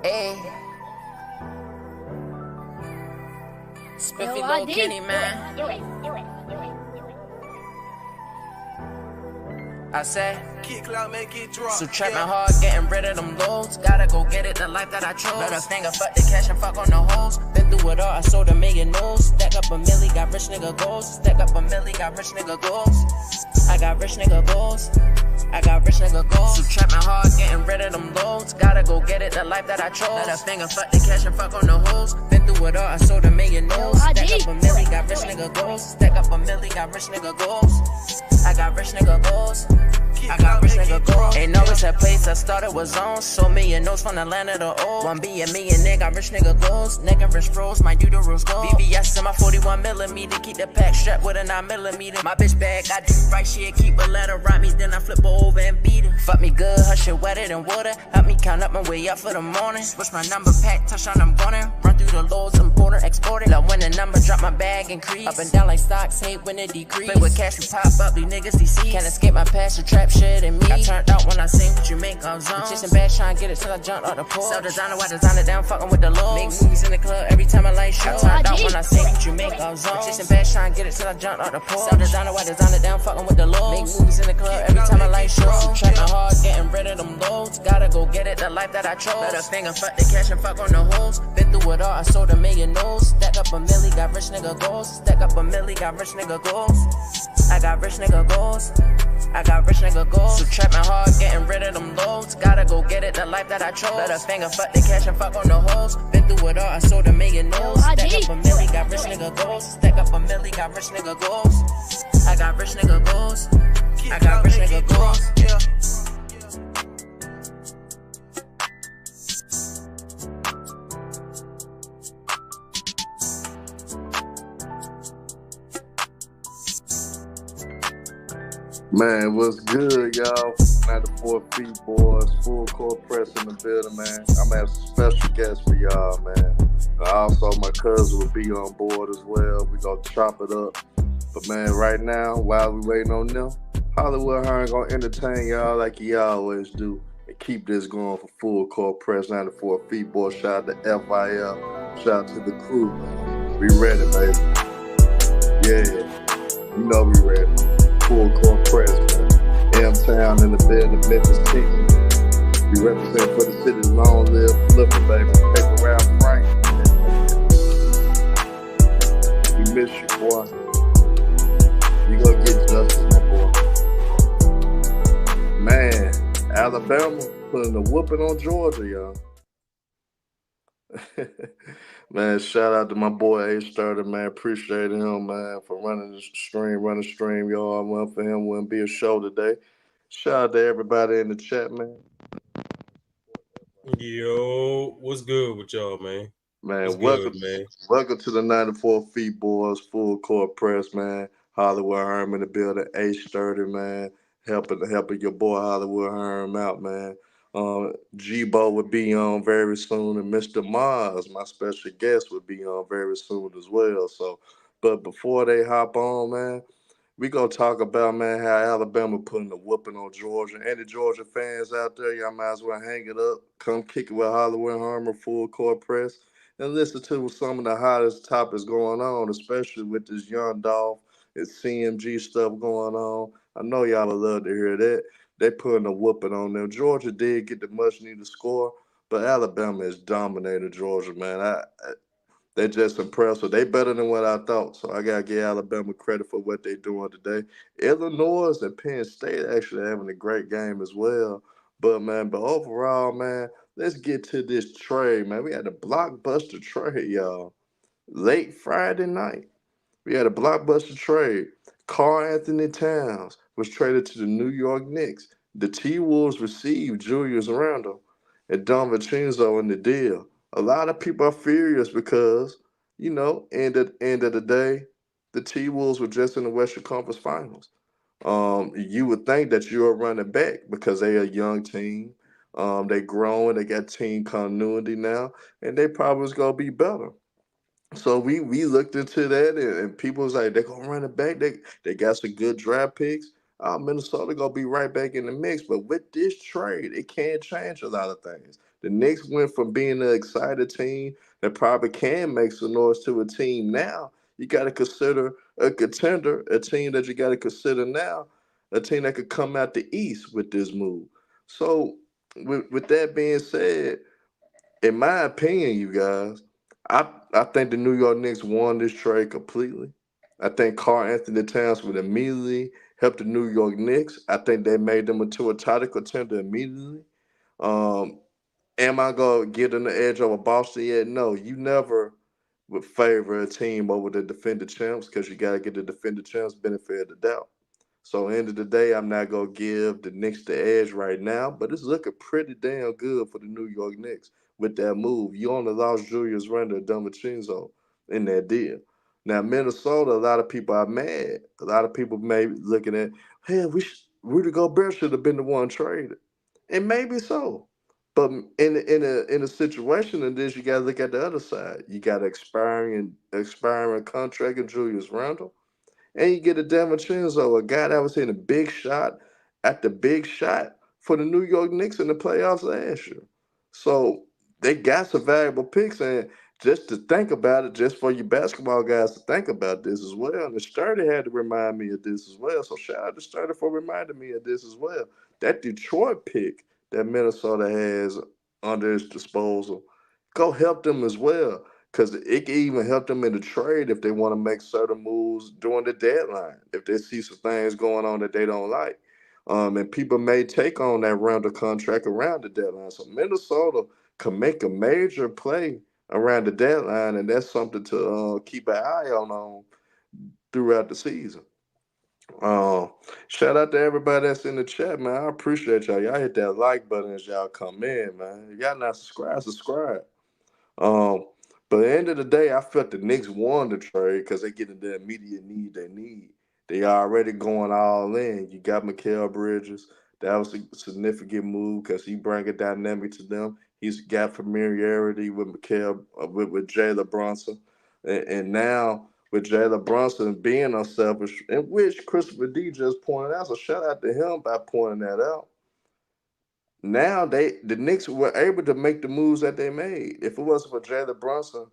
Ayy. Spiffy Lil Kenny, man. Do it. I say, Kick cloud, make it drop. so trapping hard, getting rid of them loads. Gotta go get it, the life that I chose. Better finger, fuck the cash and fuck on the hoes. Been through it all, I sold a million no's. Stack up a milli, got rich nigga goals. Stack up a milli, got rich nigga goals. I got rich nigga goals. I got rich nigga goals. So trapping hard, getting rid of them loads. Gotta go get it, the life that I chose. Better finger, fuck the cash and fuck on the hoes. Been through it all, I sold a million no's. Stack up a milli, got rich nigga goals. Stack up a milli, got rich nigga goals. I got rich nigga goals. I got rich nigga goals. Ain't always that place I started was on. So million notes from the land of the old. One be a millionaire, got rich nigga goals. Nigga rich froze, might do the rules gold. VVS in my 41mm, keep the pack strapped with a 9mm. My bitch bag, I do right shit, keep a letter, write me, then I flip her over and beat her. Fuck me good, her shit wetter than water. Help me count up my way up for the morning. Switch my number pack, touchdown, I'm gonna run through the lows, importer, exporter. Love when the number drop my bag increase. Up and down like stocks, hate when it decrease. Play with cash, we pop up, these niggas DC. Can't escape my past, the trap shit and me. I turned out when I seen what you make on zone. Chasing bad, trying to get it till I jumped out the pool. Sell designer, why designer down, fucking with the lows. Make movies in the club every time I light show. I turned out when I seen what you make on zone. Chasing bad, trying to get it till I jumped out the pool. Sell designer, why designer down, fucking with the lows. Make movies in the club every time I light show. So trapping hard, getting rid of them loads. Gotta go get it, the life that I chose. Better finger, fuck the cash and fuck on the hoes. Been through it all, I sold a million no's. Stack up a milli, got rich nigga goals. Stack up a milli, got rich nigga goals. I got rich nigga goals. I got rich nigga goals. So trapping hard, getting rid of them loads. Gotta go get it, the life that I chose. Better finger, fuck the cash and fuck on the hoes. Been through it all, I sold a million no's. Stack up a milli, got rich nigga goals. Stack up a milli, got rich nigga goals. I got rich nigga goals. I got rich nigga goals. Man, what's good, y'all? 94 feet boys, full court press in the building, man. I'm having some special guests for y'all, man. Also, my cousin will be on board as well. We gonna chop it up. But man, right now, while we waiting on them, Hollywood Hearn gonna entertain y'all like he always do and keep this going for full court press. 94 feet boys. Shout out to FYF. Shout out to the crew, man. We ready, baby. Yeah, you know we ready. Full court press, man. M-Town in the building, Memphis, Tennessee. We represent for the city. Long live Flipper, baby. Paper round Frank. We miss you, boy. You gonna get justice, my boy. Man, Alabama putting a whooping on Georgia, y'all. Man, shout out to my boy A-Starter, man. Appreciate him, man, for running the stream, y'all. One for him wouldn't be a show today. Shout out to everybody in the chat, man. Yo, what's good with y'all, man? Man, welcome to the 94 feet boys, full court press, man. Hollywood Herm in the building, A-Starter, man. Helping your boy Hollywood Herm out, man. G-Bo would be on very soon, and Mr. Mars, my special guest, would be on very soon as well. So, but before they hop on, man, we gonna talk about, man, how Alabama putting a whooping on Georgia. Any Georgia fans out there, y'all might as well hang it up. Come kick it with Hollywood Harmer, full court press, and listen to some of the hottest topics going on, especially with this Young Dolph and CMG stuff going on. I know y'all would love to hear that. They putting a whooping on them. Georgia did get the much needed score, but Alabama has dominated Georgia, man. They just impressive. They better than what I thought. So I gotta give Alabama credit for what they doing today. Illinois and Penn State actually having a great game as well. But overall, man, let's get to this trade, man. We had a blockbuster trade, y'all. Late Friday night. We had a blockbuster trade. Karl Anthony Towns was traded to the New York Knicks. The T-Wolves received Julius Randle and DiVincenzo in the deal. A lot of people are furious because, end of the day, the T-Wolves were just in the Western Conference Finals. You would think that you're running back because they're a young team. They growing, they got team continuity now, and they probably was gonna be better. So we looked into that, and people was like, they're gonna run it back. They got some good draft picks. Minnesota gonna be right back in the mix. But with this trade, it can change a lot of things. The Knicks went from being an excited team that probably can make some noise to a team now. You got to consider a contender, a team that you got to consider now, a team that could come out the East with this move. So, with that being said, in my opinion, you guys, I think the New York Knicks won this trade completely. I think Karl Anthony Towns would immediately help the New York Knicks. I think they made them into a title contender immediately. Um, am I gonna get an edge over Boston yet? No, you never would favor a team over the defending champs because you gotta get the defending champs benefit of the doubt. So end of the day, I'm not gonna give the Knicks the edge right now, but it's looking pretty damn good for the New York Knicks with that move. You only lost Julius Randle and DiVincenzo in that deal. Now Minnesota, a lot of people are mad. A lot of people may be looking at, hey, Rudy Gobert should have been the one traded, and maybe so. But in a situation in this, you got to look at the other side. You got expiring contract in Julius Randle. And you get a DiVincenzo, a guy that was hitting a big shot at the big shot for the New York Knicks in the playoffs last year. So they got some valuable picks. And just to think about it, just for you basketball guys to think about this as well. And the Sturdy had to remind me of this as well. So shout out to Sturdy for reminding me of this as well. That Detroit pick that Minnesota has under its disposal, go help them as well. Because it can even help them in the trade if they want to make certain moves during the deadline. If they see some things going on that they don't like. And people may take on that round of contract around the deadline. So Minnesota can make a major play around the deadline, and that's something to keep an eye on throughout the season. Shout out to everybody that's in the chat, man. I appreciate y'all. Y'all hit that like button as y'all come in, man. If y'all not subscribe. Um, but at the end of the day, I felt the Knicks won the trade because they getting the immediate need they need. They already going all in. You got Mikal Bridges. That was a significant move because he bring a dynamic to them. He's got familiarity with with Jalen Brunson. And now with Jalen Brunson being unselfish, in which Christopher D just pointed out. So shout out to him by pointing that out. Now the Knicks were able to make the moves that they made. If it wasn't for Jalen Brunson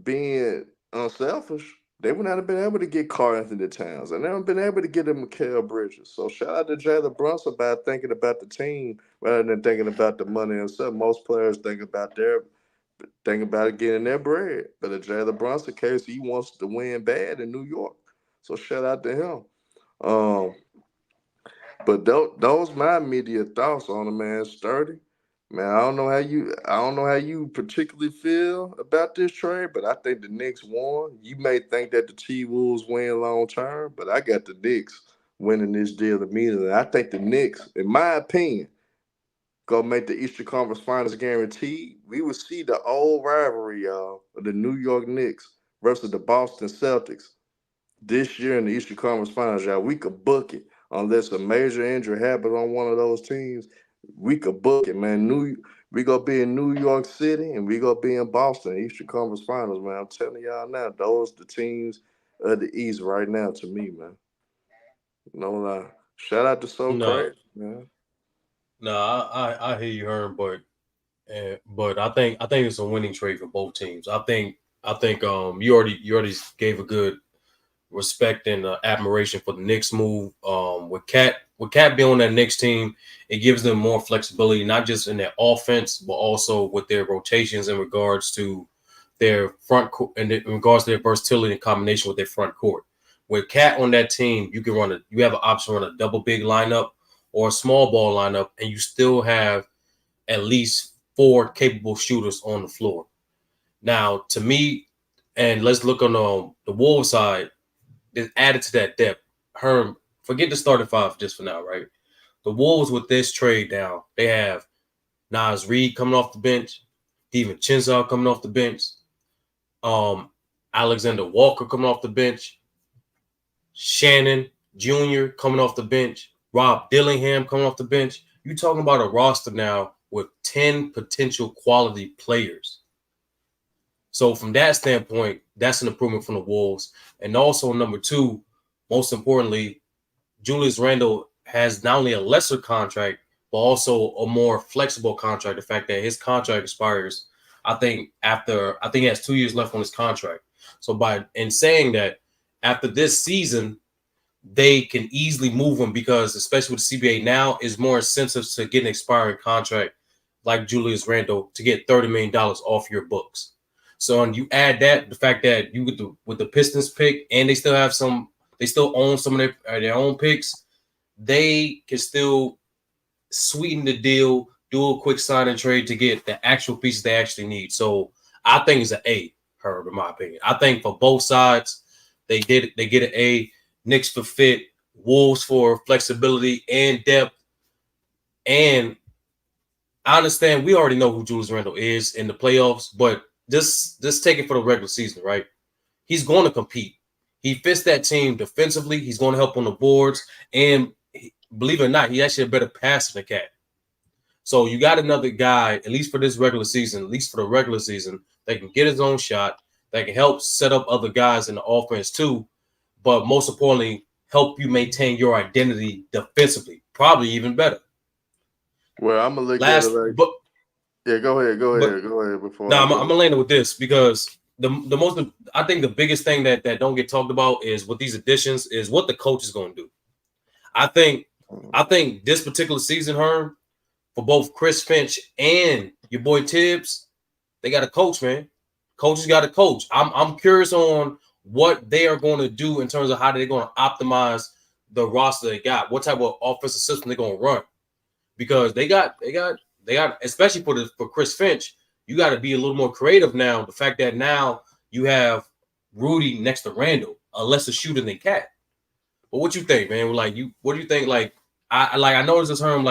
being unselfish, they would not have been able to get Karl Anthony Towns, and they would have been able to get him Mikal Bridges. So shout out to Jalen Brunson by thinking about the team rather than thinking about the money himself. Most players think about it getting their bread, but in Jalen Brunson case, he wants to win bad in New York. So shout out to him. Um, but those my immediate thoughts on the man Sturdy. Man, I don't know how you particularly feel about this trade, but I think the Knicks won. You may think that the T-Wolves win long term, but I got the Knicks winning this deal immediately. I think the Knicks, in my opinion, gonna make the Eastern Conference Finals guaranteed. We will see the old rivalry, y'all, of the New York Knicks versus the Boston Celtics this year in the Eastern Conference Finals, y'all. We could book it unless a major injury happens on one of those teams. We could book it, man. We gonna be in New York City and we gonna be in Boston, Eastern Conference Finals, man. I'm telling y'all now, those the teams of the East right now to me, man. No lie. Shout out to So No, Crazy, man. no, I hear you, Herm, but I think it's a winning trade for both teams. I think you already gave a good respect and admiration for the Knicks move. With Cat being on that Knicks team, it gives them more flexibility, not just in their offense, but also with their rotations in regards to their front court and in regards to their versatility in combination with their front court. With Cat on that team, you have an option to run a double big lineup or a small ball lineup, and you still have at least four capable shooters on the floor. Now, to me, and let's look on the Wolves side, is added to that depth. Herm, forget the starting five just for now, right? The Wolves with this trade now, they have Nas Reed coming off the bench, DiVincenzo coming off the bench, um, Alexander Walker coming off the bench, Shannon Jr. coming off the bench, Rob Dillingham coming off the bench. You're talking about a roster now with 10 potential quality players. So from that standpoint, that's an improvement from the Wolves. And also, number two, most importantly, Julius Randle has not only a lesser contract, but also a more flexible contract. The fact that his contract expires, I think he has 2 years left on his contract. So in saying that, after this season, they can easily move him because, especially with the CBA now, is more incentives to get an expiring contract like Julius Randle to get $30 million off your books. So, and you add that the fact that you with the Pistons pick, and they still own some of their own picks, they can still sweeten the deal, do a quick sign and trade to get the actual pieces they actually need. So I think it's an A, Herb, in my opinion. I think for both sides, they get an A. Knicks for fit, Wolves for flexibility and depth. And I understand we already know who Julius Randle is in the playoffs, but just take it for the regular season, right? He's going to compete. He fits that team defensively. He's going to help on the boards. And believe it or not, he's actually a better passer than Cat. So you got another guy, at least for the regular season, that can get his own shot, that can help set up other guys in the offense too, but most importantly, help you maintain your identity defensively, probably even better. Well, I'm gonna look at it like, yeah. Go ahead. Before I'm gonna land it with this because I think the biggest thing that don't get talked about is with these additions is what the coach is going to do. I think this particular season, Herm, for both Chris Finch and your boy Tibbs, they got a coach, man. Coaches got a coach. I'm curious on what they are going to do in terms of how they're going to optimize the roster they got. What type of offensive system they're going to run, because they got especially for Chris Finch, you got to be a little more creative now. The fact that now you have Rudy next to Randle, a lesser shooter than Cat. But what you think, man? What do you think? I noticed this term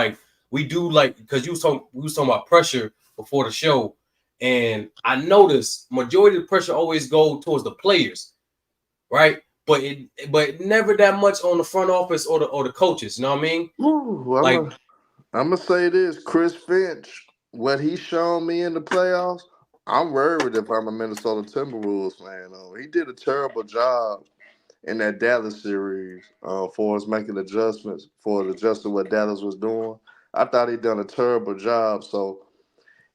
we do because we was talking about pressure before the show, and I noticed majority of the pressure always go towards the players, right? But never that much on the front office or the coaches. You know what I mean? Ooh, I'm gonna say this: Chris Finch, what he's shown me in the playoffs, I'm worried if I'm a Minnesota Timberwolves fan. He did a terrible job in that Dallas series for us making adjustments for adjusting what Dallas was doing. I thought he done a terrible job. So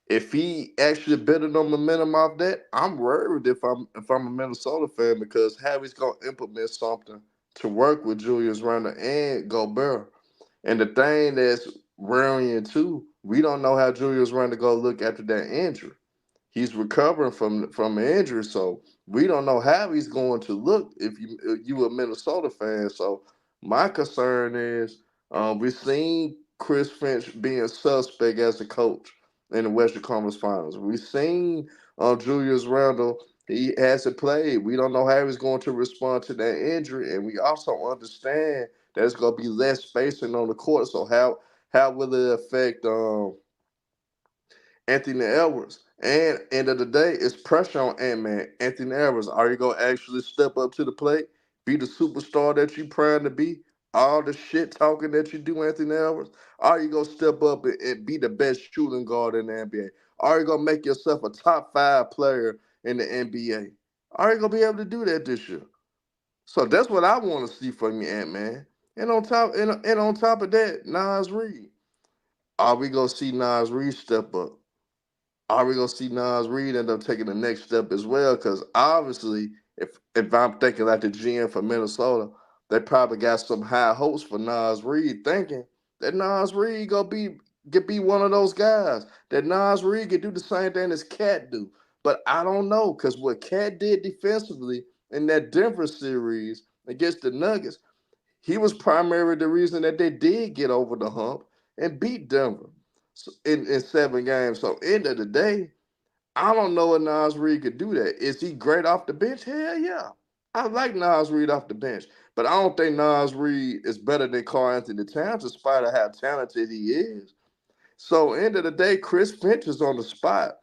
if he actually building on momentum off that, I'm worried if I'm a Minnesota fan, because how he's gonna implement something to work with Julius Randle and Gobert. And the thing that's worrying too, we don't know how Julius Randle go look after that injury. He's recovering from an injury, so we don't know how he's going to look if you a Minnesota fan. So my concern is we've seen Chris Finch being suspect as a coach in the Western Conference Finals. We've seen Julius Randle. He hasn't played. We don't know how he's going to respond to that injury, and we also understand that it's going to be less spacing on the court. So how will it affect Anthony Edwards? And end of the day, it's pressure on Ant-Man. Anthony Edwards, are you going to actually step up to the plate, be the superstar that you praying to be? All the shit talking that you do, Anthony Edwards? Are you going to step up and be the best shooting guard in the NBA? Are you going to make yourself a top 5 player in the NBA? Are you going to be able to do that this year? So that's what I want to see from you, Ant-Man. And on top of that, Nas Reed. Are we going to see Nas Reed step up? Are we gonna see Nas Reed end up taking the next step as well? Because obviously, if I'm thinking like the GM for Minnesota, they probably got some high hopes for Nas Reed, thinking that Nas Reed could be one of those guys. That Nas Reed could do the same thing as Cat do. But I don't know, because what Cat did defensively in that Denver series against the Nuggets, he was primarily the reason that they did get over the hump and beat Denver in 7 games. So end of the day, I don't know if Nas Reed could do that. Is he great off the bench? Hell yeah. I like Nas Reed off the bench. But I don't think Nas Reed is better than Karl Anthony Towns, in spite of how talented he is. So end of the day, Chris Finch is on the spot.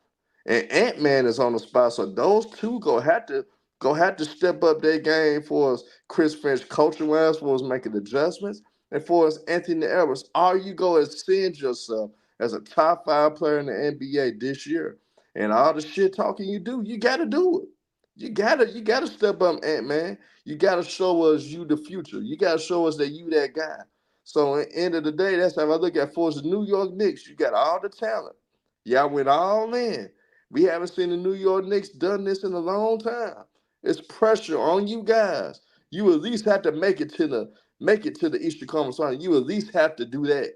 And Ant-Man is on the spot. So those two go have to step up their game for us. Chris Finch coaching wise, for us making adjustments, and for us Anthony Edwards. Are you going to send yourself as a top 5 player in the NBA this year? And all the shit talking you do, you got to do it. You gotta step up, man. You gotta show us you the future. You gotta show us that you that guy. So at the end of the day, that's how I look at for the New York Knicks. You got all the talent. Y'all went all in. We haven't seen the New York Knicks done this in a long time. It's pressure on you guys. You at least have to make it to the Eastern Conference Final. You at least have to do that.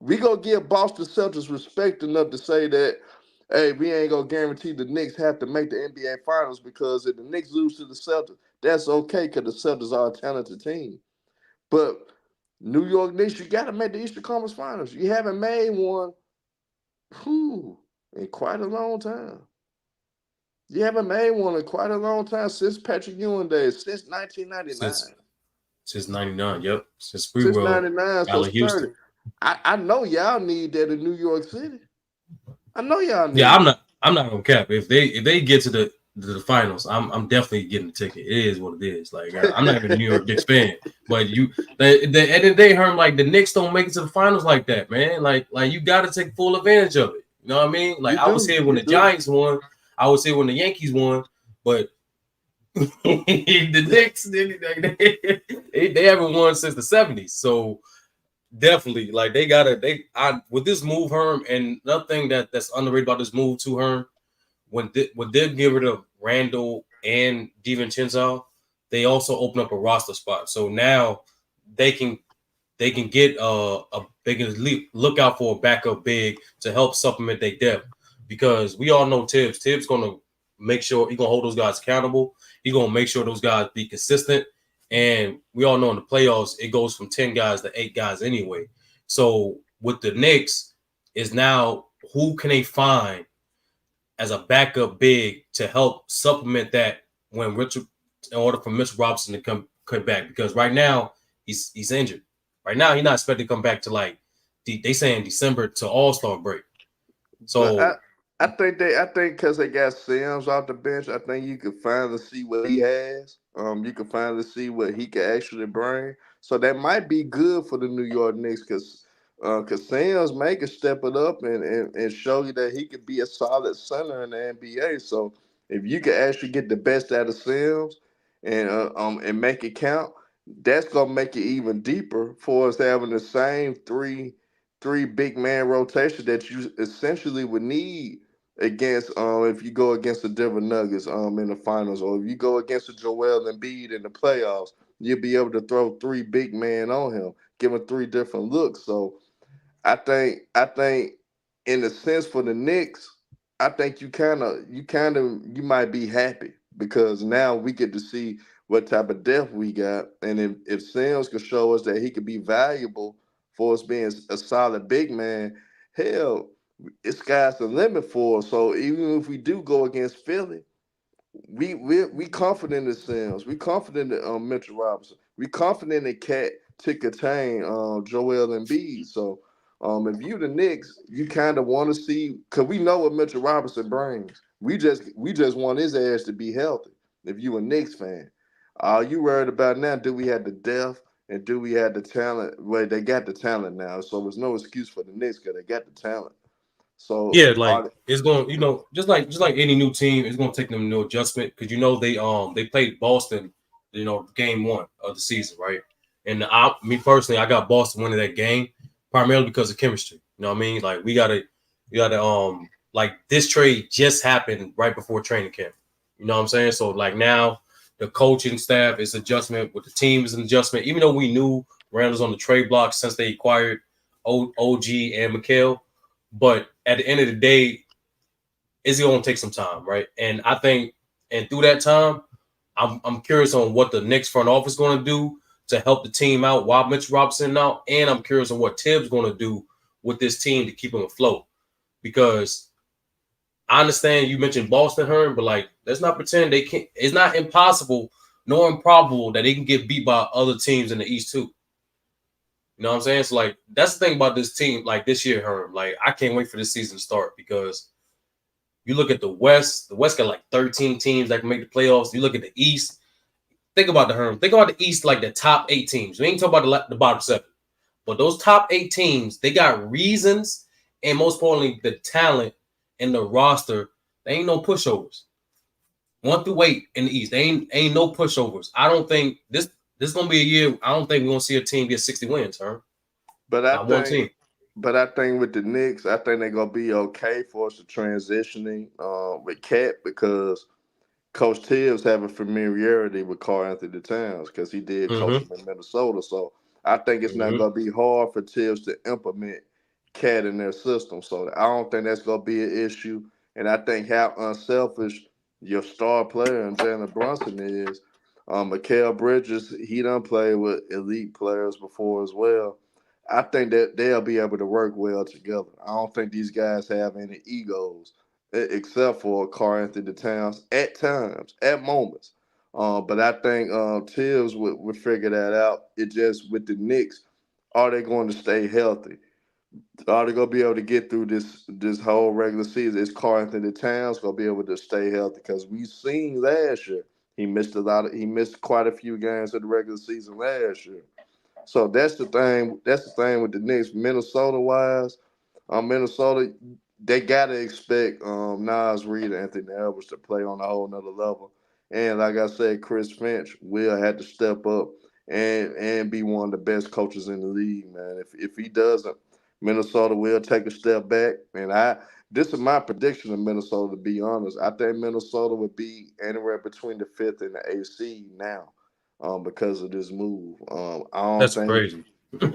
We gonna give Boston Celtics respect enough to say that, hey, we ain't gonna guarantee the Knicks have to make the NBA Finals, because if the Knicks lose to the Celtics, that's okay because the Celtics are a talented team. But New York Knicks, you gotta make the Eastern Conference Finals. You haven't made one in quite a long time. You haven't made one in quite a long time since Patrick Ewing days, since 1999. Since 99, yep. Since Since 99, so Allen Sturdy. Houston. I know y'all need that in New York City. I know y'all need. Yeah, I'm not gonna cap. If they get to the finals, I'm definitely getting the ticket. It is what it is. Like, I'm not even a New York Knicks fan, but at the end of the day, Herm, like, the Knicks don't make it to the finals like that, man. Like you got to take full advantage of it. You know what I mean? Like, I was here when the Giants won. I was here when the Yankees won, but the Knicks, they haven't won since the 70s. So definitely, like, with this move, Herm, and another thing that's underrated about this move too, Herm, when they get rid of Randle and DiVincenzo, they also open up a roster spot. So now they can get they can look out for a backup big to help supplement their depth, because we all know Tibbs gonna make sure he's gonna hold those guys accountable. He's gonna make sure those guys be consistent. And we all know in the playoffs, it goes from 10 guys to 8 guys anyway. So with the Knicks is now, who can they find as a backup big to help supplement that in order for Mitchell Robinson to come back? Because right now he's injured. Right now he's not expected to come back to, like, they saying December to All-Star break. So I think because they got Sims off the bench, I think you can finally see what he has. You can finally see what he can actually bring. So that might be good for the New York Knicks, because Sims may can step it up and show you that he could be a solid center in the NBA. So if you can actually get the best out of Sims and make it count, that's gonna make it even deeper for us having the same three big man rotation that you essentially would need against if you go against the Denver Nuggets in the finals, or if you go against the Joel Embiid in the playoffs, you'll be able to throw 3 big men on him, give him 3 different looks. So I think in the sense for the Knicks, I think you might be happy, because now we get to see what type of depth we got, and if Sims could show us that he could be valuable for us being a solid big man, hell, it's sky's the limit for us. So even if we do go against Philly, we confident in Sims. We confident in Mitchell Robinson. We confident in Cat to contain Joel Embiid. So if you the Knicks, you kind of want to see, because we know what Mitchell Robinson brings. We just want his ass to be healthy. If you a Knicks fan, all you worried about now, do we have the depth and do we have the talent? Well, they got the talent now, so there's no excuse for the Knicks because they got the talent. So yeah, like, it's going, just like any new team, it's going to take them a new adjustment, because they played Boston, game 1 of the season, right? And me personally, I got Boston winning that game primarily because of chemistry. You know what I mean? Like, we gotta like, this trade just happened right before training camp. You know what I'm saying? So, like, now the coaching staff is adjustment, with the team is an adjustment. Even though we knew Randall's on the trade block since they acquired OG and Mikal. But at the end of the day, it's going to take some time, right? And I think, and through that time, I'm curious on what the Knicks front office is going to do to help the team out while Mitchell Robinson out, and I'm curious on what Tibbs going to do with this team to keep them afloat. Because I understand you mentioned Boston, Herm, but, like, let's not pretend they can't. It's not impossible nor improbable that they can get beat by other teams in the East too. You know what I'm saying? So, like, that's the thing about this team, like, this year, Herm. Like, I can't wait for this season to start, because you look at the West got like 13 teams that can make the playoffs. You look at the East. Think about the East, like the top 8 teams. We ain't talking about the bottom 7. But those top 8 teams, they got reasons, and most importantly, the talent and the roster. They ain't no pushovers. 1 through 8 in the East. Ain't no pushovers. I don't think this is gonna be a year. I don't think we're gonna see a team get 60 wins, huh? But I Not one think, team. with the Knicks, I think they're gonna be okay for us to transitioning with Cat because Coach Tibbs having familiarity with Karl Anthony Towns because he did coach Mm-hmm. him in Minnesota. So I think it's not Mm-hmm. gonna be hard for Tibbs to implement Cat in their system. So I don't think that's gonna be an issue. And I think how unselfish your star player and Jalen Brunson is. Mikal Bridges, he done played with elite players before as well. I think that they'll be able to work well together. I don't think these guys have any egos except for Karl Anthony Towns at times, at moments. But I think Tibbs would figure that out. It just with the Knicks, are they going to stay healthy? Are they going to be able to get through this whole regular season? Is Karl Anthony Towns going to be able to stay healthy? Because we seen last year he missed quite a few games of the regular season last year. So that's the thing. That's the thing with the Knicks, Minnesota wise. Minnesota, they gotta expect Nas Reed and Anthony Edwards to play on a whole nother level. And like I said, Chris Finch will have to step up and be one of the best coaches in the league, man. If he doesn't, Minnesota will take a step back. And this is my prediction of Minnesota. To be honest, I think Minnesota would be anywhere between the 5th and the 8th seed now, because of this move. I don't That's think crazy.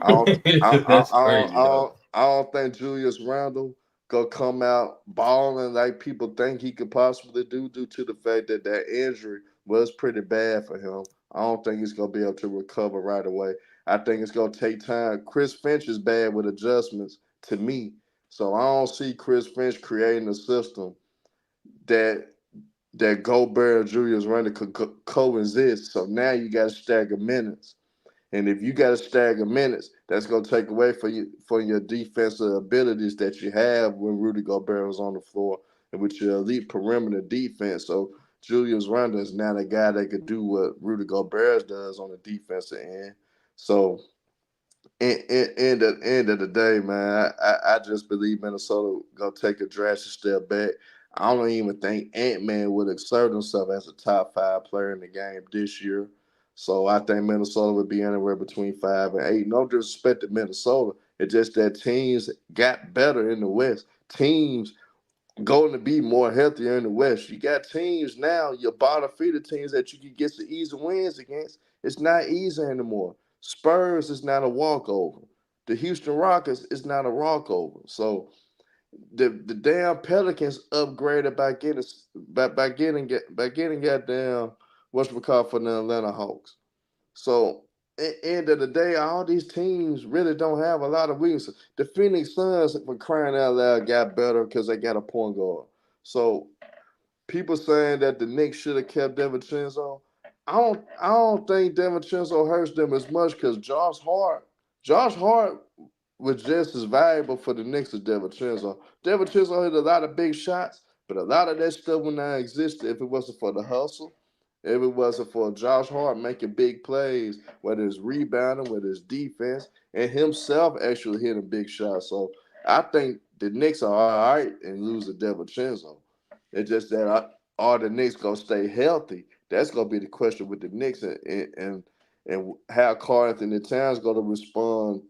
I don't That's crazy, dog. I don't think Julius Randle gonna come out balling like people think he could possibly do due to the fact that that injury was pretty bad for him. I don't think he's gonna be able to recover right away. I think it's gonna take time. Chris Finch is bad with adjustments to me, so I don't see Chris Finch creating a system that Gobert and Julius Randle could coexist. So now you got to stagger minutes. And if you got to stagger minutes, that's going to take away from your defensive abilities that you have when Rudy Gobert was on the floor and with your elite perimeter defense. So Julius Randle is now the guy that could do what Rudy Gobert does on the defensive end. So in the end of the day, man, I just believe Minnesota gonna take a drastic step back. I don't even think Ant-Man would exert himself as a top 5 player in the game this year. So I think Minnesota would be anywhere between 5 and 8. No disrespect to Minnesota. It's just that teams got better in the West. Teams going to be more healthier in the West. You got teams now, your bottom feeder teams that you can get some easy wins against. It's not easy anymore. Spurs is not a walkover. The Houston Rockets is not a walkover. So the damn Pelicans upgraded by getting goddamn what's we call for the Atlanta Hawks. So at the end of the day, all these teams really don't have a lot of weaknesses. The Phoenix Suns, for crying out loud, got better because they got a point guard. So people saying that the Knicks should have kept DiVincenzo, I don't think DiVincenzo hurts them as much because Josh Hart was just as valuable for the Knicks as DiVincenzo. DiVincenzo hit a lot of big shots, but a lot of that stuff would not exist if it wasn't for the hustle. If it wasn't for Josh Hart making big plays, whether it's rebounding, whether it's defense, and himself actually hitting big shots. So I think the Knicks are all right and lose to DiVincenzo. It's just that are the Knicks gonna stay healthy? That's gonna be the question with the Knicks and how Karl Anthony Towns gonna respond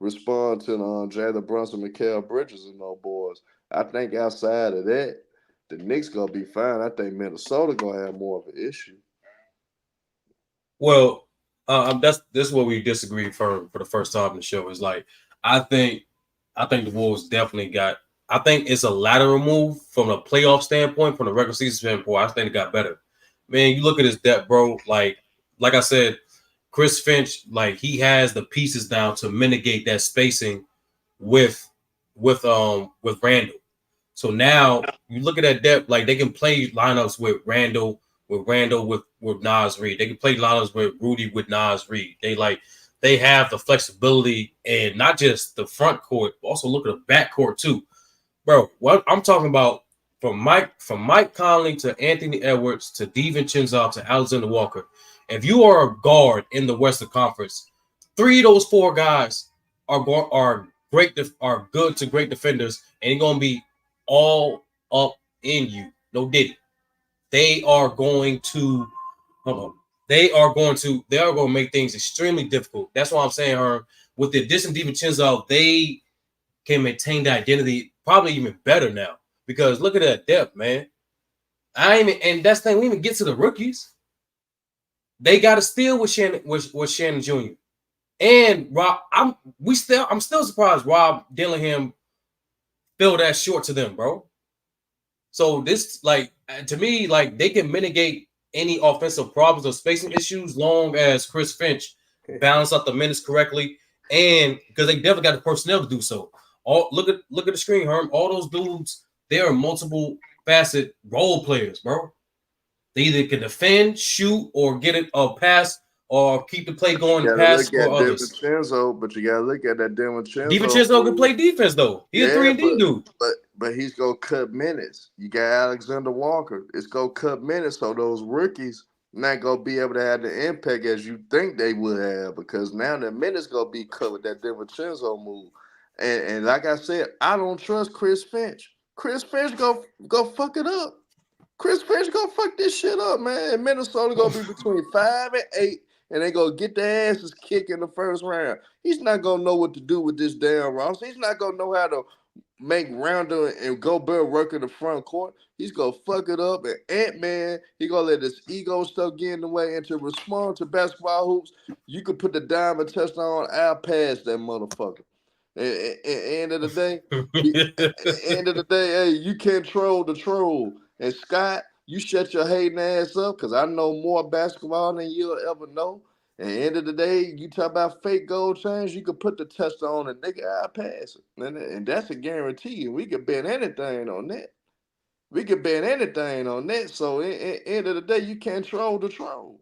to Jalen Brunson, Mikal Bridges, and those boys. I think outside of that, the Knicks gonna be fine. I think Minnesota gonna have more of an issue. Well, this is where we disagree for the first time in the show. Is like I think the Wolves definitely got. I think it's a lateral move from a playoff standpoint, from the regular season standpoint. I think it got better. Man, you look at his depth, bro. Like I said, Chris Finch, like he has the pieces down to mitigate that spacing with Randle. So now you look at that depth, like they can play lineups with Randle, with Nas Reed. They can play lineups with Rudy with Nas Reed. They have the flexibility and not just the front court, but also look at the back court too. Bro, what I'm talking about from Mike Conley to Anthony Edwards to DiVincenzo to Alexander Walker. If you are a guard in the Western Conference, 3 of those 4 guys are good to great defenders, and they're gonna be all up in you. No diddy. they are going to They are going to make things extremely difficult. That's why I'm saying, her, with the addition of DiVincenzo, they can maintain the identity probably even better now. Because look at that depth, man. And that's the thing, we even get to the rookies. They got to steal with Shannon Jr. And Rob, I'm still surprised Rob Dillingham fell that short to them, bro. So this, like, to me, like, they can mitigate any offensive problems or spacing issues long as Chris Finch balance out the minutes correctly, and because they definitely got the personnel to do so. Look at the screen, Herm. All those dudes, they are multiple facet role players, bro. They either can defend, shoot, or get it a pass, or keep the play going, pass for others. DiVincenzo, but you gotta look at that DiVincenzo. DiVincenzo can play defense though. He's a 3-and-D dude. But he's gonna cut minutes. You got Alexander Walker. It's gonna cut minutes, so those rookies not gonna be able to have the impact as you think they would have, because now the minutes gonna be cut with that DiVincenzo move. And like I said, I don't trust Chris Finch. Chris Finch go fuck it up. Chris Finch gonna fuck this shit up, man. And Minnesota gonna be between 5 and 8, and they gonna get their asses kicked in the first round. He's not gonna know what to do with this damn roster. He's not gonna know how to make Randle and Gobert work in the front court. He's gonna fuck it up. And Ant-Man, he gonna let his ego stuff get in the way. And to respond to basketball hoops, you could put the diamond touchdown out past that motherfucker. At the end of the day, hey, you can't troll the troll. And Scott, you shut your hating ass up, because I know more basketball than you'll ever know. At the end of the day, you talk about fake gold chains, you could put the touchdown on a nigga, I'll pass it. And that's a guarantee. And we could bet anything on that. So at the end of the day, you can't troll the troll.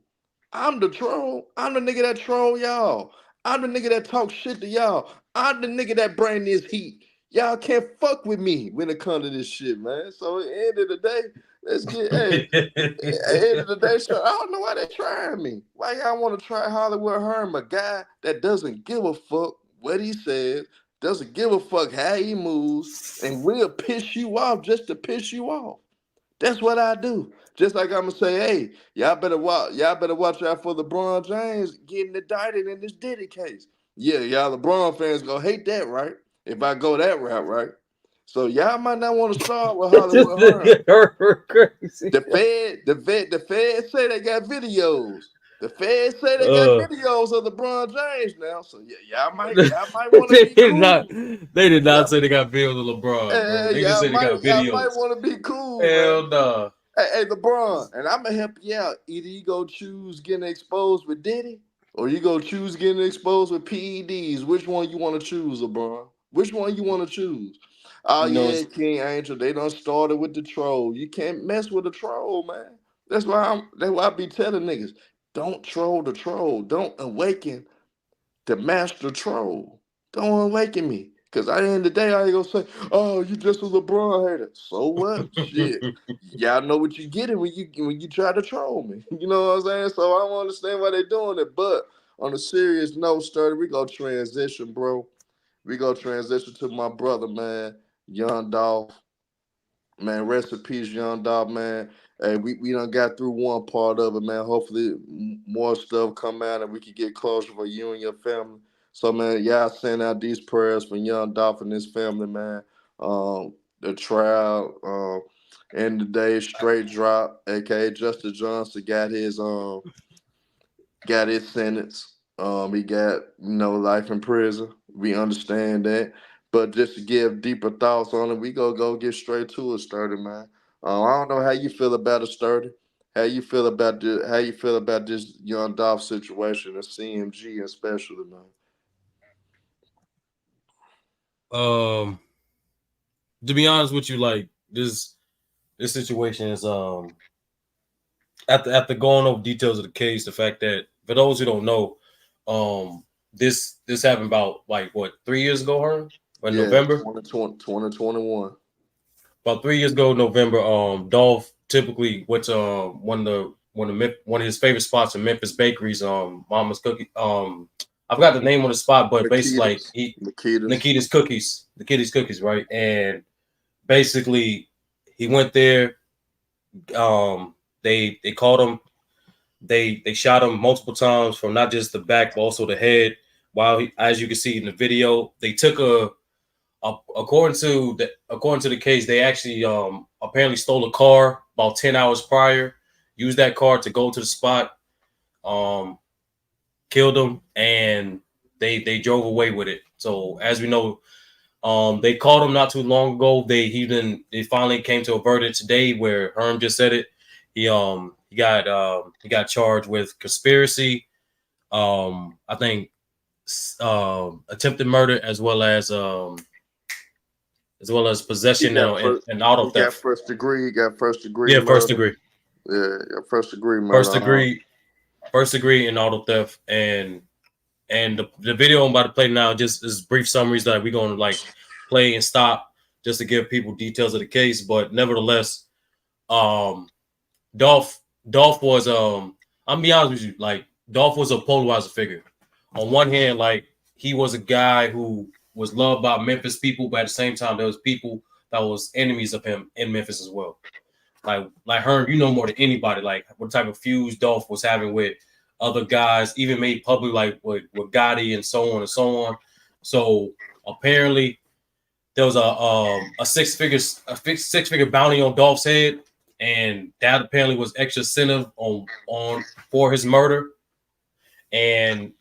I'm the troll. I'm the nigga that troll y'all. I'm the nigga that talk shit to y'all. I'm the nigga that bring this heat. Y'all can't fuck with me when it comes to this shit, man. So at the end of the day, let's get, hey, at the end of the day, I don't know why they trying me. Why y'all want to try Hollywood Herm, a guy that doesn't give a fuck what he says, doesn't give a fuck how he moves, and will piss you off just to piss you off. That's what I do. Just like I'm gonna say, hey, y'all better watch out for LeBron James getting indicted in this Diddy case. Yeah, y'all LeBron fans gonna hate that, right? If I go that route, right? So y'all might not want to start with Hollywood Herm. Crazy. The Fed say they got videos. The Feds say they got videos of LeBron James now. So yeah, y'all might want to be cool. They did not say they got videos of LeBron. Bro. They just said they got videos. Y'all might want to be cool. Hell nah. Hey, LeBron, and I'm gonna help you out. Either you go choose getting exposed with Diddy, or you go choose getting exposed with PEDs. Which one you want to choose, LeBron? Which one you want to choose? Oh, yeah, King Angel, they done started with the troll. You can't mess with the troll, man. That's why I be telling niggas, don't troll the troll. Don't awaken the master troll. Don't awaken me. Because at the end of the day, I ain't gonna say, oh, you just a LeBron hater. So what? Shit. Y'all know what you getting when you try to troll me. You know what I'm saying? So I don't understand why they doing it. But on a serious note, Sturdy, we gonna transition, bro. We gonna transition to my brother, man, Young Dolph. Man, rest in peace, Young Dolph, man. Hey, we done got through one part of it, man. Hopefully more stuff come out and we can get closer for you and your family. So, man, y'all send out these prayers for Young Dolph and his family, man. The trial, and the day straight drop, aka Justice Johnson got his sentence. He got, life in prison. We understand that. But just to give deeper thoughts on it, we go get straight to it, Sturdy, man. I don't know how you feel about it, Sturdy. How you feel about this Young Dolph situation, the CMG especially, man? To be honest with you, like this situation is after going over details of the case, the fact that for those who don't know, this happened about 3 years ago, Herm? November 2021. About 3 years ago, November. Dolph typically went to one of his favorite spots in Memphis Bakeries, Mama's Cookie. I forgot the name of the spot, but basically Nikita's Cookies, right? And basically he went there, They caught him. They shot him multiple times from not just the back but also the head. While as you can see in the video, they took according to the case, they actually apparently stole a car about 10 hours prior, used that car to go to the spot, killed him, and they drove away with it. So as we know, they caught him not too long ago. They finally came to a verdict today where Herm just said it. He got charged with conspiracy, I think attempted murder as well as possession and auto He got theft. first degree. He got first degree Yeah, first murder. degree. Yeah, first degree murder. First degree and auto theft. And the video I'm about to play now just is brief summaries that we're gonna like play and stop just to give people details of the case. But nevertheless, Dolph was I'm gonna be honest with you, like Dolph was a polarizer figure. On one hand, like he was a guy who was loved by Memphis people, but at the same time, there was people that was enemies of him in Memphis as well. Like Herm, you know more than anybody, like what type of fuse Dolph was having with other guys, even made public like with Gotti and so on and so on. So apparently there was a six figure bounty on Dolph's head, and that apparently was extra incentive on for his murder. And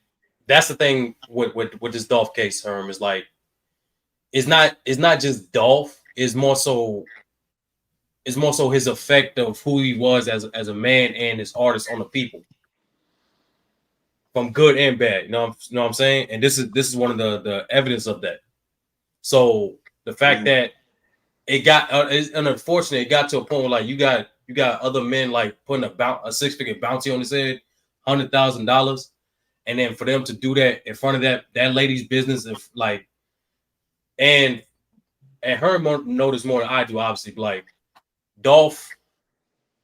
that's the thing with this Dolph case, Herm, is like it's not just Dolph, it's more so his effect of who he was as a man and his artist on the people, from good and bad. You know what I'm saying? And this is one of the evidence of that. So the fact that it got it's unfortunate, it got to a point where like you got other men like putting a six-figure bounty on his head, $100,000, and then for them to do that in front of that lady's business, if like and her notice more than I do, obviously, like Dolph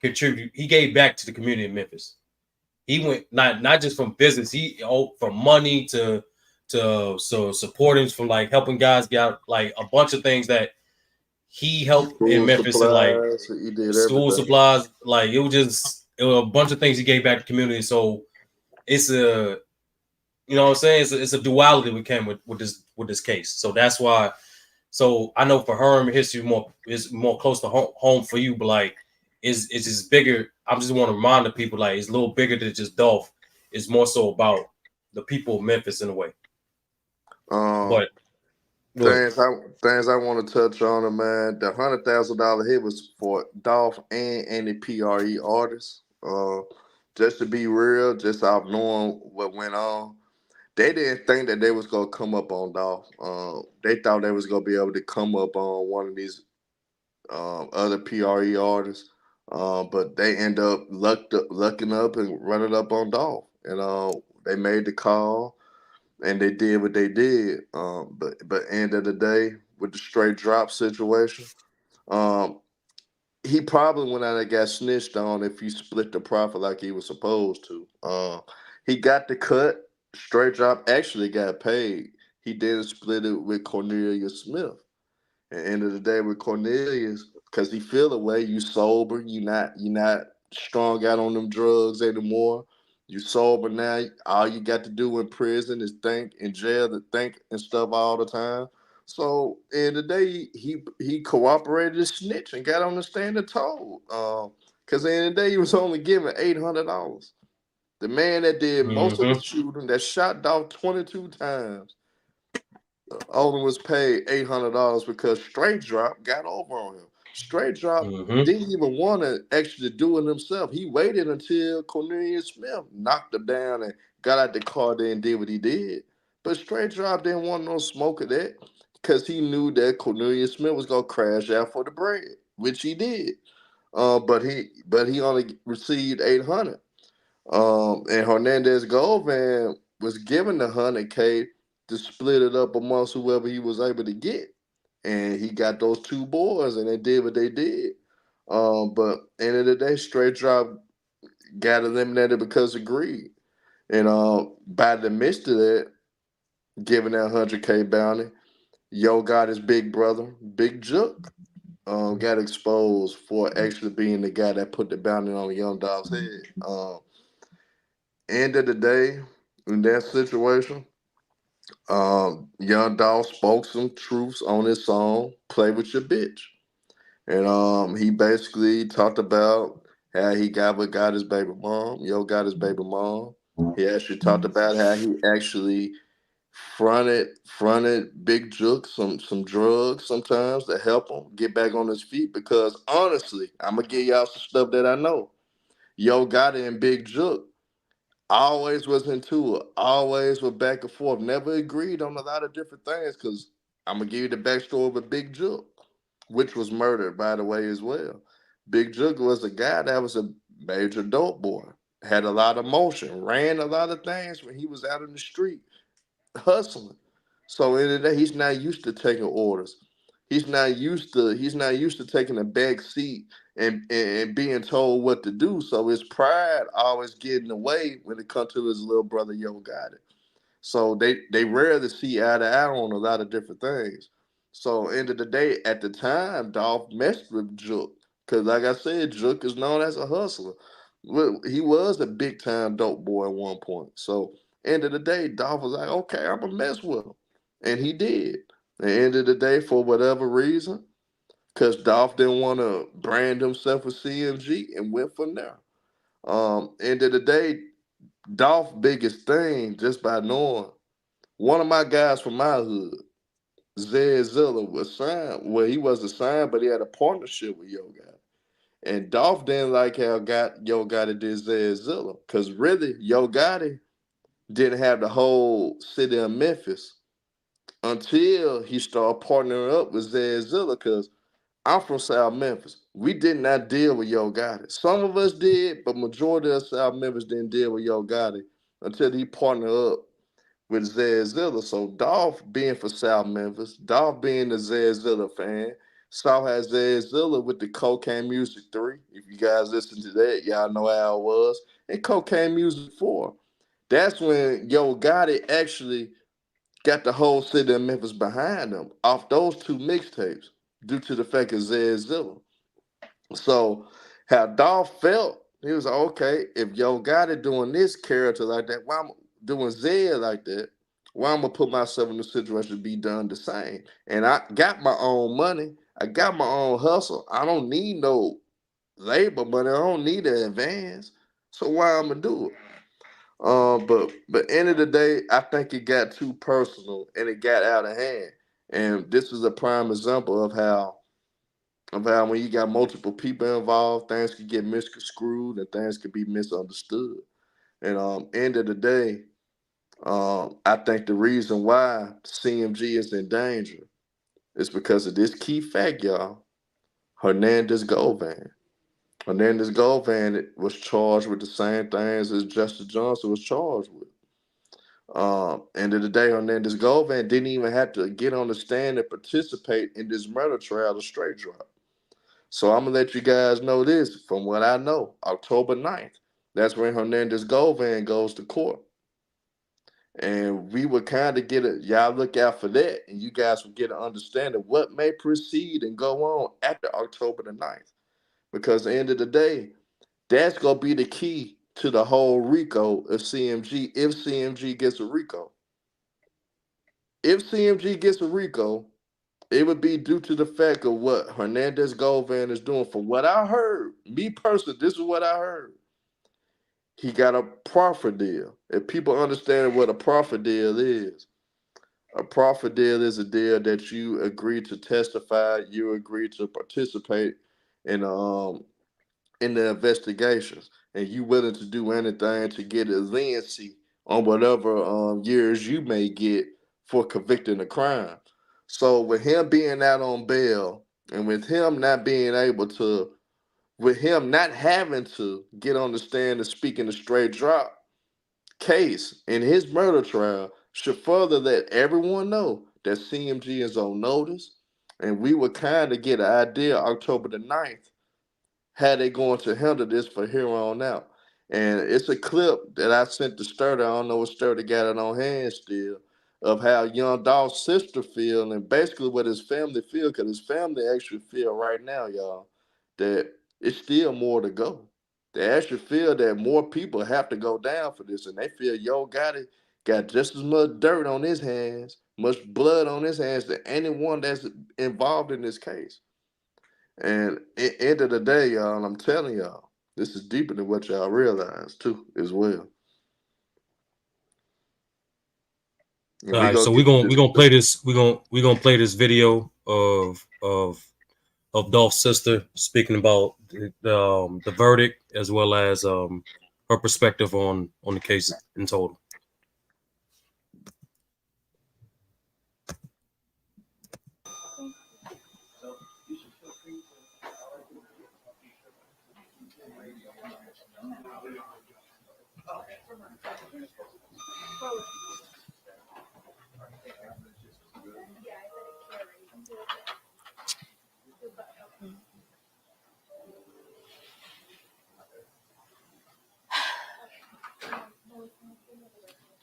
contribute. He gave back to the community in Memphis. He went not just from business, from money to supporting, from like helping guys get out, like a bunch of things that he helped School in Memphis supplies, and like he did school everything. supplies. Like it was a bunch of things he gave back to the community. So it's a, you know what I'm saying? It's a duality we came with this case. So that's why. So I know for Herm, history is more close to home for you, but like it's just bigger. I just want to remind the people like it's a little bigger than just Dolph. It's more so about the people of Memphis in a way. But things I want to touch on it, man. The $100,000 hit was for Dolph and any PRE artists. Just to be real, just off knowing what went on, they didn't think that they was gonna come up on Dolph. They thought they was gonna be able to come up on one of these other PRE artists, but they end up lucking up and running up on Dolph. And they made the call and they did what they did. But end of the day, with the straight drop situation, um, he probably went out and got snitched on if he split the profit like he was supposed to. He got the cut. Straight drop actually got paid. He didn't split it with Cornelius Smith. At the end of the day, with Cornelius, because he feel away, you sober, you not strung out on them drugs anymore. You sober now. All you got to do in prison is think, in jail to think and stuff all the time. So in the day, he cooperated and snitch and got on the stand and told. Because in the day, he was only given $800. The man that did most of the shooting, that shot Dolph 22 times, only was paid $800 because Straight Drop got over on him. Straight Drop didn't even want to actually do it himself. He waited until Cornelius Smith knocked him down and got out the car there and did what he did. But Straight Drop didn't want no smoke of that because he knew that Cornelius Smith was gonna crash out for the bread, which he did. But he only received 800. And Hernandez Govan was given the 100K to split it up amongst whoever he was able to get. And he got those two boys and they did what they did. But end of the day, Straight Drop got eliminated because of greed. And by the midst of that, giving that 100K bounty, Yo got his big brother, Big Jook. got exposed for actually being the guy that put the bounty on Young Dolph's head. End of the day, in that situation, Young Dolph spoke some truths on his song, Play With Your Bitch. And he basically talked about how he got his baby mom. Yo got his baby mom. He actually talked about how he actually fronted Big Jook some drugs sometimes to help him get back on his feet. Because honestly, I'm gonna give y'all some stuff that I know. Yo Gotti and Big Jook always was into it. Always were back and forth. Never agreed on a lot of different things. Because I'm gonna give you the backstory of a Big Jook, which was murdered, by the way, as well. Big Jook was a guy that was a major dope boy. Had a lot of motion. Ran a lot of things when he was out in the street hustling. So in the day, he's not used to taking orders. He's not used to taking a back seat and being told what to do. So his pride always getting in the way when it comes to his little brother Yo Gotti. So they rarely see eye to eye on a lot of different things. So end of the day, at the time, Dolph messed with Jook. Cause like I said, Jook is known as a hustler. Well, he was a big time dope boy at one point. So end of the day, Dolph was like, okay, I'm gonna mess with him. And he did. At the end of the day, for whatever reason, because Dolph didn't want to brand himself with CMG and went from there. End of the day, Dolph's biggest thing, just by knowing one of my guys from my hood, Zed Zilla, was signed. Well, he wasn't signed, but he had a partnership with Yo Gotti. And Dolph didn't like how Yo Gotti did Zed Zilla. Because really, Yo Gotti didn't have the whole city of Memphis until he started partnering up with Zed Zilla. Because I'm from South Memphis. We did not deal with Yo Gotti. Some of us did, but majority of South Memphis didn't deal with Yo Gotti until he partnered up with Zed Zilla. So Dolph being for South Memphis, Dolph being a Zed Zilla fan, saw how Zed Zilla with the Cocaine Music 3. If you guys listen to that, y'all know how it was. And Cocaine Music 4. That's when Yo Gotti actually got the whole city of Memphis behind him off those two mixtapes due to the fact of Zed Zilla. So how Dolph felt, he was like, okay, if Yo Gotti doing this character like that, why I'm doing Zed like that? Why I'm gonna put myself in the situation to be done the same? And I got my own money. I got my own hustle. I don't need no labor money. I don't need an advance. So why I'm gonna do it? But end of the day, I think it got too personal and it got out of hand. And this is a prime example of how when you got multiple people involved, things could get misconstrued and things could be misunderstood. And end of the day, I think the reason why CMG is in danger is because of this key fact, y'all. Hernandez Govan. Hernandez Govan was charged with the same things as Justice Johnson was charged with. End of the day, Hernandez Govan didn't even have to get on the stand and participate in this murder trial to straight drop. So I'm gonna let you guys know this from what I know. October 9th, that's when Hernandez Govan goes to court. And we would kind of get a y'all look out for that, and you guys will get an understanding what may proceed and go on after October the 9th. Because at the end of the day, that's gonna be the key to the whole RICO of CMG if CMG gets a RICO. If CMG gets a RICO, it would be due to the fact of what Hernandez Govan is doing. From what I heard, me personally, this is what I heard. He got a profit deal. If people understand what a profit deal is, a profit deal is a deal that you agree to testify, you agree to participate in the investigations, and you willing to do anything to get a leniency on whatever years you may get for convicting a crime. So with him being out on bail, and with him not being able to, with him not having to get on the stand and speak in a straight drop case in his murder trial, should further let everyone know that CMG is on notice, and we would kind of get an idea October the 9th how they going to handle this for here on out. And it's a clip that I sent to Sturdy. I don't know if Sturdy got it on hand still. of how Young Dolph's sister feel and basically what his family feel, because his family actually feel right now, y'all, that it's still more to go. They actually feel that more people have to go down for this, and they feel Yo Gotti got just as much dirt on his hands, much blood on his hands than anyone that's involved in this case. And at the end of the day, y'all, I'm telling y'all, this is deeper than what y'all realize too, as well. And All we right, gonna so get to we're this. gonna play this. We're gonna play this video of Dolph's sister speaking about the verdict as well as her perspective on the case in total.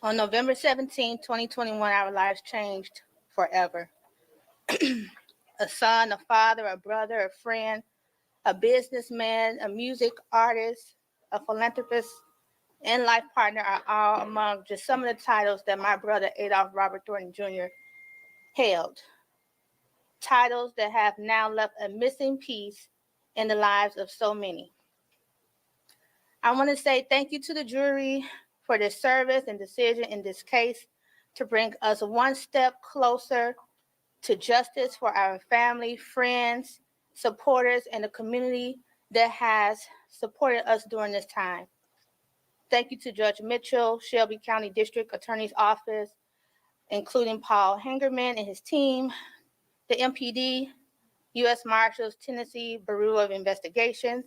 On November 17, 2021, our lives changed forever. A son, a father, a brother, a friend, a businessman, a music artist, a philanthropist, and life partner are all among just some of the titles that my brother Adolph Robert Thornton Jr. held. Titles that have now left a missing piece in the lives of so many. I want to say thank you to the jury for their service and decision in this case to bring us one step closer to justice for our family, friends, supporters, and the community that has supported us during this time. Thank you to Judge Mitchell, Shelby County District Attorney's Office, including Paul Hangerman and his team, the MPD, U.S. Marshals, Tennessee Bureau of Investigations,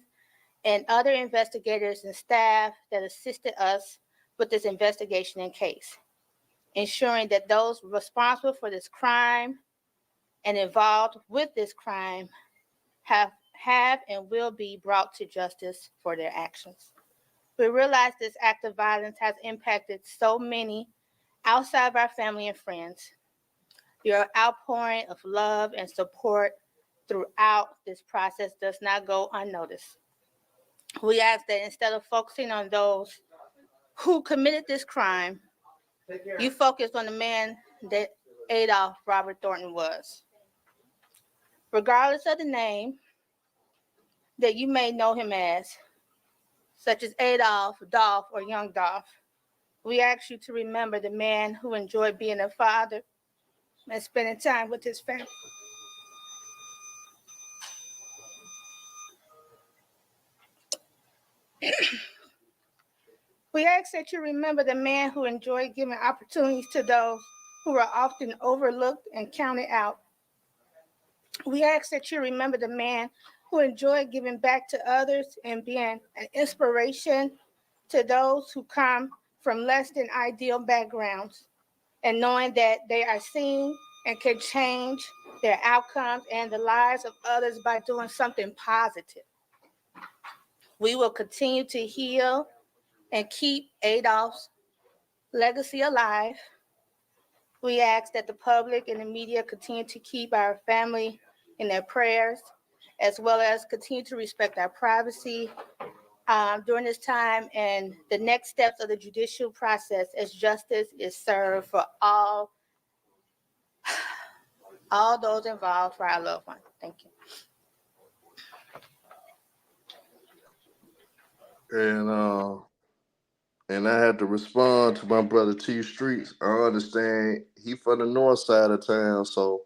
and other investigators and staff that assisted us with this investigation and case, ensuring that those responsible for this crime and involved with this crime have and will be brought to justice for their actions. We realize this act of violence has impacted so many outside of our family and friends. Your outpouring of love and support throughout this process does not go unnoticed. We ask that instead of focusing on those who committed this crime, you focus on the man that Adolph Robert Thornton was. Regardless of the name that you may know him as, such as Adolph, Dolph, or Young Dolph, we ask you to remember the man who enjoyed being a father and spending time with his family. We ask that you remember the man who enjoyed giving opportunities to those who are often overlooked and counted out. We ask that you remember the man who enjoyed giving back to others and being an inspiration to those who come from less than ideal backgrounds, and knowing that they are seen and can change their outcomes and the lives of others by doing something positive. We will continue to heal and keep Adolph's legacy alive. We ask that the public and the media continue to keep our family in their prayers, as well as continue to respect our privacy during this time and the next steps of the judicial process as justice is served for all those involved for our loved ones. Thank you. And I had to respond to my brother T Streets. I understand he from the north side of town, so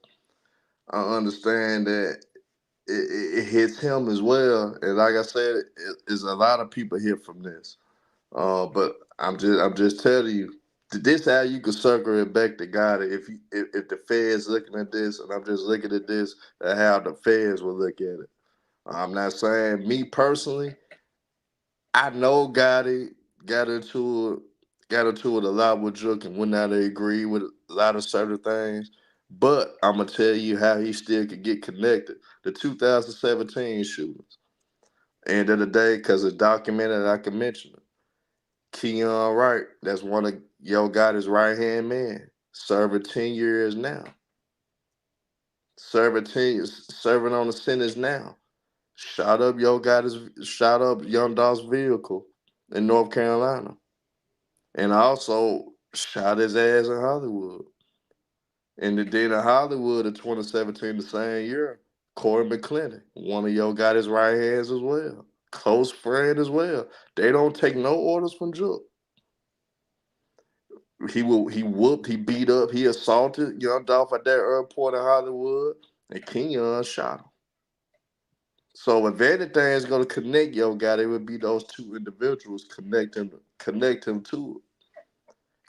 I understand that it hits him as well. And like I said, it's a lot of people here from this. But I'm just telling you, this how you can circle it back to God. If the feds looking at this, and I'm just looking at this, and how the feds will look at it. I'm not saying me personally. I know Gotti got into it a lot with Jook and would not agree with a lot of certain things. But I'm gonna tell you how he still could get connected. The 2017 shootings. End of the day, because it's documented, I can mention it. Keon Wright, that's one of Yo Gotti's right hand man. serving 10 years now. Serving on the sentence now. Shot up Young Dolph's vehicle in North Carolina. And also shot his ass in Hollywood. And then in Hollywood in 2017, the same year, Corey McClendon, one of Gotti's right hands as well. Close friend as well. They don't take no orders from Jook. He whooped, he beat up, he assaulted Young Dolph at that airport in Hollywood, and Kenyon shot him. So if anything is going to connect Gotti, it would be those two individuals connect him to it.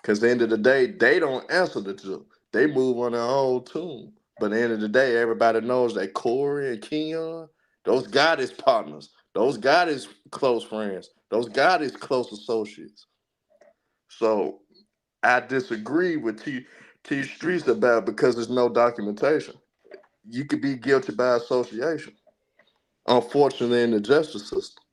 Because at the end of the day, they don't answer the Jook. They move on their own tune. But at the end of the day, everybody knows that Corey and Kenyon, those Gotti's partners, those Gotti's close friends, those Gotti's close associates. So I disagree with T Streets about because there's no documentation. You could be guilty by association, unfortunately, in the justice system.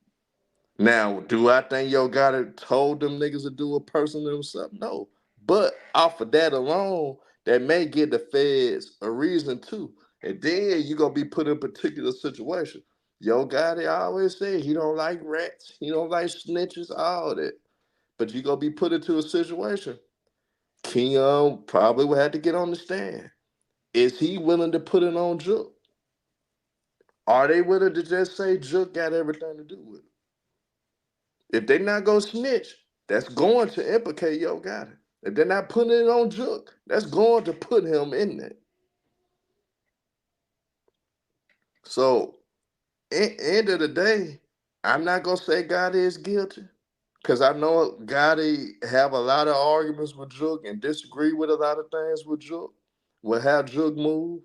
Now, do I think Gotti told them niggas to do a person to himself? No. But off of that alone, that may give the feds a reason too. And then you're going to be put in a particular situation. Gotti always said he don't like rats. He don't like snitches, all that. But you're going to be put into a situation. Kenyon probably will have to get on the stand. Is he willing to put it on Jook? Are they willing to just say Jook got everything to do with it? If they're not going to snitch, that's going to implicate Gotti. If they're not putting it on Jook, that's going to put him in there. So, end of the day, I'm not going to say Gotti is guilty because I know Gotti have a lot of arguments with Jook and disagree with a lot of things with Jook, with how Jook move.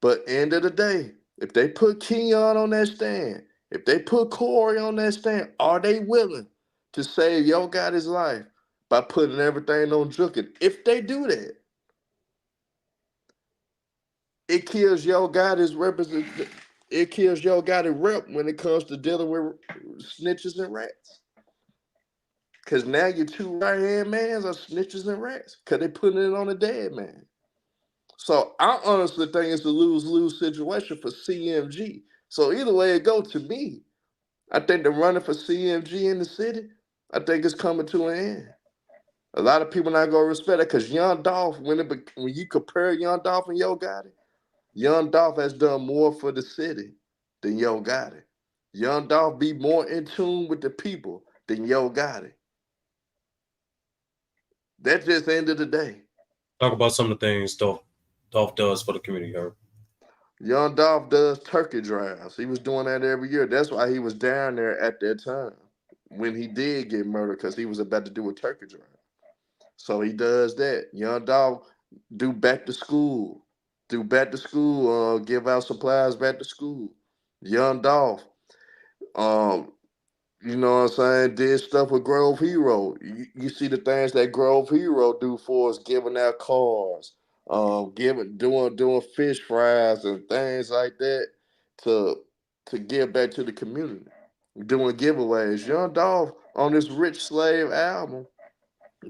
But end of the day, if they put Kenyon on that stand, if they put Corey on that stand, are they willing to save Gotti's life by putting everything on Jook? And if they do that, it kills Gotti's represent. It kills Gotti rep when it comes to dealing with snitches and rats. Because now your two right-hand mans are snitches and rats because they putting it on a dead man. So I honestly think it's a lose-lose situation for CMG. So either way it go, to me, I think the running for CMG in the city, I think it's coming to an end. A lot of people not gonna respect it because Young Dolph, when you compare Young Dolph and Gotti, Young Dolph has done more for the city than Gotti. Young Dolph be more in tune with the people than Gotti. That's just the end of the day. Talk about some of the things Dolph does for the community, Herb. Young Dolph does turkey drives. He was doing that every year. That's why he was down there at that time when he did get murdered, because he was about to do a turkey drive. So he does that. Young Dolph do back to school. Give out supplies back to school. Young Dolph, you know what I'm saying, did stuff with Grove Hero. You see the things that Grove Hero do for us, giving out cars, doing fish fries and things like that to give back to the community, doing giveaways. Young Dolph on this Rich Slave album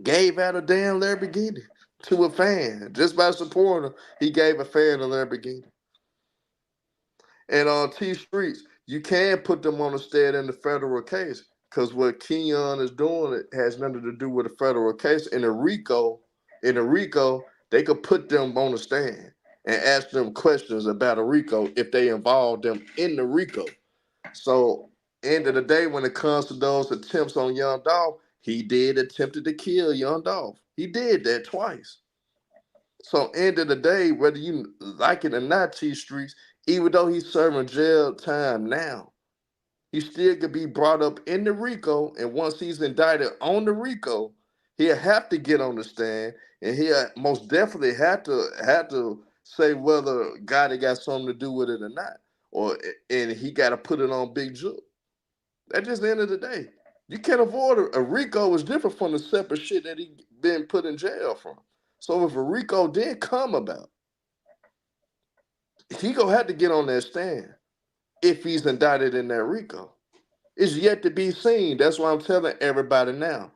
gave out a damn Lamborghini to a fan. Just by supporting him, he gave a fan a Lamborghini. And on T Streets, you can put them on the stand in the federal case, because what Kenyon is doing, it has nothing to do with the federal case. In a RICO, they could put them on the stand and ask them questions about a RICO if they involve them in the RICO. So, end of the day, when it comes to those attempts on Young Dolph, he did attempted to kill Young Dolph. He did that twice. So, end of the day, whether you like it or not, T Streets, even though he's serving jail time now, he still could be brought up in the RICO, and once he's indicted on the RICO, he'll have to get on the stand, and he'll most definitely have to say whether Gotti got something to do with it or not, and he got to put it on Big Jook. That's just the end of the day. You can't avoid a RICO is different from the separate shit that he been put in jail from. So if a RICO did come about, he gonna have to get on that stand if he's indicted in that RICO. It's yet to be seen. That's why I'm telling everybody now.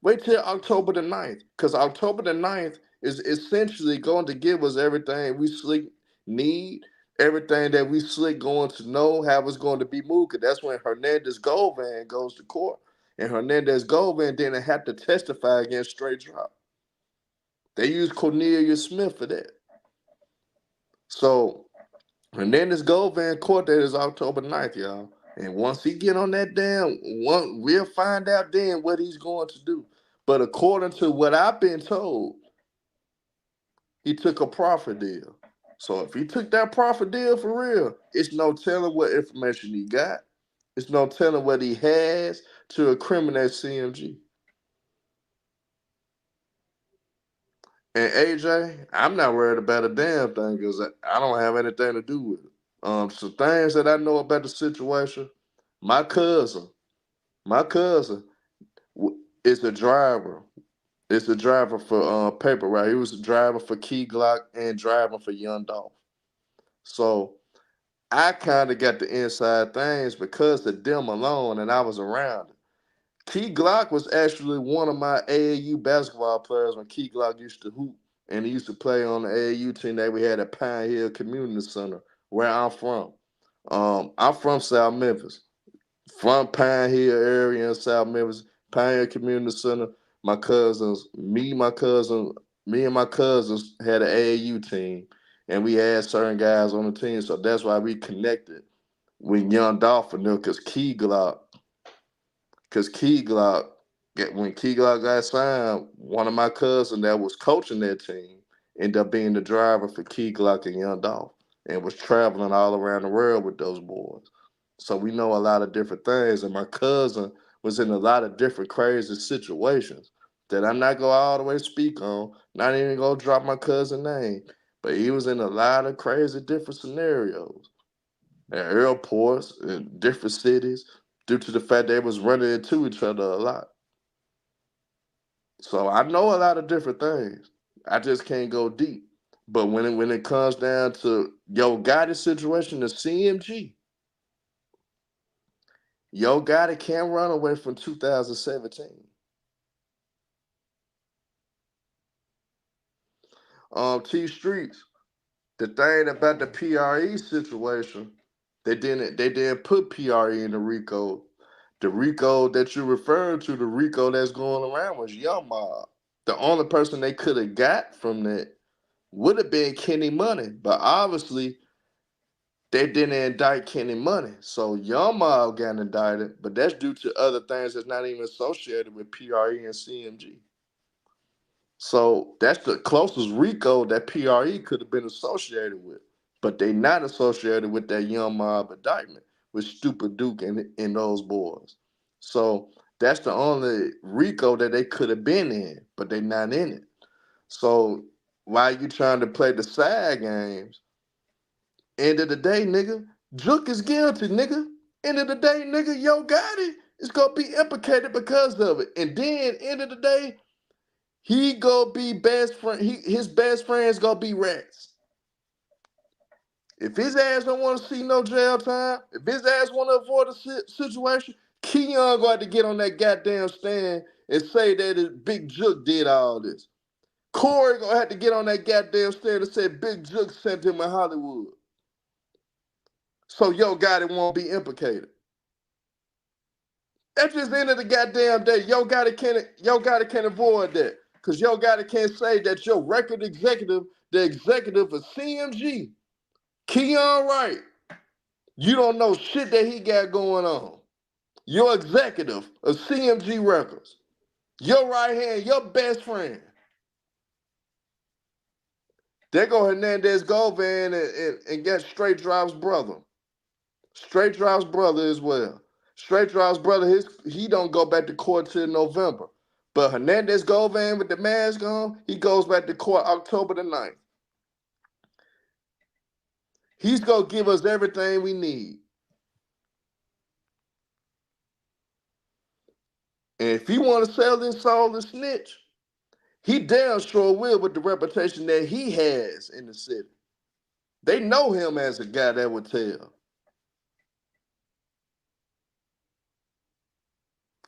Wait till October the 9th, because October the 9th is essentially going to give us everything we slick need, everything that we slick going to know how it's going to be moved. 'Cause that's when Hernandez Govan goes to court. And Hernandez Govan didn't have to testify against straight drop. They used Cornelius Smith for that. So Hernandez Govan court date is October 9th, y'all. And once he get on that we'll find out then what he's going to do. But according to what I've been told, he took a profit deal. So if he took that profit deal for real, it's no telling what information he got. It's no telling what he has to incriminate CMG. And AJ, I'm not worried about a damn thing because I don't have anything to do with it. Some things that I know about the situation. My cousin is a driver. It's a driver for Paper Route. He was a driver for Key Glock and driving for Young Dolph. So I kind of got the inside things because of them alone, and I was around it. Key Glock was actually one of my AAU basketball players when Key Glock used to hoop, and he used to play on the AAU team that we had at Pine Hill Community Center, where I'm from. I'm from South Memphis, from Pine Hill area in South Memphis, Pine Hill Community Center. Me and my cousins had an AAU team, and we had certain guys on the team, so that's why we connected with Young Dolph and them, because Key Glock, when Key Glock got signed, one of my cousins that was coaching that team ended up being the driver for Key Glock and Young Dolph, and was traveling all around the world with those boys. So we know a lot of different things, and my cousin was in a lot of different crazy situations that I'm not gonna all the way speak on, not even gonna drop my cousin's name, but he was in a lot of crazy different scenarios at airports in different cities due to the fact they was running into each other a lot. So I know a lot of different things. I just can't go deep. But when it comes down to Yo Gotti situation, the CMG, Yo Gotti can't run away from 2017. T Streets, the thing about the PRE situation, they didn't put PRE in the RICO. The RICO that you're referring to, the RICO that's going around was Young Mob. The only person they could have got from that would have been Kenny Money, but obviously they didn't indict Kenny Money. So Young Mob got indicted, but that's due to other things that's not even associated with PRE and CMG. So that's the closest RICO that PRE could have been associated with, but they not associated with that Young Mob indictment with Stupid Duke and those boys. So that's the only RICO that they could have been in, but they not in it. So why you trying to play the side games? End of the day, nigga, Jook is guilty, nigga. End of the day, nigga, Yo Gotti is gonna be implicated because of it. And then end of the day, he gonna be best friend. His best friend's gonna be rats. If his ass don't want to see no jail time, if his ass want to avoid a situation, Keon gonna have to get on that goddamn stand and say that his Big Jook did all this. Corey gonna have to get on that goddamn stand and say Big Jook sent him in Hollywood. So Yo Gotti won't be implicated. At just the end of the goddamn day, Yo Gotti can't avoid that. Because Yo Gotti can't say that your record executive, the executive of CMG, Keon Wright, you don't know shit that he got going on. Your executive of CMG Records, your right hand, your best friend. There go Hernandez Govan and get Straight Drop's brother. Straight Drop's brother as well. Straight Drop's brother, he don't go back to court till November. But Hernandez Govan with the mask on, he goes back to court October the 9th. He's going to give us everything we need. And if he want to sell his soul and snitch, he damn sure will with the reputation that he has in the city. They know him as a guy that would tell.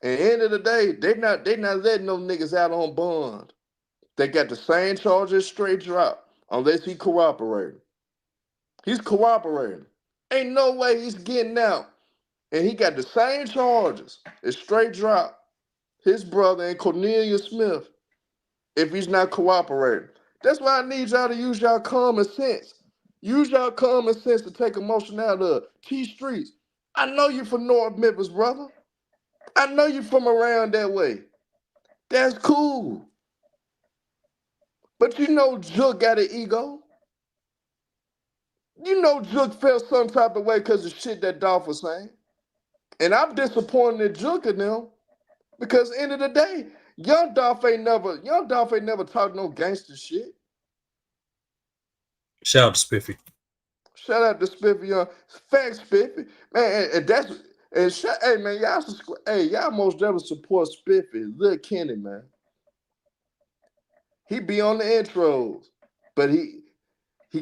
And at the end of the day, they not letting no niggas out on bond. They got the same charges straight drop unless he cooperating. He's cooperating. Ain't no way he's getting out. And he got the same charges. It's straight drop. His brother and Cornelia Smith, if he's not cooperating. That's why I need y'all to use y'all common sense. Use y'all common sense to take emotion out of T Streets. I know you from North Memphis, brother. I know you from around that way. That's cool. But you know Jook got an ego. You know Jook felt some type of way because of shit that Dolph was saying. And I'm disappointed in Jook and them because at the end of the day, Young Dolph ain't never talked no gangster shit. Shout out to Spiffy. Shout out to Spiffy, facts Spiffy. Man, and that's hey man, y'all most definitely support Spiffy, Lil Kenny, man. He be on the intros, but he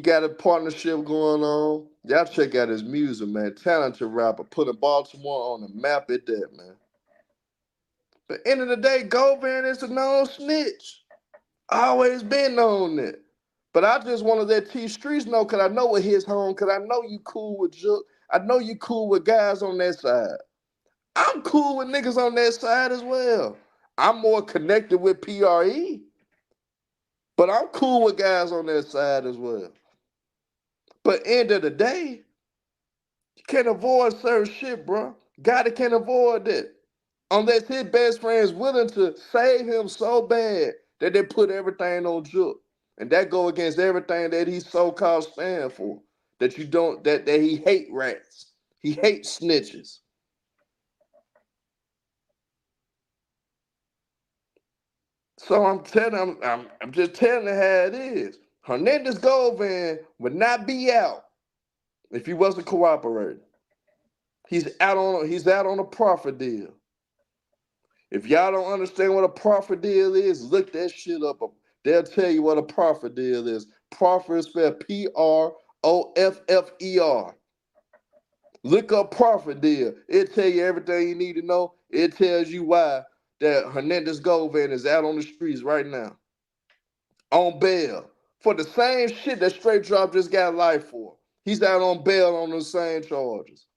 got a partnership going on. Y'all check out his music, man. Talented rapper, putting Baltimore on the map at that, man. But end of the day, Govan is a known snitch. Always been known that. But I just want to let T Streets know, because I know what his home, because I know you cool with Jook. I know you cool with guys on that side. I'm cool with niggas on that side as well. I'm more connected with PRE. But I'm cool with guys on that side as well. But end of the day, you can't avoid certain shit, bro. Gotti can't avoid that. Unless his best friend's willing to save him so bad that they put everything on Jook. And that go against everything that he so-called stand for. That you don't, that he hate rats. He hates snitches. So I'm just telling you how it is. Hernandez Govan would not be out if he wasn't cooperating. He's out on a profit deal. If y'all don't understand what a profit deal is, look that shit up. They'll tell you what a profit deal is. Proffer is spelled Proffer. Look up profit deal. It'll tell you everything you need to know. It tells you why that Hernandez Govan is out on the streets right now. On bail. For the same shit that Straight Drop just got life for. He's out on bail on the same charges.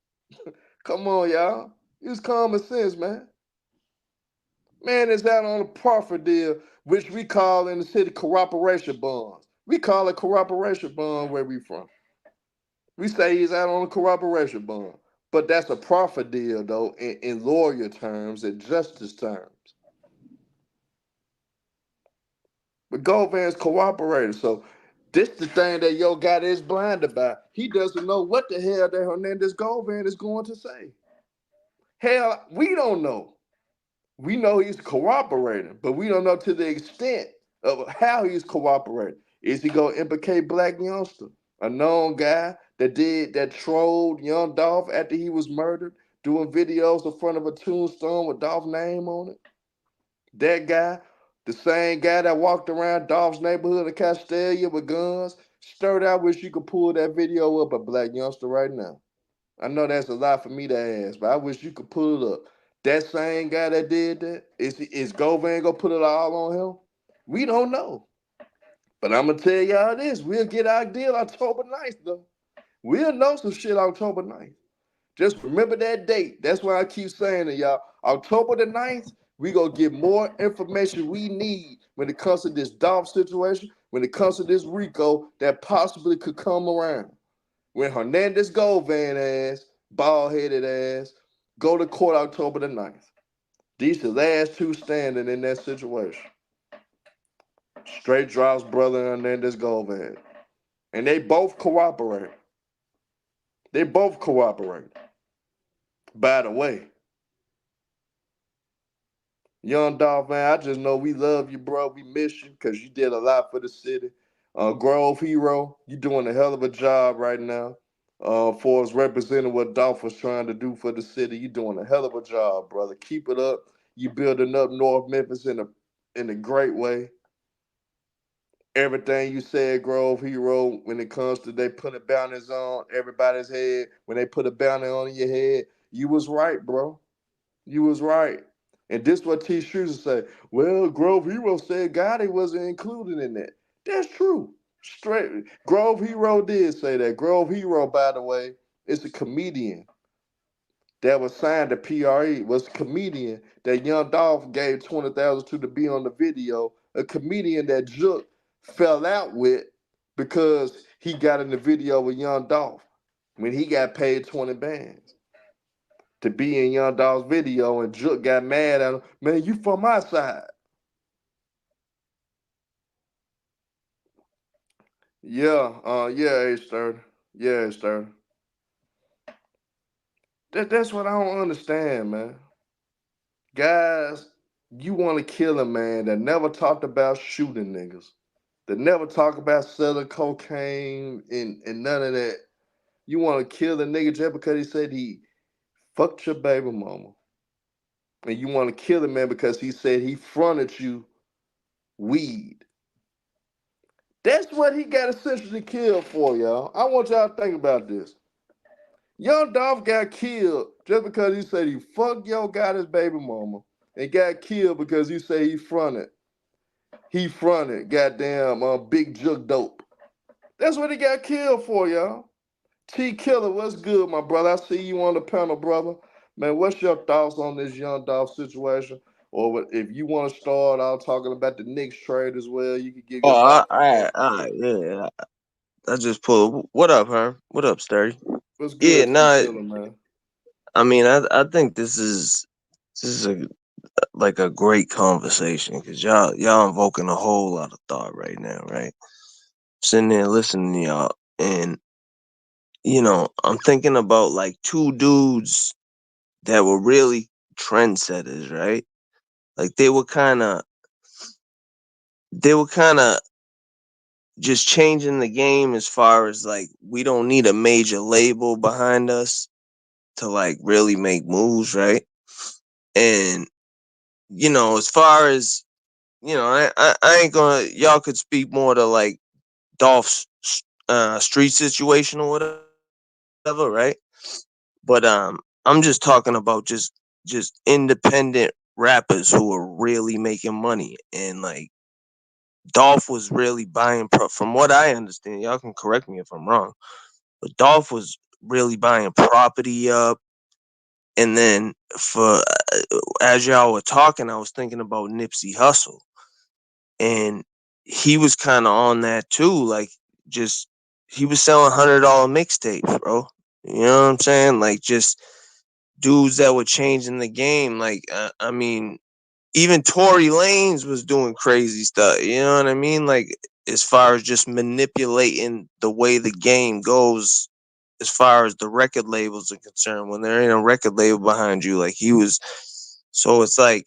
Come on, y'all. Use common sense, man. Man is out on a profit deal, which we call in the city cooperation bonds. We call it cooperation bond where we from. We say he's out on a cooperation bond. But that's a profit deal, though, in lawyer terms and justice terms. But Govan's cooperating. So this the thing that Yo Gotti is blind about. He doesn't know what the hell that Hernandez Govan is going to say. Hell, we don't know. We know he's cooperating, but we don't know to the extent of how he's cooperating. Is he gonna implicate Black Youngster, a known guy that trolled Young Dolph after he was murdered, doing videos in front of a tombstone with Dolph's name on it? That guy, the same guy that walked around Dolph's neighborhood in Castelia with guns, stirred. I wish you could pull that video up of Black Youngster right now. I know that's a lot for me to ask, but I wish you could pull it up. That same guy that did that, is Govan gonna put it all on him? We don't know. But I'm gonna tell y'all this: we'll get our deal October 9th, though. We'll know some shit October 9th. Just remember that date. That's why I keep saying to y'all. October the 9th, we gonna get more information we need when it comes to this Dolph situation, when it comes to this RICO that possibly could come around. When Hernandez Govan ass, bald-headed ass, go to court October the 9th. These the last two standing in that situation. Straight Drop's brother and Hernandez Govan. And they both cooperate. They both cooperate. By the way, Young Dolph, man, I just know we love you, bro. We miss you because you did a lot for the city. Grove Hero, you doing a hell of a job right now. For us representing what Dolph was trying to do for the city. You doing a hell of a job, brother. Keep it up. You building up North Memphis in a great way. Everything you said, Grove Hero, when it comes to they putting bounties on everybody's head, when they put a bounty on your head, you was right, bro. You was right. And this what T. Shrews say, well, Grove Hero said Gotti wasn't included in that. That's true. Straight Grove Hero did say that. Grove Hero, by the way, is a comedian that was signed to PRE, was a comedian that Young Dolph gave 20,000 to be on the video, a comedian that Jook fell out with because he got in the video with Young Dolph when he got paid 20 bands to be in Young Dolph's video, and Jook got mad at him. Man, you from my side. Yeah, H30. Yeah, H30. That's what I don't understand, man. Guys, you want to kill a man that never talked about shooting niggas, that never talked about selling cocaine and none of that. You want to kill a nigga just because he said he fucked your baby mama. And you want to kill a man because he said he fronted you weed. That's what he got essentially killed for, y'all. I want y'all to think about this. Young Dolph got killed just because he said he fucked got his baby mama and got killed because he said he fronted. He fronted goddamn Big Jook dope. That's what he got killed for, y'all. T Killer, what's good, my brother? I see you on the panel, brother. Man, what's your thoughts on this Young Dolph situation? Or if you want to start out talking about the Knicks trade as well, you can give your Oh, thoughts on that. yeah. I just pulled. What up, huh? What up, Sturdy? What's Yeah, good, T no, Killer, man? I mean, I think this is like a great conversation because y'all invoking a whole lot of thought right now, right? Sitting there listening to y'all, and I'm thinking about like two dudes that were really trendsetters, right? Like they were kind of just changing the game as far as like we don't need a major label behind us to like really make moves, right? And as far as I ain't gonna. Y'all could speak more to like Dolph's street situation or whatever, right? But I'm just talking about just independent rappers who are really making money, and like Dolph was really buying from what I understand. Y'all can correct me if I'm wrong, but Dolph was really buying property up. And then as y'all were talking, I was thinking about Nipsey Hussle, and he was kind of on that too. Like, just he was selling $100 mixtapes, bro. You know what I'm saying? Like, just dudes that were changing the game. Like, I mean, even Tory Lanez was doing crazy stuff. You know what I mean? Like, as far as just manipulating the way the game goes, as far as the record labels are concerned, when there ain't a record label behind you, like he was. So it's like,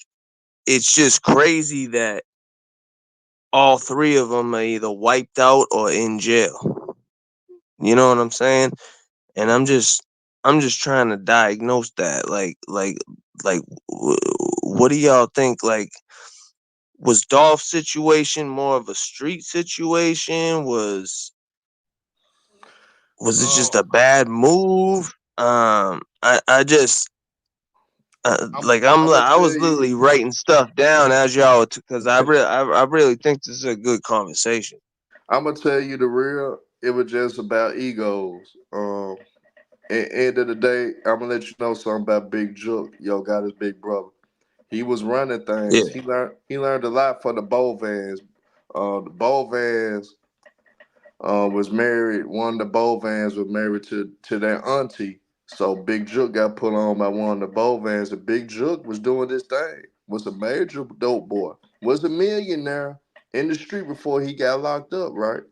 it's just crazy that all three of them are either wiped out or in jail. You know what I'm saying? And I'm just trying to diagnose that. What do y'all think? Like, was Dolph's situation more of a street situation? Was it just a Um, bad move? I just I'm like I'm gonna I tell was you. literally writing stuff down as y'all, because I really think this is a good conversation. I'm gonna tell you the real. It was just about egos. At the end of the day, I'm gonna let you know something about Big Jook. Got his big brother. He was running Yeah. things. He learned a lot from the Bovans. The Bovans was married. One of the Bovans was married to their auntie. So Big Jook got put on by one of the Bovans. And Big Jook was doing this thing. Was a major dope boy. Was a millionaire in the street before he got locked up. Right.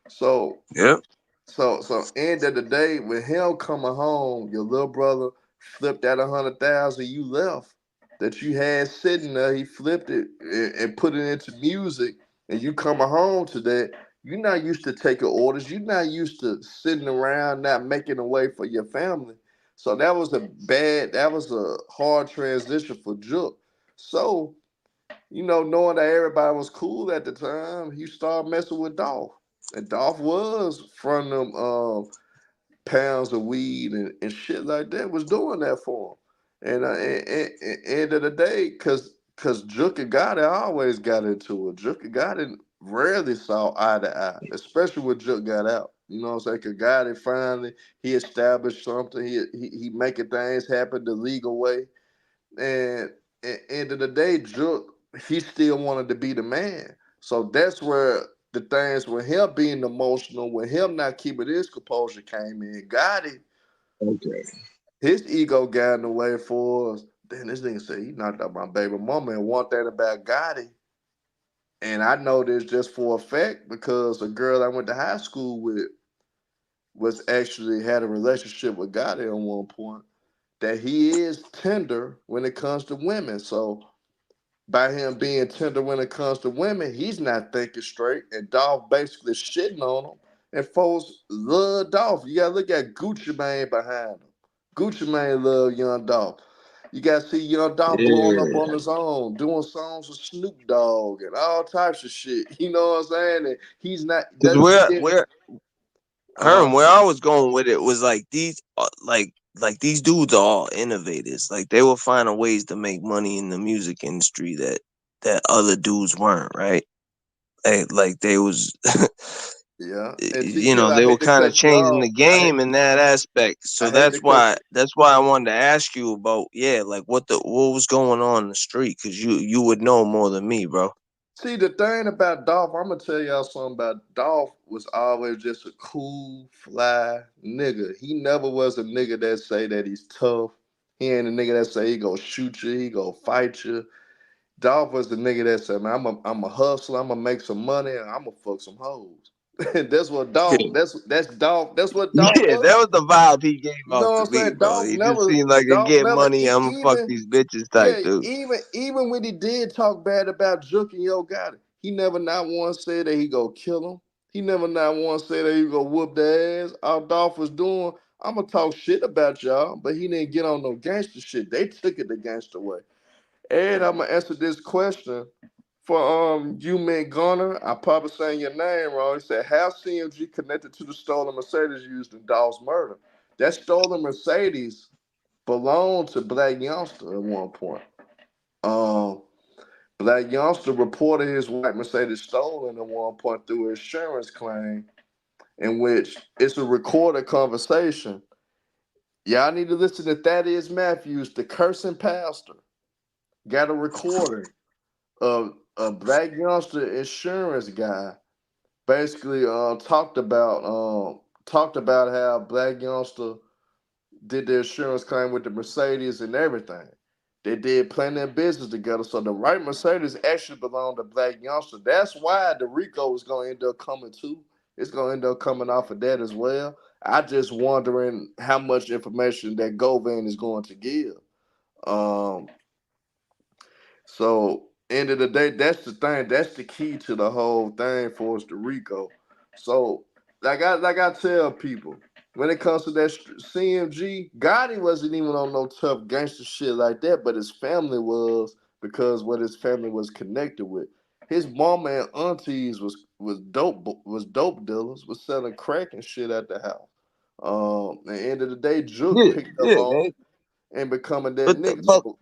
So Yep. so end of the day, with him coming home, your little brother flipped that 100,000 you left that you had sitting there. He flipped it and put it into music, and you coming home to that. You're not used to taking orders. You're not used to sitting around not making a way for your family. So that was a hard transition for Jook. So knowing that everybody was cool at the time, he started messing with Dolph. And Dolph was from them pounds of weed and shit like that, was doing that for him. And end of the day, cause Jook and Gotti always got into it. Jook and Gotti rarely saw eye to eye, especially when Jook got out. You know what I'm saying? Cause Gotti finally he established something. He making things happen the legal way. And at end of the day, Jook he still wanted to be the man. So that's where the things with him being emotional, with him not keeping his composure came in. Gotti Okay. his ego got in the way for us. Then this nigga said he knocked out my baby mama. And one thing about Gotti, and I know this just for a fact because a girl I went to high school with was actually had a relationship with Gotti at one point. That he is tender when it comes to women. So by him being tender when it comes to women, he's not thinking straight. And Dolph basically shitting on him. And folks love Dolph. You gotta look at Gucci Mane behind him. Gucci Mane love Young Dolph. You gotta see Young Dolph blowing up Yeah. on his own, doing songs with Snoop Dogg and all types of shit. You know what I'm saying? And he's not Because he did Herm, uh where I was going with it was like these, like these dudes are all innovators. Like they were finding ways to make money in the music industry that other dudes weren't, right? Like they was, yeah. And T you Kill, know, I they were hate to kind of cut you changing off. the game in that aspect. I So hate to cut you. that's why I wanted to ask you about, yeah, like what was going on in the street, because you would know more than me, bro. See, the thing about Dolph, I'm gonna tell y'all something about Dolph was always just a cool, fly nigga. He never was a nigga that say that he's tough. He ain't a nigga that say he gonna shoot you, he gonna fight you. Dolph was the nigga that said, man, I'm a hustler, I'm gonna make some money, and I'm gonna fuck some hoes. that's what Dolph, that's Dolph, that's what Dolph Yeah, that was. was the vibe he gave You know out what to I'm me, saying? bro. He just seemed like a Dolph get never money, I'm gonna fuck even these bitches type yeah, dude. even when he did talk bad about Jook and Yo Gotti, he never not once said that he go kill him. He never not once said that he go whoop their ass. All Dolph was doing, I'm gonna talk shit about y'all, but he didn't get on no gangster shit. They took it the gangster way. And I'm gonna answer this question for you man Gunner. I probably saying your name wrong. He said, how CMG connected to the stolen Mercedes used in Dolph's murder? That stolen Mercedes belonged to Black Youngster at one point. Um, Black Youngster reported his white Mercedes stolen at one point through an insurance claim, in which it's a recorded conversation. Y'all need to listen to Thaddeus Matthews, the cursing pastor. Got a recording of a Black Youngster insurance guy basically talked about how Black Youngster did the insurance claim with the Mercedes and everything. They did plenty of business together. So the right Mercedes actually belonged to Black Youngster. That's why the RICO is going to end up coming too. It's going to end up coming off of that as well. I just wondering how much information that Govan is going to give. Um, so end of the day, that's the thing. That's the key to the whole thing for us, the RICO. So like I tell people, when it comes to that CMG, Gotti wasn't even on no tough gangster shit like that, but his family was because what his family was connected with. His mama and aunties was dope dealers, was selling crack and shit at the house. At the end of the day, Jook Yeah, picked up yeah, on they, and becoming that but nigga. but So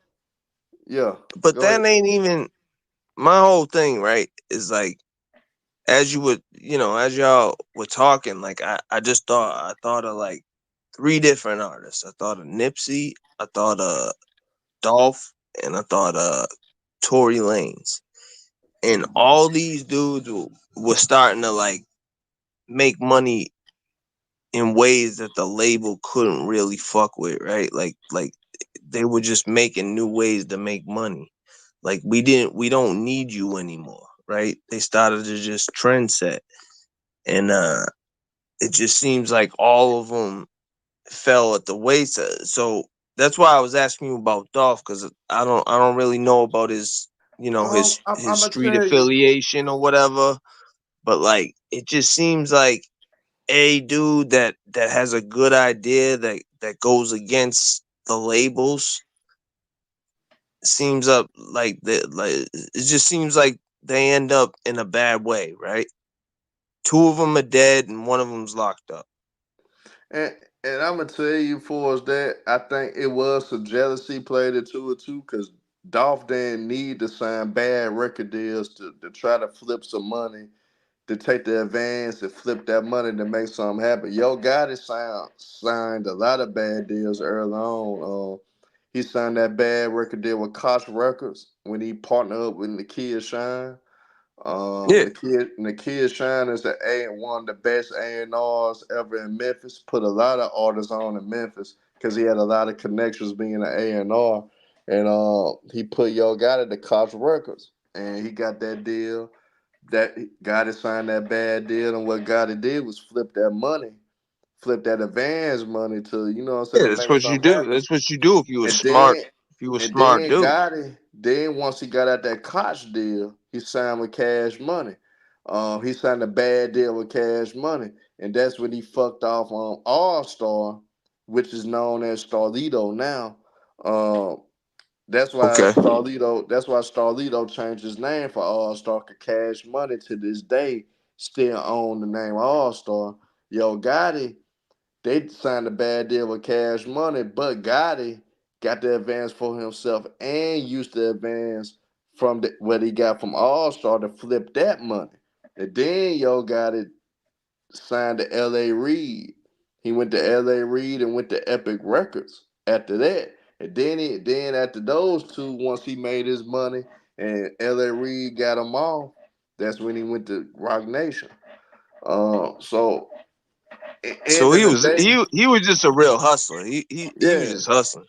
yeah, but go ahead. that ain't even my whole thing, right? Is like as you would, as y'all were talking, like I thought of like three different artists. I thought of Nipsey, I thought of Dolph, and I thought of Tory Lanez. And all these dudes were starting to like make money in ways that the label couldn't really fuck with, right? Like they were just making new ways to make money. Like we don't need you anymore, right? They started to just trend set. And it just seems like all of them fell at the wayside. So that's why I was asking you about Dolph, because I don't really know about his I'm his gonna street tell you. affiliation or whatever. But like it just seems like a dude that has a good idea that goes against the labels seems up like it just seems like they end up in a bad way, right? Two of them are dead and one of them's locked up. And And I'm gonna tell you for us that I think it was some jealousy played into it too, because Dolph didn't need to sign bad record deals to try to flip some money, to take the advance and flip that money to make something happen. Yo Gotti signed a lot of bad deals early on. He signed that bad record deal with Koch Records when he partnered up with Nakia Shine. Yeah. Nakia Shine is one of the best A&Rs ever in Memphis. Put a lot of artists on in Memphis because he had a lot of connections being an A&R. And he put Yo Gotti to Koch Records, and he got that deal. That Gotti signed that bad deal, and what Gotti did was flip that advance money to, you know what I'm saying, Yeah, to that's make what you something do. happen. That's what you do if you a And smart, then if you a and smart then dude. Gotti, then once he got out that Koch deal, he signed with Cash Money. He signed a bad deal with Cash Money, and that's when he fucked off on All Star, which is known as Starlito now. Uh, Okay. That's why Starlito changed his name for All Star. Cause Cash Money to this day still own the name All Star. Yo Gotti, they signed a bad deal with Cash Money, but Gotti got the advance for himself and used the advance from what he got from All Star to flip that money. And then Yo Gotti signed to L.A. Reid. He went to L.A. Reid and went to Epic Records after that. And then after those two, once he made his money and L.A. Reid got him off, that's when he went to Rock Nation. So So end of the day, he was just a real hustler. He was yeah, just hustling.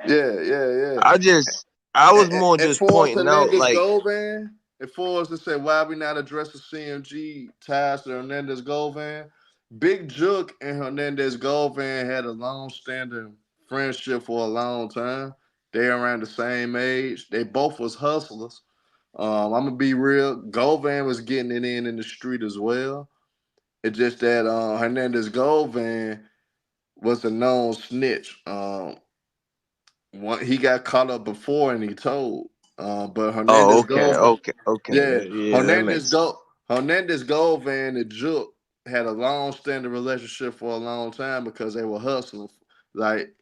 yeah. I just I was more And just for us pointing out Hernandez like, Govan, and for us to say why we not addressing CMG ties to Hernandez Govan, Big Jook and Hernandez Govan had a long-standing friendship for a long time. They around the same age. They both was hustlers. I'm gonna be real. Govan was getting it in the street as well. It's just that Hernandez Govan was a known snitch. He got caught up before and he told. But oh, Hernandez okay, Govan, okay, okay, yeah, yeah, that makes sense. Hernandez Govan and Jook had a long standing relationship for a long time because they were hustling. Like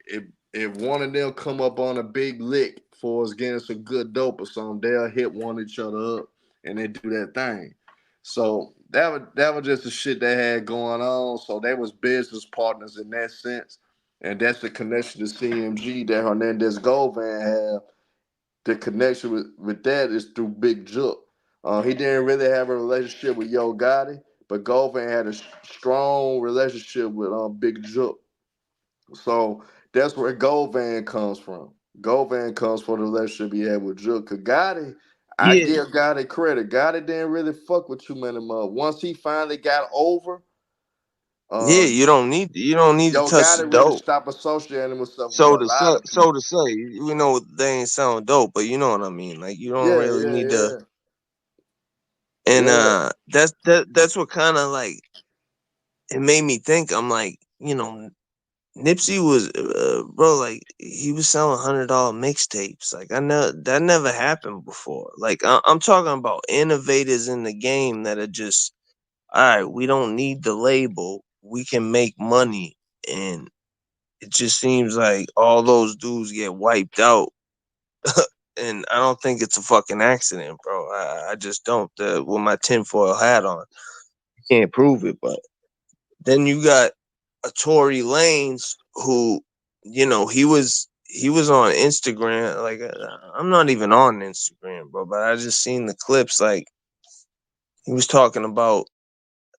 if one of them come up on a big lick for us getting some good dope or something, they'll hit one each other up and they do that thing. So that was just the shit they had going on. So they was business partners in that sense. And that's the connection to CMG that Hernandez Govan have. The connection with that is through Big Jook. He didn't really have a relationship with Yo Gotti, but Govan had a strong relationship with Big Jook. So that's where Govan comes from. Govan comes from the relationship he had with Jook. Cause Gotti, I Yeah, give Gotti credit. Gotti didn't really fuck with too many mother. Once he finally got over, yeah. uh, You don't need to Yo touch the Gotti really dope. stopped associating himself with a lot of So people. to say, we know they ain't sound dope, but you know what I mean. Like you don't Yeah, really yeah, need to. yeah, And yeah. that's what kind of like it made me think. I'm like, Nipsey was, bro, like he was selling $100 mixtapes. Like I know that never happened before. Like I'm talking about innovators in the game that are just, all right. We don't need the label. We can make money, and it just seems like all those dudes get wiped out. And I don't think it's a fucking accident, bro. I just don't. With my tinfoil hat on, can't prove it, but then you got a Tory Lanez who, he was on Instagram. Like I'm not even on Instagram, bro, but I just seen the clips. Like he was talking about,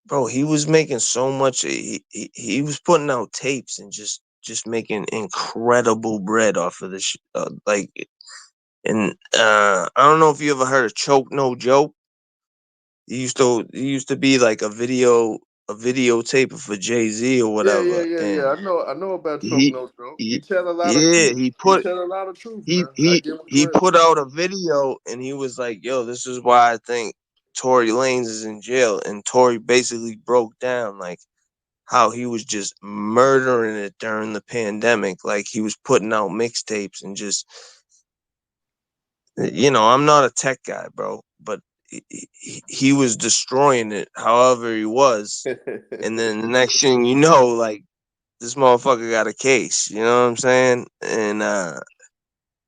bro. He was making so much. He was putting out tapes and just making incredible bread off of this. Like, and I don't know if you ever heard of Choke No Joke. He used to be like a videotape for Jay-Z or whatever, Yeah. and I know about Choke he, No Joke. He he tell a lot of yeah, truth. He tell a lot of truth, man. I give him he credit. put out a video and he was like, yo, this is why I think Tory Lanez is in jail. And Tory basically broke down like how he was just murdering it during the pandemic. Like he was putting out mixtapes and just, I'm not a tech guy, bro, but he was destroying it however he was. And then the next thing you know, like this motherfucker got a case. You know what I'm saying? And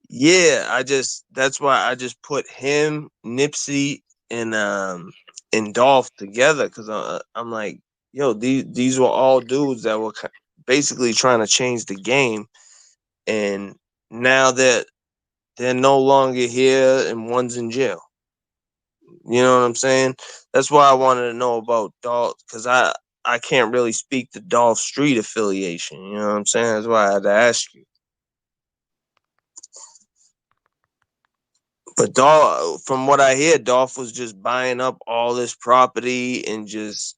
yeah, that's why I just put him, Nipsey, and Dolph together because I'm like, yo, these were all dudes that were basically trying to change the game, and now that they're no longer here and one's in jail. You know what I'm saying? That's why I wanted to know about Dolph because I can't really speak to Dolph Street affiliation. You know what I'm saying? That's why I had to ask you. But Dolph, from what I hear, Dolph was just buying up all this property and just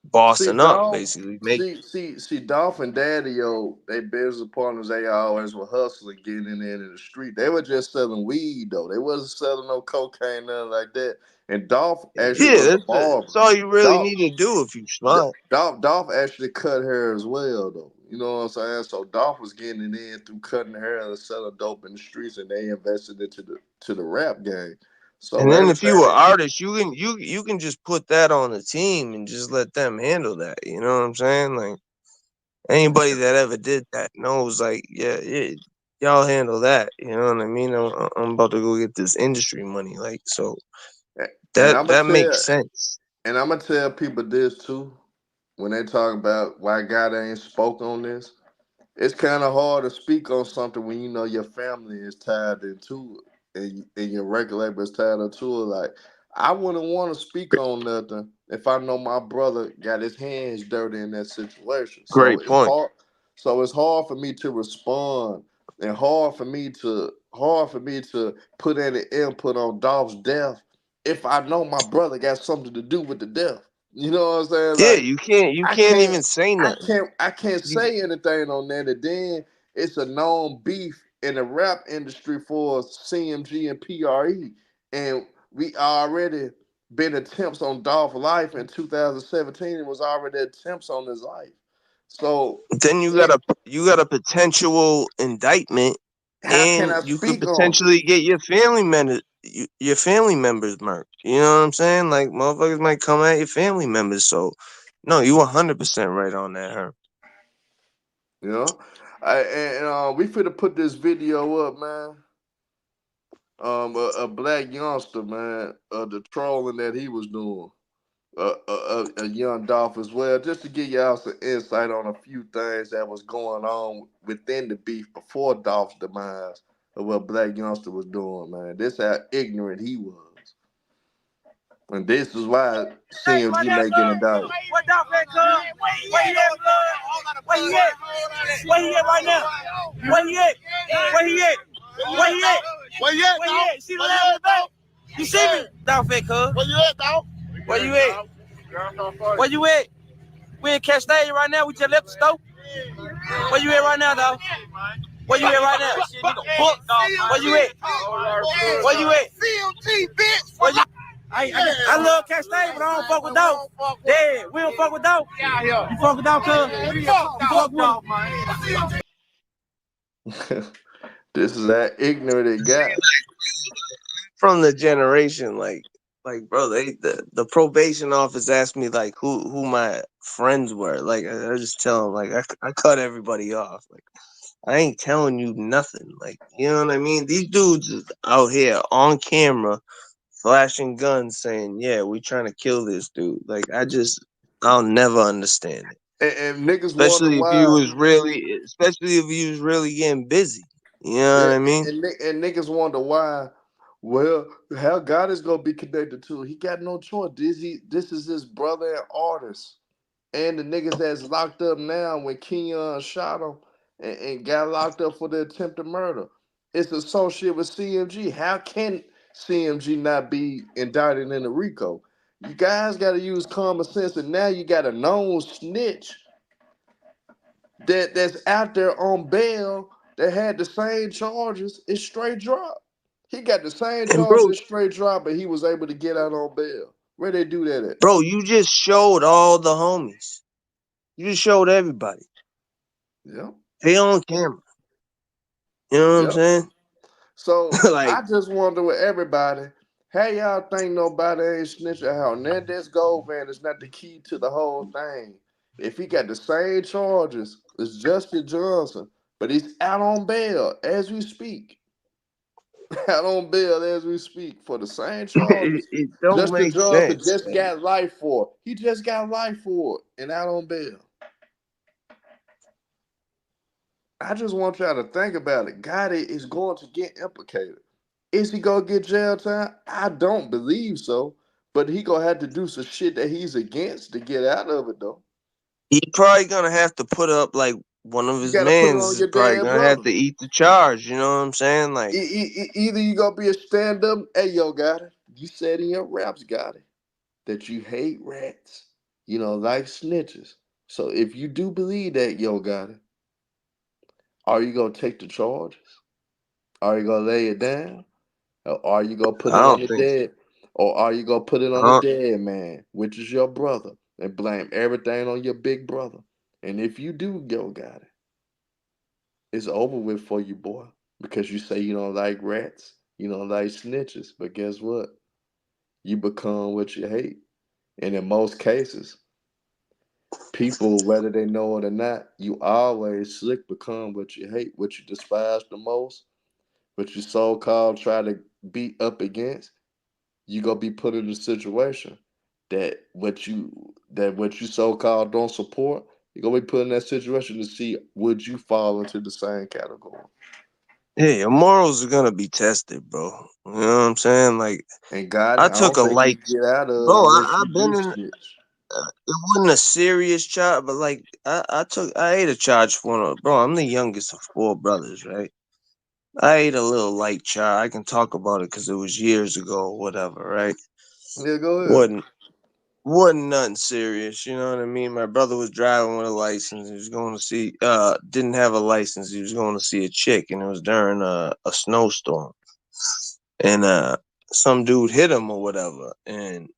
See, bossing up, Dolph, basically. see, Dolph and Daddy, they business partners, they always were hustling, getting in there in the street. They were just selling weed, though. They wasn't selling no cocaine, nothing like that. And Dolph actually Yeah, was a that's barber. all you really Dolph, need to do if you smart. Dolph actually cut hair as well, though. You know what I'm saying? So Dolph was getting it in through cutting hair and selling dope in the streets, and they invested into the rap game. So And then if you were everything, artists, you can just put that on the team and just let them handle that. You know what I'm saying? Like anybody that ever did that knows, like, yeah, y'all handle that. You know what I mean? I'm about to go get this industry money. Like, so and that makes sense. I'm gonna tell people this too when they talk about why God ain't spoke on this. It's kind of hard to speak on something when you know your family is tied into it and your regular labor is tied into it. Like, I wouldn't want to speak on nothing if I know my brother got his hands dirty in that situation. So Great it's point. hard. So it's hard for me to respond and hard for me to put any input on Dolph's death if I know my brother got something to do with the death. You know what I'm saying? Yeah, Like, you I can't can't even say nothing. I can't You say anything on that. And then it's a known beef in the rap industry for CMG and PRE. And we already been attempts on Dolph life in 2017. It was already attempts on his life. So then you got a potential indictment, how can and I you could speak on it? potentially get your family members murked. You know what I'm saying? Like motherfuckers might come at your family members. So no, you 100% right on that, Herm. You know? We finna put this video up, man. A black youngster, man, the trolling that he was doing. A young Dolph as well, just to give y'all some insight on a few things that was going on within the beef before Dolph's demise of what Black Youngster was doing, man. This how ignorant he was. And this is why CMG may get indicted. What Dolph at, cuz? Where he at, cuz? Where he at? Where he at right now? Where he at? Where he at? Where he at? Where he at, Dolph? You see the level, Dolph? You see me? Dolph at, cuz? Where you at, Dolph? Where you at? Where you at? We in Cascadia right now. We just left the store. Where you at right now, Dolph? Where you at right now? Where you at? Where you at? CMG, bitch. Where you? I love Cascadia, but I don't fuck with Dolph. Yeah, we don't fuck with Dolph. You fuck with Dolph, cuz? You fuck with him. This is how ignorant it got. From the generation, like bro, the probation office asked me like who my friends were. Like I just tell them like I cut everybody off. Like I ain't telling you nothing. Like you know what I mean? These dudes is out here on camera flashing guns saying, yeah, we trying to kill this dude. Like I'll never understand it. And niggas wonder Especially if you why. was really getting busy. You know what I mean? And niggas wonder why. Well, how God is gonna be connected to it. He got no choice. This is his brother and artist. And the niggas that's locked up now when Kenyon shot him and got locked up for the attempted murder. It's associated with CMG. How can CMG not be indicted in the RICO? You guys got to use common sense, and now you got a known snitch that's out there on bail that had the same charges. It's straight drop. He got the same And bro, charges, straight drop, but he was able to get out on bail. Where they do that at? bro, you just showed all the homies. You just showed everybody. Yeah. They on camera. You know what I'm Yep. saying? So Like, I just wonder with everybody, how y'all think nobody ain't snitching out? Hernandez Gold van is not the key to the whole thing. If he got the same charges as Justin Johnson, but he's out on bail as we speak. Out on bail as we speak for the same charges. It don't Justin make Johnson sense, just man. got life for it. He just got life for it and out on bail. I just want y'all to think about it. Gotti is going to get implicated. Is he gonna get jail time? I don't believe so. But he gonna have to do some shit that he's against to get out of it though. He probably gonna have to put up like one of You his gotta put it mans on is your probably damn gonna have brother. to eat the charge. You know what I'm saying? Like, Either you gonna be a stand up, hey yo, Gotti. You said in your raps, Gotti, that you hate rats. You know, like snitches. So if you do believe that, yo, Gotti, are you gonna take the charges? Are you gonna lay it down? Or are you gonna put I it on don't the think so. dead? Or are you gonna put it on the Uh, dead man, which is your brother, and blame everything on your big brother? And if you do go got it, it's over with for you, boy. Because you say you don't like rats, you don't like snitches. But guess what? You become what you hate. And in most cases, people, whether they know it or not, you always slick become what you hate, what you despise the most, what you so called try to beat up against. You gonna be put in a situation that what you so called don't support. You're gonna be put in that situation to see would you fall into the same category. yeah, your morals are gonna be tested, bro. You know what I'm saying? Like, And God, I I took don't a think you light, get out of bro. unless you I've do been in. snitch. It wasn't a serious charge, but like I ate a charge for one. Bro, I'm the youngest of four brothers, right? I ate a little light charge. I can talk about it because it was years ago or whatever, right? Yeah, go ahead. wasn't wasn't nothing serious, you know what I mean? My brother was driving with a license. He was going to see didn't have a license. He was going to see a chick, and it was during a snowstorm. And some dude hit him or whatever. And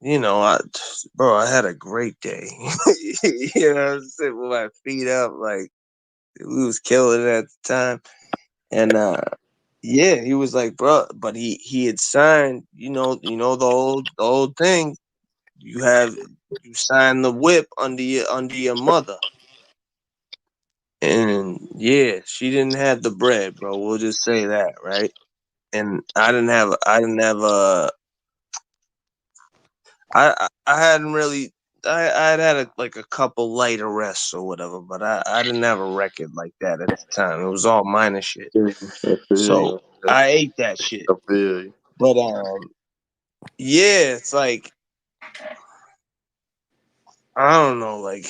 you know, I had a great day. You know, I'm sitting with my feet up, like we was killing it at the time. And yeah, he was like, bro, but he had signed, the old thing. You sign the whip under your mother. And yeah, she didn't have the bread, bro. We'll just say that, right? And I hadn't really I had like a couple light arrests or whatever, but I didn't have a record like that at the time. It was all minor shit. Yeah, I feel So you. I ate that shit. I feel you. But yeah, it's like I don't know, like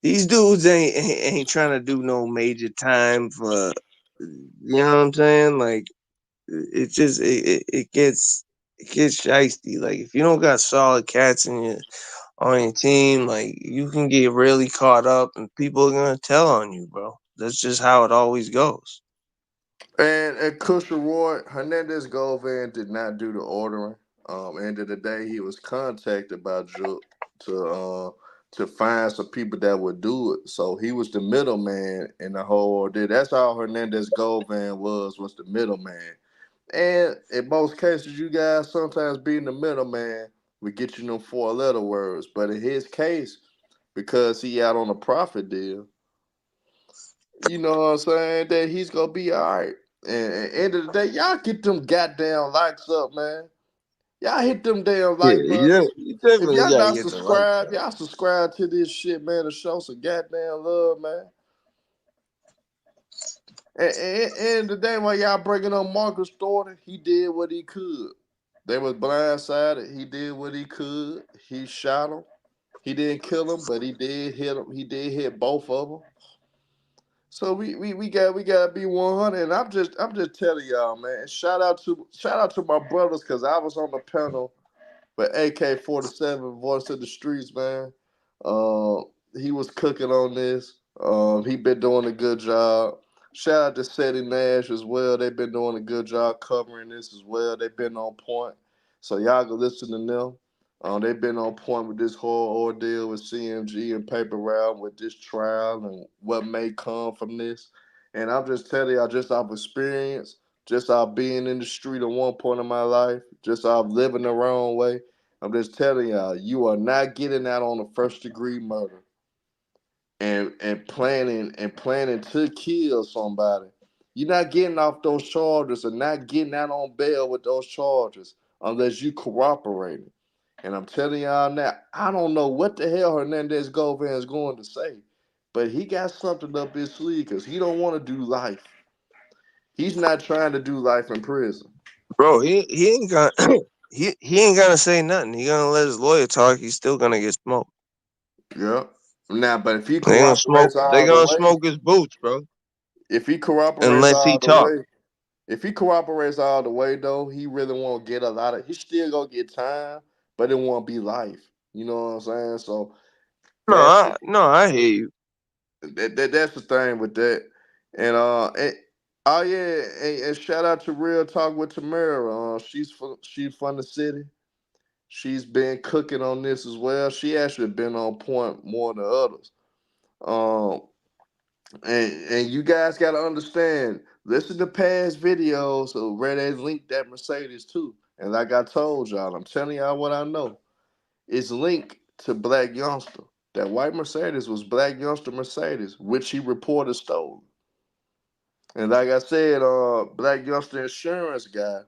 these dudes ain't trying to do no major time for, you know what I'm saying? Like it just it gets shiesty. Like if you don't got solid cats on your team, like you can get really caught up, and people are gonna tell on you, bro. That's just how it always goes. And Kusher Roy Hernandez Govan did not do the ordering. End of the day, he was contacted by Jook to find some people that would do it. So he was the middleman in the whole ordeal. That's all Hernandez Govan was the middleman. And in most cases, you guys sometimes being the middleman would get you them four-letter words. But in his case, because he out on a profit deal, you know what I'm saying, that he's gonna be all right. And at the end of the day, y'all get them goddamn likes up, man. Y'all hit them damn Yeah, like buttons. you If definitely y'all gotta not get the likes subscribed, up. y'all subscribe to this shit, man, to show some goddamn love, man. And end of the day, while y'all bringing up Marcus Thornton, he did what he could. They was blindsided. He did what he could. He shot him. He didn't kill him, but he did hit him. He did hit both of them. So we gotta be 100. And I'm just telling y'all, man. Shout out to my brothers because I was on the panel with AK-47 Voice of the Streets, man. Uh, he was cooking on this. He been doing a good job. Shout out to Seti Nash as well. They've been doing a good job covering this as well. They've been on point. So y'all go listen to them. They've been on point with this whole ordeal with CMG and Paper Route with this trial and what may come from this. And I'm just telling y'all, just off experience, just off being in the street at one point in my life, just off living the wrong way. I'm just telling y'all, you are not getting out on a first degree murder and planning to kill somebody. You're not getting off those charges and not getting out on bail with those charges unless you cooperating. And I'm telling y'all now, I don't know what the hell Hernandez Govan is going to say, but he got something up his sleeve because he don't want to do life. He's not trying to do life in prison. Bro, he ain't gonna he ain't gonna say nothing. He gonna let his lawyer talk. He's still gonna get smoked. Yeah. Now, but if he They gonna smoke. cooperates They all the gonna way, smoke his boots, bro. if he cooperates Unless he all the talk. way, if he cooperates all the way though, he really won't get a lot of. He still gonna get time, but it won't be life. You know what I'm saying? So No, that's the I hear you. that's the thing with that. And oh yeah, and shout out to Real Talk with Tamara. She's from the city. She's been cooking on this as well. She actually been on point more than others. Um, and you guys got to understand. Listen to past videos. So Red has linked that Mercedes too. And like I told y'all, I'm telling y'all what I know. It's linked to Black Youngster. That white Mercedes was Black Youngster Mercedes, which he reported stolen. And like I said, Black Youngster insurance guy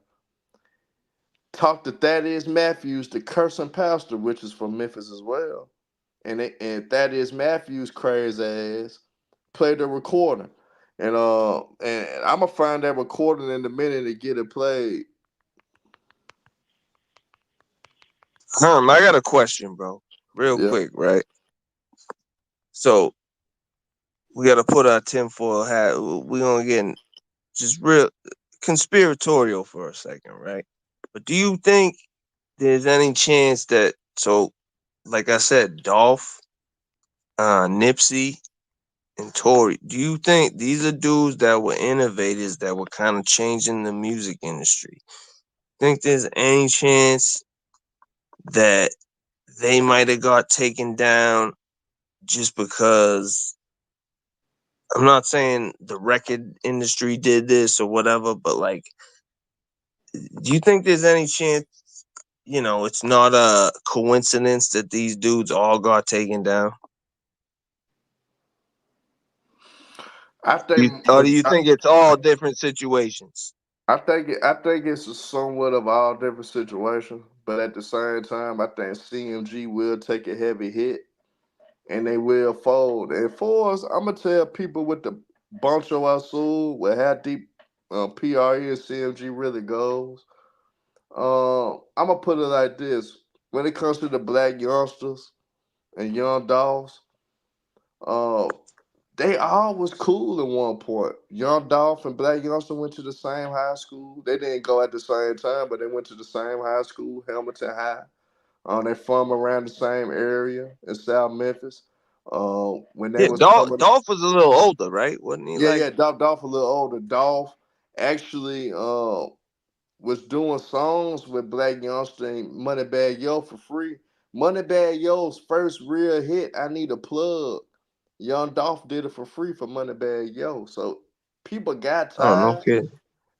talked to Thaddeus Matthews, the cursing pastor, which is from Memphis as well. And Thaddeus Matthews' crazy ass played the recording. And I'm gonna find that recording in a minute and get it played. I got a question, bro. Real Yeah. quick, right? So we gotta put our tinfoil hat. We gonna get just real conspiratorial for a second, right? But do you think there's any chance that like I said, Dolph, Nipsey, and Tory, do you think these are dudes that were innovators that were kind of changing the music industry? Think there's any chance that they might have got taken down just because I'm not saying the record industry did this or whatever, but like, do you think there's any chance, it's not a coincidence that these dudes all got taken down? I think Or do you think it's all different situations? I think it's a somewhat of all different situations, but at the same time, I think CMG will take a heavy hit and they will fold. And for us, I'm gonna tell people with the Boncho Azul, with how deep PRE and CMG really goes. I'm gonna put it like this: when it comes to the Black Youngsters and Young Dolphs, uh, they all was cool at one point. Young Dolph and Black Youngster went to the same high school. They didn't go at the same time, but they went to the same high school, Hamilton High. They from around the same area in South Memphis. When they Yeah, was coming, Dolph was a little older, right? Wasn't he like? yeah, Dolph a little older. Dolph actually was doing songs with Black Youngster and Moneybag Yo for free. Moneybag Yo's first real hit, I Need a Plug. Young Dolph did it for free for Moneybag Yo. So people got Oh, no tired. kidding.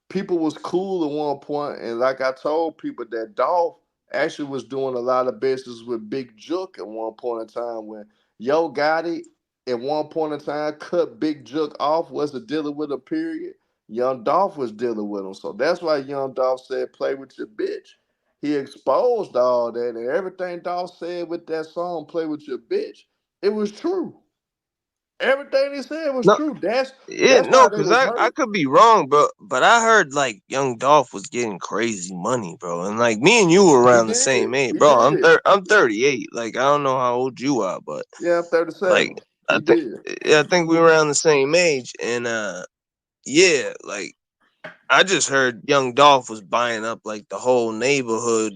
People was cool at one point, and like I told people, that Dolph actually was doing a lot of business with Big Jook at one point in time when Yo Gotti at one point in time cut Big Jook off, wasn't dealing with a period. Young Dolph was dealing with him. So that's why Young Dolph said, play with your bitch. He exposed all that, and everything Dolph said with that song, Play With Your Bitch, it was true. Everything he said was No, true. That's yeah, that's why no, they because was I hurt. could be wrong, bro. But I heard like Young Dolph was getting crazy money, bro. And like me and you were He around the did. same age, He bro. did. I'm 38. Like I don't know how old you are, but Yeah, I'm like 37. I He think did. I think we were around the same age. And yeah, like I just heard Young Dolph was buying up like the whole neighborhood.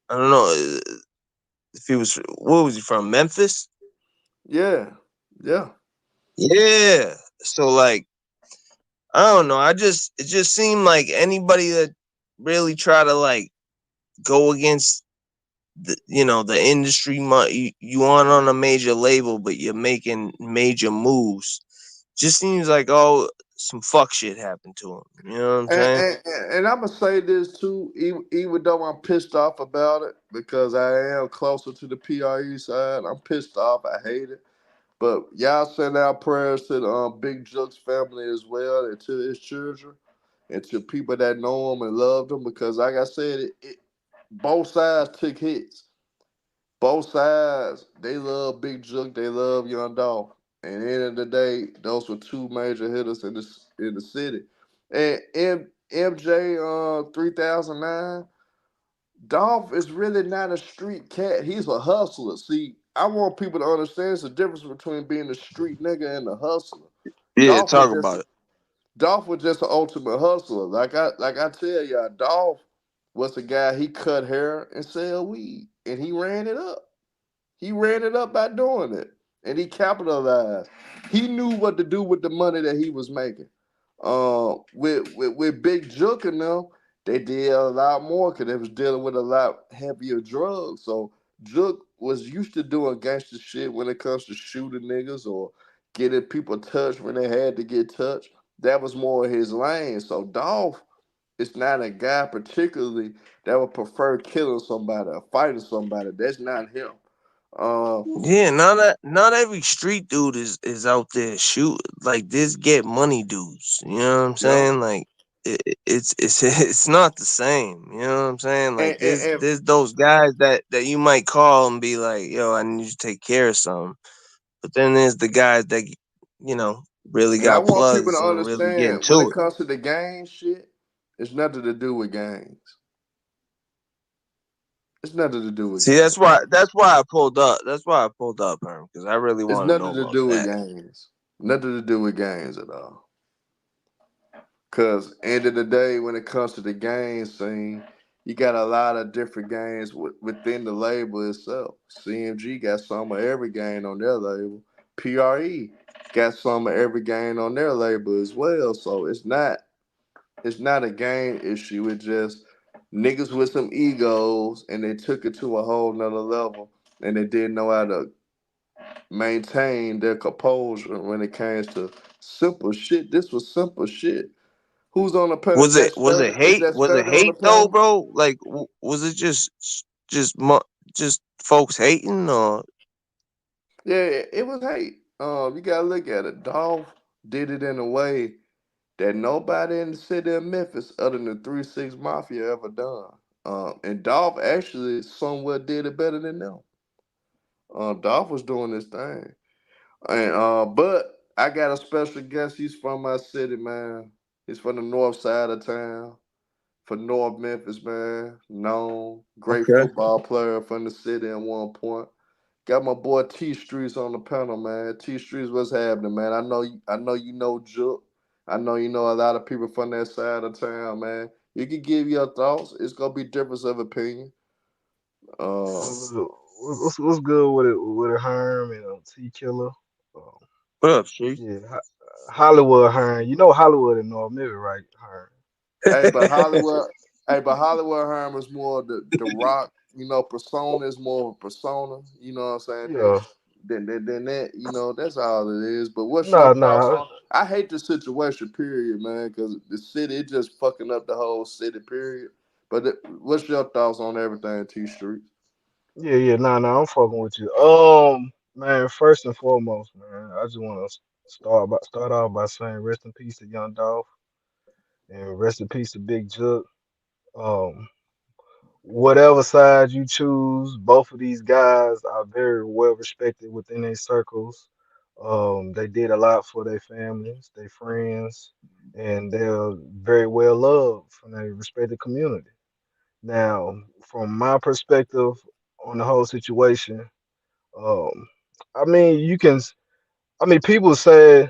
I don't know if he was, what was he from, Memphis? Yeah. Yeah. Yeah. So like I don't know. It just seemed like anybody that really try to like go against the industry, you aren't on a major label, but you're making major moves. Just seems like some fuck shit happened to him. You know what I'm And, saying? and, and I'm gonna say this too, even though I'm pissed off about it, because I am closer to the PRE side. I'm pissed off. I hate it. But y'all send out prayers to the Big Jook's family as well, and to his children, and to people that know him and loved him. Because, like I said, both sides took hits. Both sides, they love Big Jook, they love Young Dolph. And at the end of the day, those were two major hitters in the city. And MJ 3009, Dolph is really not a street cat. He's a hustler. See, I want people to understand there's a difference between being a street nigga and a hustler. Yeah, Dolph was talk just about it. Dolph was just an ultimate hustler. Like I tell y'all, Dolph was a guy, he cut hair and sell weed. And he ran it up. He ran it up by doing it, and he capitalized. He knew what to do with the money that he was making. With Big Jook and them, they did a lot more because they was dealing with a lot heavier drugs. So Jook was used to doing gangster shit when it comes to shooting niggas or getting people touched when they had to get touched. That was more his lane. So Dolph is not a guy particularly that would prefer killing somebody or fighting somebody. That's not him. Uh, Yeah, not every street dude is out there shoot like this. Get money dudes. You know what I'm yeah. saying? Like it's it's not the same. You know what I'm saying? And, Like and, there's and there's those guys that you might call and be like, yo, I need you to take care of something. But then there's the guys that you know really and I got want people plugs to and really getting understand when to it it. comes to the gang shit, it's nothing to do with gangs. It's nothing to do with See, gangs. that's why I pulled up. That's why I pulled up, Herm, because I really It's want to know nothing to about do with that. gangs. Nothing to do with gangs at all. Cause end of the day, when it comes to the gang scene, you got a lot of different gangs within the label itself. CMG got some of every gang on their label. PRE got some of every gang on their label as well. So it's not a gang issue. It's just niggas with some egos and they took it to a whole nother level and they didn't know how to maintain their composure when it came to simple shit. This was simple shit. Who's on the panel? Was Is that it was it Sturdy? Is hate? that Was it Sturdy on the hate though, panel? bro? Like, was it just just folks hating or? Yeah, it was hate. You gotta look at it. Dolph did it in a way that nobody in the city of Memphis, other than the 3-6 Mafia, ever done. And Dolph actually somewhat did it better than them. Dolph was doing this thing, and but I got a special guest. He's from my city, man. He's from the north side of town, for North Memphis, man. Known, great Okay. football player from the city at one point. Got my boy T Streets on the panel, man. T Streets, what's happening, man? I know you know Jook. I know you know a lot of people from that side of town, man. You can give your thoughts. It's gonna be difference of opinion. Uh, What's good with it, Herm and T Killer? Um, What up, Street? yeah, Hollywood Herm. You know Hollywood in North Memphis, right, Herm? hey, but Hollywood, Hollywood Herm is more the rock. Persona is more of a persona. You know what I'm saying? Than Yeah. than that. That's all it is. But what's your Nah, thoughts nah. on? I hate the situation, period, man, because the city it just fucking up the whole city, period. But what's your thoughts on everything, T Street? Yeah. Nah. I'm fucking with you. Man. First and foremost, man, I just want to start off by saying rest in peace to Young Dolph and rest in peace to Big Jook. Um, whatever side you choose, both of these guys are very well respected within their circles. They did a lot for their families, their friends, and they're very well loved from their respected community. Now, from my perspective on the whole situation, um, I mean, people say,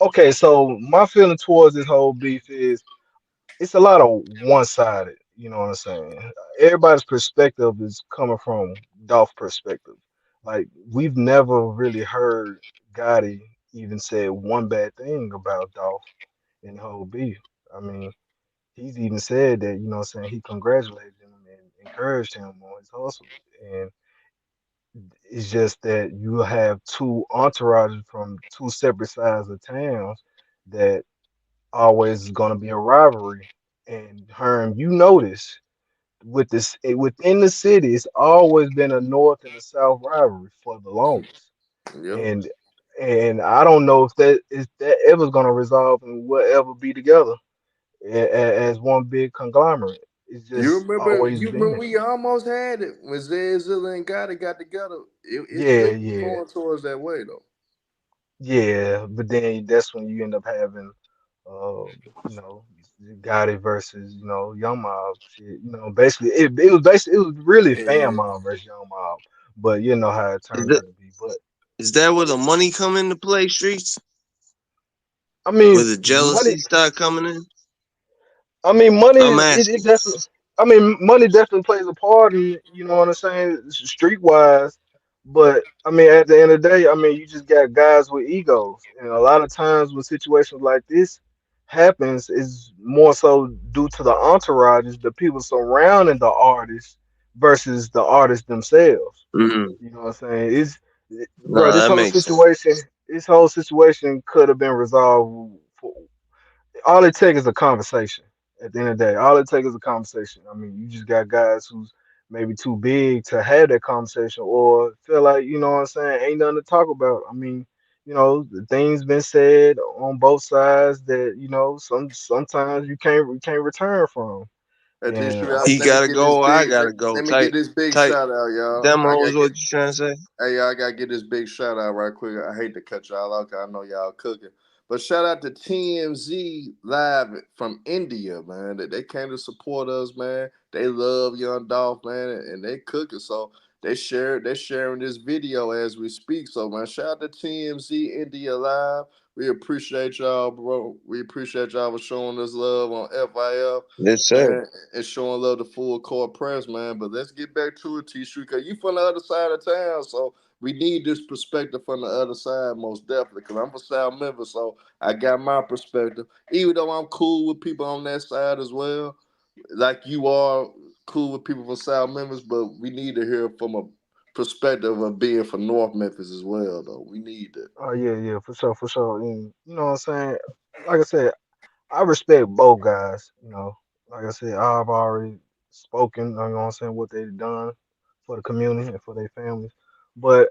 okay, so my feeling towards this whole beef is it's a lot of one-sided. You know what I'm saying? Everybody's perspective is coming from Dolph perspective. Like we've never really heard Gotti even say one bad thing about Dolph in the whole beef. I mean, he's even said that, you know what I'm saying, he congratulated him and encouraged him on his hustle. And it's just that you have two entourages from two separate sides of towns that always is going to be a rivalry. And Herm, you notice with this within the city, it's always been a North and a South rivalry for the longest. Yep. And I don't know if that ever gonna resolve and will ever be together as one big conglomerate. It's You just remember? always You remember been. we almost had it when Zilla and Gotti got together. It Yeah, slipped yeah, going towards that way though. yeah. But then that's when you end up having, you know, Gotti versus Young Mob shit. Basically it was really Fan And Mob versus Young Mob. But you know how it Is turned that out to be. But is that where the money come into play, streets? I Where mean, the money. jealousy start coming in? I mean, money I'm is it asking. definitely. I mean, money definitely plays a part in, you know what I'm saying, streetwise. But I mean, at the end of the day, I mean, you just got guys with egos, and a lot of times when situations like this happens, is more so due to the entourages, the people surrounding the artist versus the artist themselves. Mm-hmm. You know what I'm saying? Bro, No, that makes sense. this whole situation could have been resolved. All it takes is a conversation. At the end of the day, all it takes is a conversation. I mean, you just got guys who's maybe too big to have that conversation, or feel like, you know what I'm saying, ain't nothing to talk about. I mean, the things been said on both sides that sometimes you can't return from. at this And street, I, He let me gotta get this go. I big. gotta go. Let me get Type this big type shout out, y'all. I demo gotta is get. what you trying to say. Hey, y'all, I gotta get this big shout out right quick. I hate to cut y'all out, 'cause I know y'all cooking. But shout out to TMZ Live from India, man. They came to support us, man. They love Young Dolph, man, and they cooking. So they're sharing this video as we speak. So man, shout out to TMZ India Live. We appreciate y'all, bro. We appreciate y'all for showing us love on FIF, Yes, sir. man, and showing love to full court press, man. But let's get back to it, T Street, because you from the other side of town, so we need this perspective from the other side, most definitely. Because I'm from South Memphis, so I got my perspective. Even though I'm cool with people on that side as well, like you are cool with people from South Memphis, but we need to hear from a perspective of being from North Memphis as well, though. We need that. oh yeah, yeah, for sure, for sure. And you know what I'm saying? Like I said, I respect both guys. Like I said, I've already spoken, you know what I'm saying, what they've done for the community and for their families. But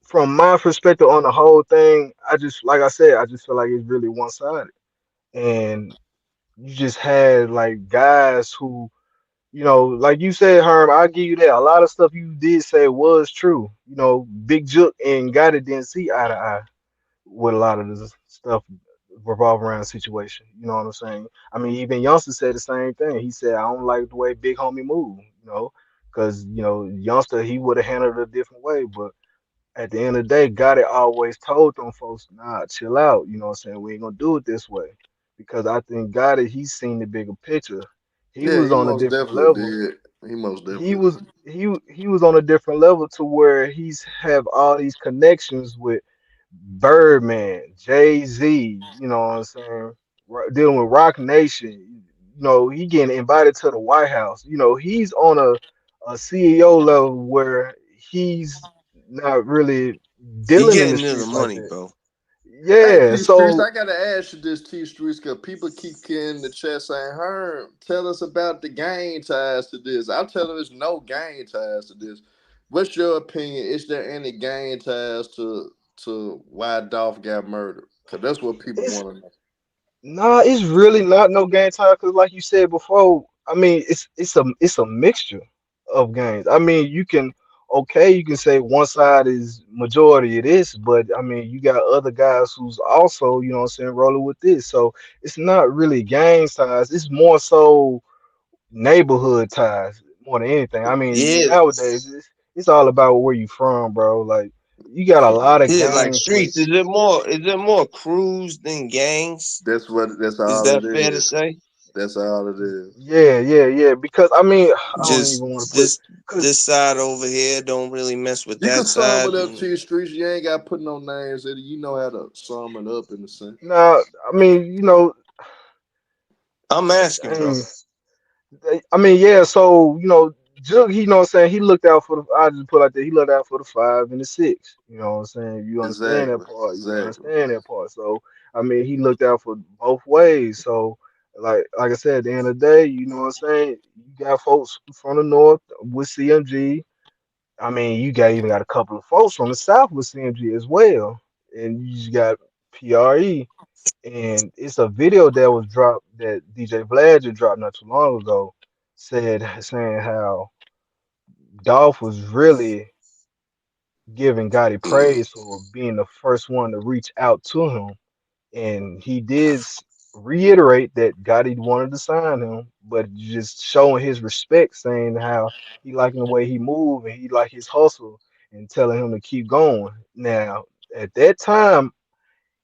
from my perspective on the whole thing, like I said, I just feel like it's really one-sided. And you just had like guys who, like you said, Herm, I'll give you that. A lot of stuff you did say was true. Big Jook and Gotti didn't see eye to eye with a lot of this stuff revolve around the situation. You know what I'm saying? I mean, even Youngster said the same thing. He said, I don't like the way Big Homie move, because, Youngster, he would have handled it a different way. But at the end of the day, Gotti always told them folks, nah, chill out. You know what I'm saying? We ain't gonna do it this way. Because I think Gotti, he's seen the bigger picture. He Yeah, was he on a most different definitely level. did. He most He definitely was did. he was on a different level to where he's have all these connections with Birdman, Jay Z, you know what I'm saying? Dealing with Rock Nation, he getting invited to the White House. He's on a CEO level where he's not really He dealing in the getting to the streets like money, that. bro. Hey, Yeah, T Streets, so I gotta ask you this, T Streets, because people keep getting the chat saying, Herm, tell us about the gang ties to this. I'm telling there's no gang ties to this. What's your opinion? Is there any gang ties to why Dolph got murdered? Because that's what people it's want to know. it's really not no game time because, like you said before, I mean, it's a mixture of games. I mean, you can say one side is majority of this, but I mean, you got other guys who's also, you know what I'm saying, rolling with this. So it's not really gang ties. It's more so neighborhood ties more than anything. I mean, Yeah, nowadays it's all about where you from, bro. Like you got a lot of yeah. Like gangs with. streets. Is it more crews than gangs? That's Is all that it fair to is. say? That's all it is. Yeah, yeah, yeah. Because I mean, I don't Just even want to put this because this side over here don't really mess with You can that sum side. it up, And T Streets. You ain't got to put no names in it. You know how to sum it up in a sense. now, I mean, I'm asking, bro. dang, I mean, yeah. So Jug, he, you know what I'm saying, he looked out for the. I just put out there. He looked out for the 5 and the 6. You know what I'm saying? You understand that Exactly. part. You Exactly. understand that part. So I mean, he looked out for both ways. So Like I said, at the end of the day, you know what I'm saying? You got folks from the north with CMG. I mean, you got even got a couple of folks from the south with CMG as well, and you just got PRE. And it's a video that was dropped that DJ Vlad just dropped not too long ago, saying how Dolph was really giving Gotti praise for being the first one to reach out to him, and he did reiterate that Gotti wanted to sign him, but just showing his respect, saying how he liking the way he move and he like his hustle, and telling him to keep going. Now, at that time,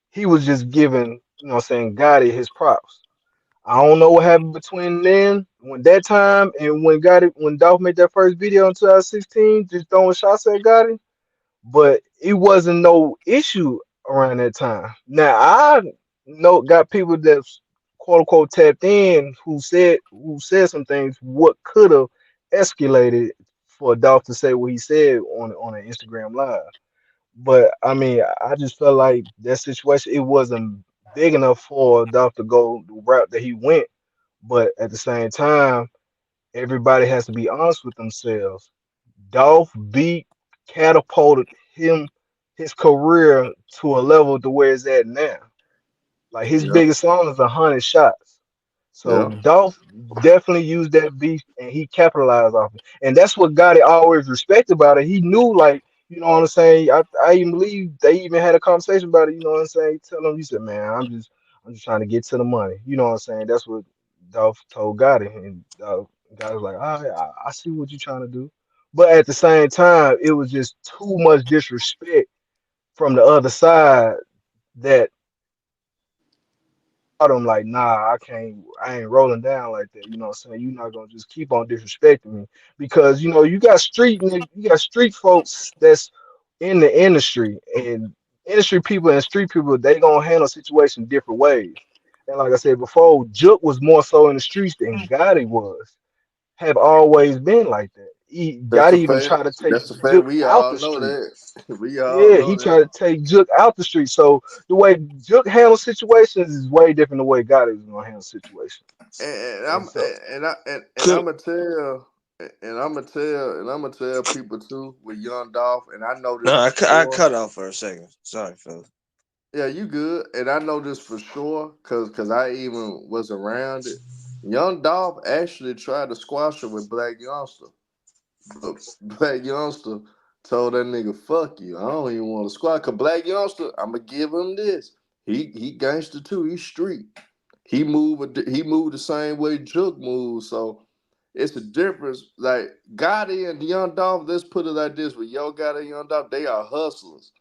he was just giving, you know, what I'm saying Gotti his props. I don't know what happened between then, when that time, and when Dolph made that first video in 2016, just throwing shots at Gotti, but it wasn't no issue around that time. Now I know got people that's quote unquote tapped in who said some things what could have escalated for Dolph to say what he said on an Instagram live. But I mean, I just felt like that situation it wasn't big enough for Dolph to go the route that he went. But at the same time, everybody has to be honest with themselves. Dolph beat catapulted his career to a level to where it's at now. Like his Yeah, biggest song is 100 shots. So yeah. Dolph definitely used that beef and he capitalized off it. And that's what got it always respect about it. He knew like, you know what I'm saying? I even believe they even had a conversation about it, you know what I'm saying? Tell him he said, man, I'm just trying to get to the money. You know what I'm saying? That's what Dolph told Gotti. And Gotti was like, all right, I see what you're trying to do. But at the same time, it was just too much disrespect from the other side that out him like, nah, I ain't rolling down like that. You know what I'm saying? You're not gonna just keep on disrespecting me because you know you got street folks that's in the industry and industry people and street people they gonna handle situations different ways. And like I said before, Jook was more so in the streets than Gotti was. Have always been like that. That's Gotti a even fact. tried to take That's a fact. Jook We out all the know street. that. We all Yeah, know he that. tried to take Jook out the street. So the way Jook handles situations is way different than the way Gotti is gonna handle situations. And And I'm so and I'm Could gonna tell and I'm gonna tell people too with Young Dolph, and I know no, this for I sure. cut off for a second. Sorry, fellas. Yeah, you good, and I know this for sure because I even was around it. Young Dolph actually tried to squash it with Black Youngster, but Black Youngster told that nigga, "Fuck you, I don't even want to squash." Cause Black Youngster, I'm gonna give him this. He gangster too. He street. He moved the same way Jook moves. So it's a difference. Like Gotti and Young Dolph, let's put it like this: with Yo Gotti and Young Dolph, they are hustlers.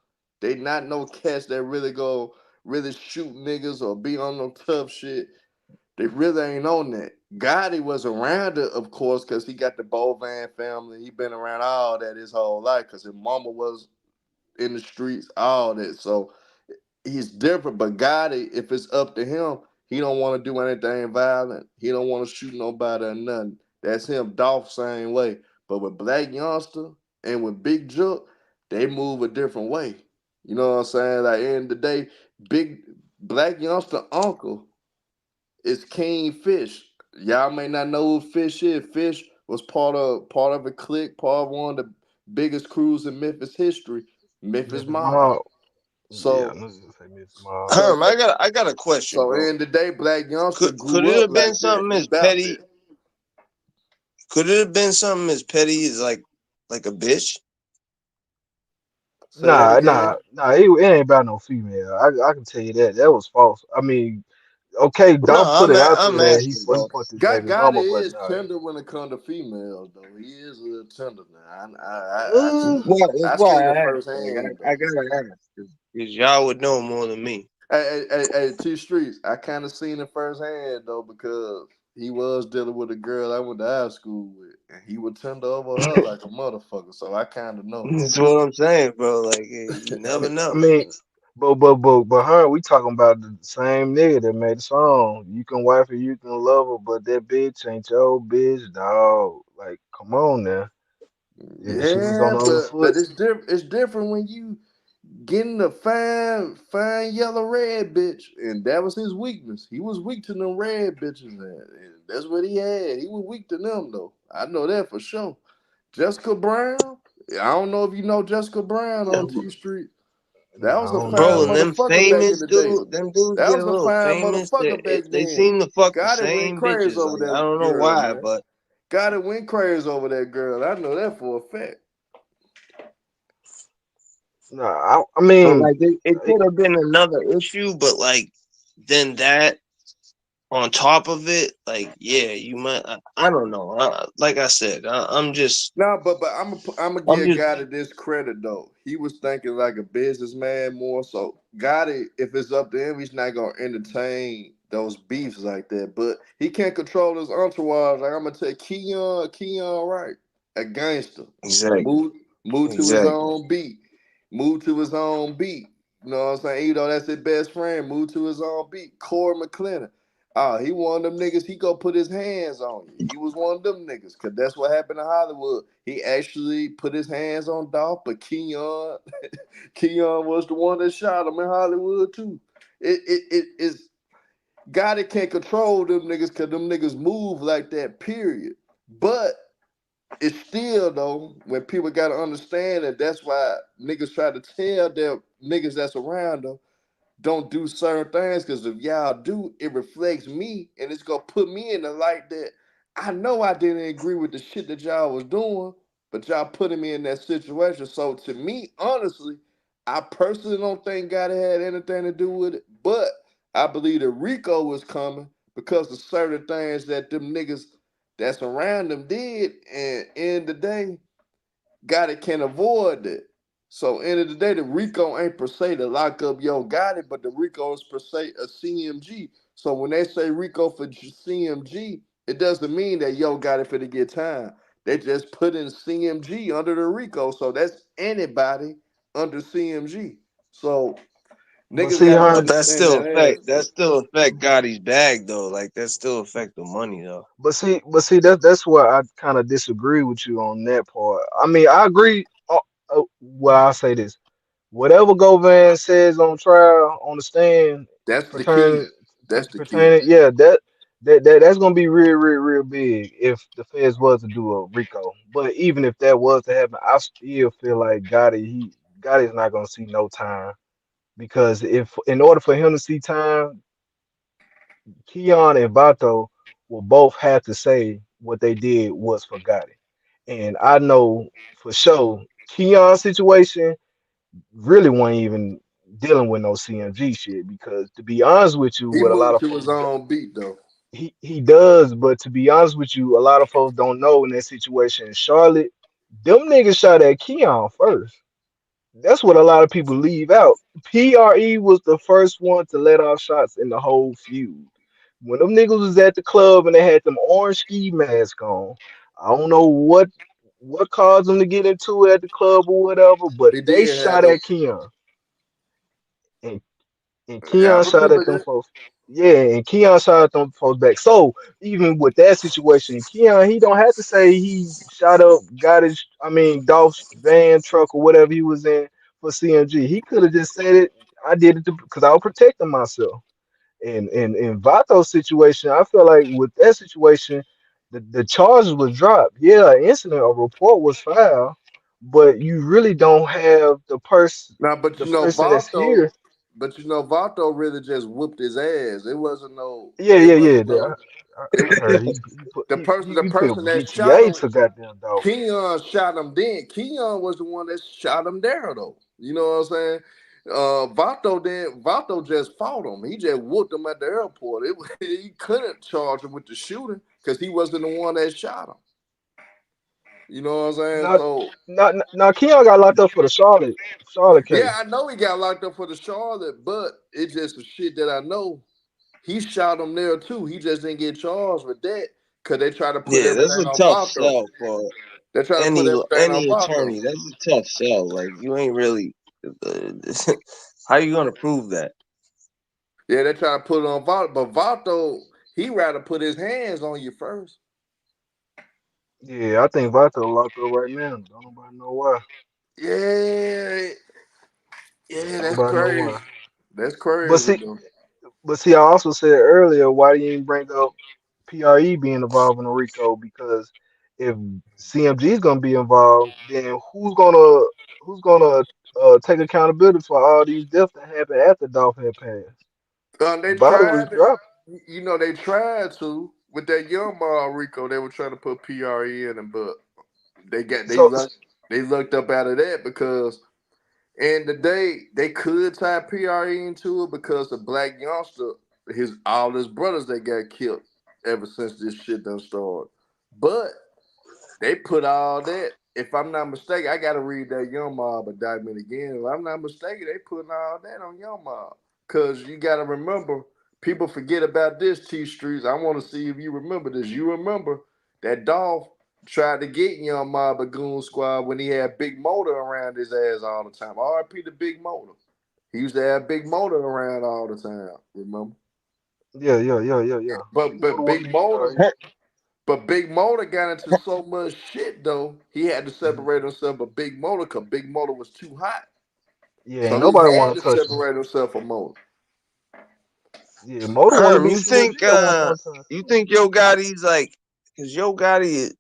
They not no cats that really go really shoot niggas or be on no tough shit. They really ain't on that. Gotti was around it, of course, because he got the Bovan family. He been around all that his whole life because his mama was in the streets, all that. So he's different. But Gotti, if it's up to him, he don't want to do anything violent. He don't want to shoot nobody or nothing. That's him. Dolph same way. But with Black Youngster and with Big Jook, they move a different way. You know what I'm saying? Like in the day, Big Black Youngster uncle is King Fish. Y'all may not know who Fish is. Fish was part of a clique, part of one of the biggest crews in Memphis history, Memphis Memphis Mob. Mob, yeah, So I'm just gonna say Memphis Mob. so I got a question, so bro. in the day, Black Youngster Could grew it up have been like that. something He as bout that. petty? Could it have been something as petty as like a bitch? Say that again. Nah. It ain't about no female. I can tell you that. That was false. I mean, okay, No, Dolph put it out I'm there that he asking, he bro. fucked his God, baby God mama, but is nah. tender when it comes to females, though. He is a little tender now. I Uh, seen That's I why seen it I asked. Like, firsthand, I though. gotta ask because y'all would know more than me. Hey, T Streets. I kind of seen it firsthand though because he was dealing with a girl I went to high school with, and he would tender over her like a motherfucker. So I kind of know. That's what I'm saying, bro. Like, you never I know. mean, but her, we talking about the same nigga that made the song. You can wife her, you can love her, but that bitch ain't your bitch, dog. Like, come on now. Yeah, she was on Yeah, the other but foot. it's different. It's different when you getting the fine yellow red bitch, and that was his weakness. He was weak to them red bitches, and that's what he had. He was weak to them though. I know that for sure. Jessica Brown. I don't know if you know Jessica Brown on T Street. That Nah, I was a don't know fine Bro, and her. them motherfucker back in famous the day. dude, them dudes That get was a a little fine famous. motherfucker back They then. seem to fuck the Gotti went same crazy bitches. over Like I that don't know girl, why, man. but Gotti went crazy over that girl. I know that for a fact. Nah, I so mean, like it it, could have been another issue, but like then that on top of it, like yeah, you might. I don't know. Like I said, I'm just, No, but I'm gonna I'm give just Gotti this credit though. He was thinking like a businessman more. So Gotti, if it's up to him, he's not gonna entertain those beefs like that. But he can't control his entourage. Like I'm gonna tell Keon, right, a gangster, exactly, move move to his exactly. own beat, move to his own beat. You know what I'm saying? Even though that's his best friend, move to his own beat. Corey McClennan. Oh, he one of them niggas, he go put his hands on you. He was one of them niggas, cause that's what happened in Hollywood. He actually put his hands on Dolph, but Keon, Keon was the one that shot him in Hollywood too. It is God that can't control them niggas, cause them niggas move like that, period. But it's still though, when people gotta understand that that's why niggas try to tell their niggas that's around them don't do certain things, because if y'all do, it reflects me and it's gonna put me in the light that I know I didn't agree with the shit that y'all was doing, but y'all putting me in that situation. So to me, honestly, I personally don't think God had anything to do with it, but I believe that RICO was coming because of certain things that them niggas that's around them did, and in the day, Gotti can't avoid that. So end of the day, the RICO ain't per se to lock up Yo Gotti, but the RICO is per se a CMG. So when they say RICO for CMG, it doesn't mean that Yo Gotti for to get time. They just put in CMG under the RICO. So that's anybody under CMG. So but niggas see, gotta her. But that understand still that affect aspect. Gotti's bag though. Like that still affect the money though. But see, that's where I kind of disagree with you on that part. I mean, I agree. Well, I'll say this: whatever Govan says on trial, on the stand, That's the key. pertaining, That's the key. pertaining, yeah, that's gonna be real, real, real big if the feds was to do a RICO. But even if that was to happen, I still feel like Gotti's not gonna see no time because if in order for him to see time, Keon and Vato will both have to say what they did was for Gotti. And I know for sure Keon's situation really wasn't even dealing with no CMG shit because to be honest with you, He what a lot moved of to his folks own beat though. he does, but to be honest with you, a lot of folks don't know in that situation in Charlotte, them niggas shot at Keon first. That's what a lot of people leave out. PRE was the first one to let off shots in the whole feud. When them niggas was at the club and they had them orange ski masks on, I don't know what caused them to get into it at the club or whatever, but He they did have shot them. at Keon. And and Yeah, I Keon shot remember at them that. folks. Yeah, and Keon shot at them folks back. So even with that situation, Keon he don't have to say he shot up, got his, I mean, Dolph's van, truck, or whatever he was in for CMG. He could have just said it. I did it because I was protecting myself. And in Vato's situation, I feel like with that situation, the charges was dropped. Yeah, an incident, a report was filed, but you really don't have Now, but the you know, person that's here. Vato really just whooped his ass. It wasn't no. Yeah, It yeah, yeah. wasn't no. I heard he put The he put person that shot BTA him, to goddamn Dolph. Keon shot him. Then Keon was the one that shot him there, though. You know what I'm saying? Vato just fought him. He just whooped him at the airport. He couldn't charge him with the shooting because he wasn't the one that shot him. You know what I'm saying? Now, So now Keon got locked up for the Charlotte yeah, case. I know he got locked up for the Charlotte, but it's just the shit that I know. He shot him there too. He just didn't get charged with that because they try to put Yeah, that's everything a on tough Vato. sell for They try to put everything on any Vato. attorney. That's a tough sell. Like you ain't really. Uh, how you gonna prove that? Yeah, they try to put it on Vato, but Vato, he rather put his hands on you first. Yeah, I think Vato locked up right now. Don't nobody know why. Yeah, Yeah, that's Nobody know crazy. why. That's But crazy see, though. but see, I also said earlier, why do you even bring up PRE being involved in the RICO? Because if CMG is gonna be involved, then who's gonna take accountability for all these deaths that happened after Dolph had passed? They The body was tried it. dropped. They tried to with that young Rico. They were trying to put PRE in him, but they got So, they lucked up out of that because and the day they could tie PRE into it because the black youngster, all his brothers that got killed ever since this shit done started. But they put all that. If I'm not mistaken, I gotta read that Young Mob indictment again. If I'm not mistaken, they putting all that on Young Mob. Cause you gotta remember, people forget about this T Streets. I wanna see if you remember this. You remember that Dolph tried to get Young Mob a Goon Squad when he had Big Motor around his ass all the time. RP the Big Motor. He used to have Big Motor around all the time, remember? yeah. But Big Motor but was Big the Motor PRE. But Big Motor got into so much shit though, he had to separate himself from Big Motor because Big Motor was too hot. Yeah, ain't So he nobody had want to to touch him. separate himself from Motor. Yeah, Motor want to do CMG at one point in time You too. think Yo Gotti's like, because Yo Gotti,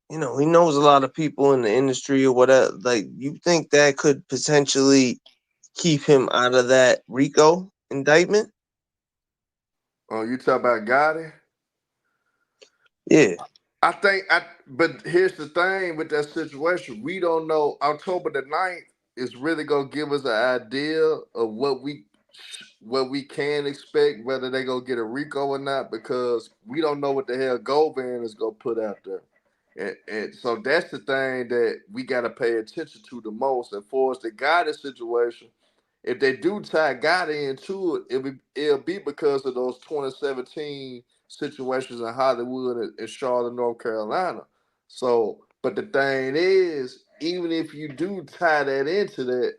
he knows a lot of people in the industry or whatever. Like, you think that could potentially keep him out of that RICO indictment? Oh, you talk about Gotti? Yeah. But here's the thing with that situation. We don't know. October the 9th is really gonna give us an idea of what we can expect, whether they gonna get a RICO or not, because we don't know what the hell Govan is gonna put out there. And so that's the thing that we gotta pay attention to the most. And for us, the Gotti situation, if they do tie Gotti into it, it'll be because of those 2017 situations in Hollywood and Charlotte, North Carolina. So, but the thing is, even if you do tie that into that,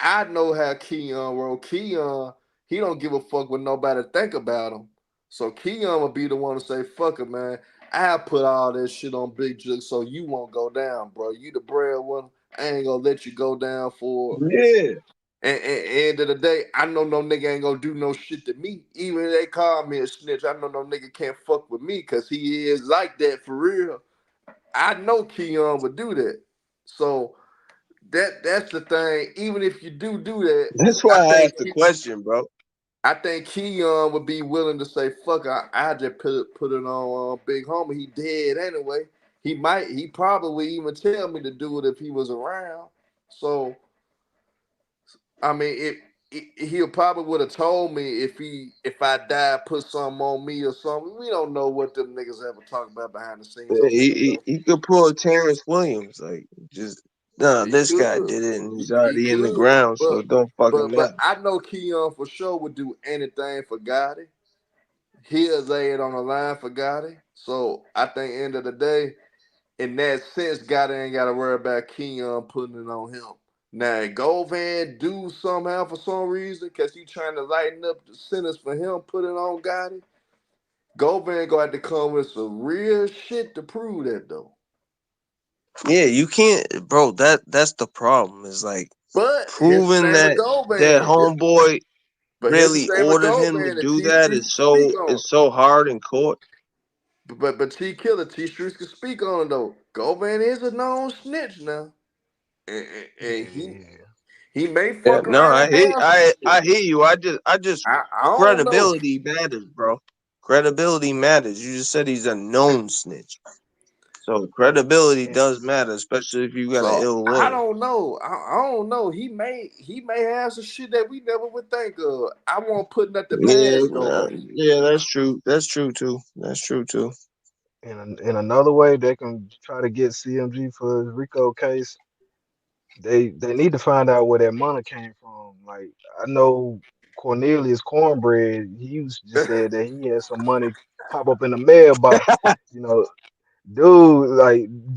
I know how Keon roll. Keon, he don't give a fuck what nobody think about him. So Keon will be the one to say, "Fuck it, man. I put all that shit on Big Jook so you won't go down, bro. You the breadwinner. I ain't gonna let you go down for." Yeah. And end of the day, I know no nigga ain't gonna do no shit to me. Even if they call me a snitch, I know no nigga can't fuck with me because he is like that for real. I know Keon would do that. So that's the thing. Even if you do that, That's I why I think asked the question, bro. I think Keon would be willing to say, "Fuck, I just put it on Big Homie. He dead anyway. He probably even tell me to do it if he was around." So I mean, he'll probably would have told me if I died, put something on me or something. We don't know what them niggas ever talk about behind the scenes Yeah, on the show. he could pull a Terrence Williams, like, just no, He this guy could, did it, and he's he already in the could, ground, so but it don't fucking but matter. I know Keon for sure would do anything for Gotti. He'll lay it on the line for Gotti. So I think end of the day, in that sense, Gotti ain't got to worry about Keon putting it on him. Now, Govan do somehow for some reason, because he trying to lighten up the sentence for him, put it on Gotti. Govan gonna have to come with some real shit to prove that though. Yeah, you can't, bro. That's the problem. Is like But here's the proving thing with that Govan. homeboy But here's the really thing with ordered him to Govan that do T that Streets can speak on. is so hard in court. But T Killer, T Streets can speak on it though. Govan is a known snitch now. And he Yeah. he may Yeah, fuck no, around and have some shit. I hear you. I just I don't know. credibility matters, bro. Credibility matters. You just said he's a known snitch, so credibility And, does matter, especially if you got an So ill I lawyer. don't know. I don't know. He may have some shit that we never would think of. I won't put nothing Yeah, past Govan. yeah, that's true. That's true too. That's true too. in another way, they can try to get CMG for his RICO case. They need to find out where that money came from. Like I know Cornelius Cornbread, just said that he had some money pop up in the mailbox. You know, dude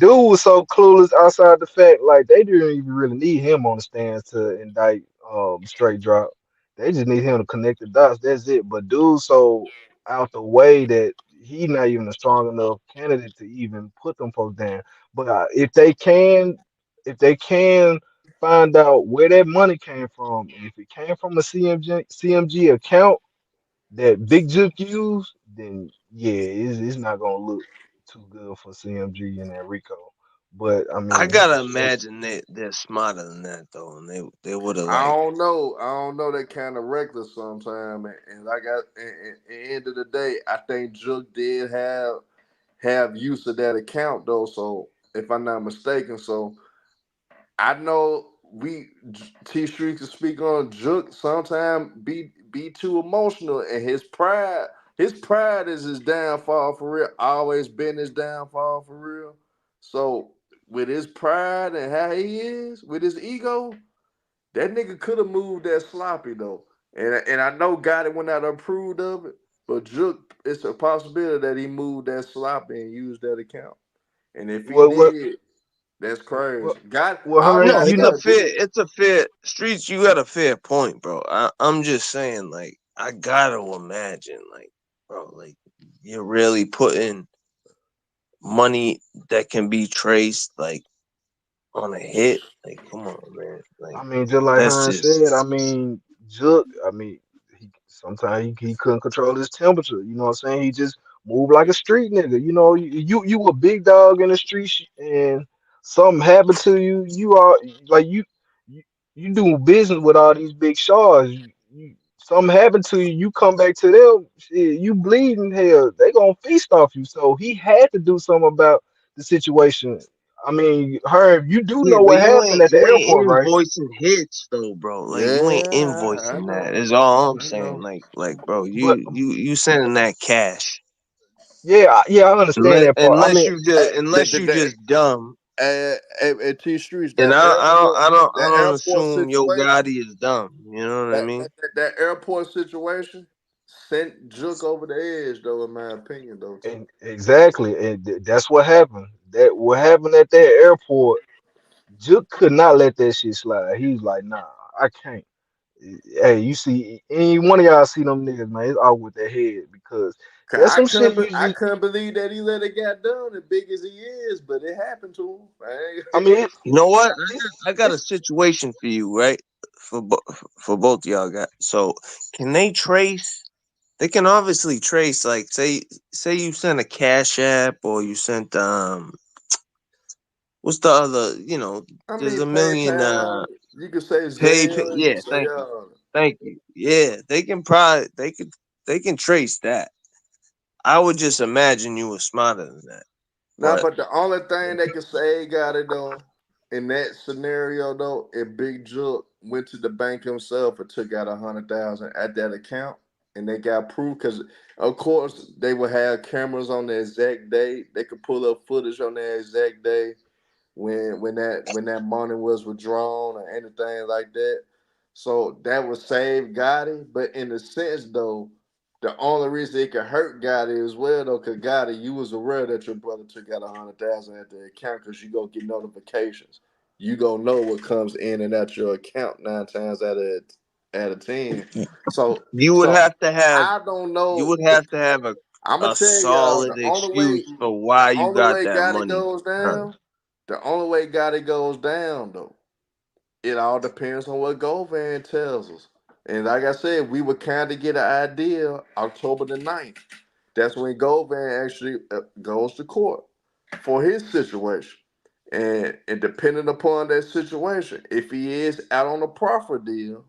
was so clueless outside the fact, like they didn't even really need him on the stands to indict straight drop. They just need him to connect the dots. That's it. But dude so out the way that he not even a strong enough candidate to even put them folks down. But if they can find out where that money came from, and if it came from a CMG account that Big Jook used, then yeah, it's not gonna look too good for CMG and that Rico. But I I mean, gotta shit, imagine they're smarter than that though, and they would have I like. don't know. I don't know. That kind of reckless sometimes, and like at the end of the day, I think Jook did have use of that account though. So if I'm not mistaken, so I know we T Street can speak on Jook sometimes be too emotional, and his pride is his downfall for real. Always been his downfall for real. So with his pride and how he is with his ego, that nigga could have moved that sloppy though. And I know Gotti went out approved of it, but Jook, it's a possibility that he moved that sloppy and used that account. And if he what did, that's what crazy. God, what all Herm, No, Gotti you know, gotta do. it's a fair streets. You got a fair point, bro. I'm just saying, like, I gotta imagine, like, bro, like, you're really putting money that can be traced, like, on a hit. Like, come on, man. I Like, mean, just like that's Herm just. said, I mean, Jook, I mean, he sometimes he couldn't control his temperature. You know what I'm saying? He just moved like a street nigga. You know, you a big dog in the streets, and something happened to you. You are like you, you do business with all these big stars. Something happened to you. You come back to them. Shit, you bleeding hell. They gonna feast off you. So he had to do something about the situation. I mean, Herb, you do Yeah, know but what happened at the you ain't airport, right? invoicing hits though, bro. Like you ain't Yeah, I invoicing that. know. Is all I'm I saying. know. Like, bro, But you sending that cash. yeah, yeah, I understand that part. I Unless mean, you just dumb. At T Streets, And I that don't airport assume Yo situation, Gotti is dumb. You know what I mean? that airport situation sent Jook over the edge, though, in my opinion, though, too. and exactly, and that's what happened. That what happened at that airport. Jook could not let that shit slide. He was like, "Nah, I can't." Hey, you see, any one of y'all see them niggas, man, it's all with their head because 'Cause there's some shit you I just. couldn't believe that he let it get done, as big as he is, but it happened to him. I mean, You know what? it's I got a it's. situation for you, right? For both y'all got. So can they trace? They can obviously trace. Like say you sent a Cash App or you sent what's the other? I There's mean, a million PayPal, you could say pay. Zelle, you Yeah, could say thank you. Thank you. Yeah, they can trace that. I would just imagine you were smarter than that. Now, But but the only thing that can say got it though, in that scenario though, if Big Jook went to the bank himself and took out 100,000 at that account, and they got proof, because of course they would have cameras on the exact day. They could pull up footage on the exact day when that money was withdrawn or anything like that. So that would save Gotti. But in a sense though, the only reason it could hurt Gotti as well though, cause Gotti, you was aware that your brother took out 100,000 at the account because you go get notifications. You gonna know what comes in and out your account 9 times out of 10. So you would so have to have I don't you know. would have to have I'm gonna a tell y'all solid excuse for the why you only got way that Gotti money. goes Huh. down, the only way Gotti goes down though, it all depends on what Govan tells us. And like I said, we would kind of get an idea October the 9th. That's when Govan actually goes to court for his situation. And depending upon that situation, if he is out on a profit deal,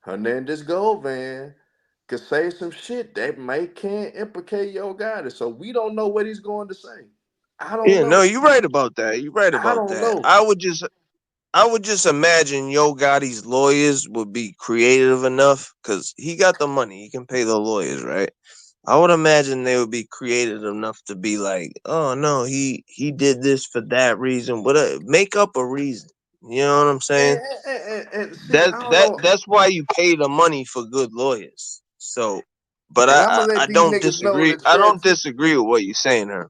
Hernandez Govan could say some shit that may can implicate Yo Gotti. So we don't know what he's going to say. I don't Yeah, no, know. you're right about that. You're right I about don't that. know. I would just imagine Yo Gotti's lawyers would be creative enough because he got the money. He can pay the lawyers, right? I would imagine they would be creative enough to be like, "Oh no, he did this for that reason." But make up a reason. You know what I'm saying? And see, I don't know. That's why you pay the money for good lawyers. So, but And I'm gonna let I these don't niggas know in disagree. the I chat don't too. disagree with what you're saying, her.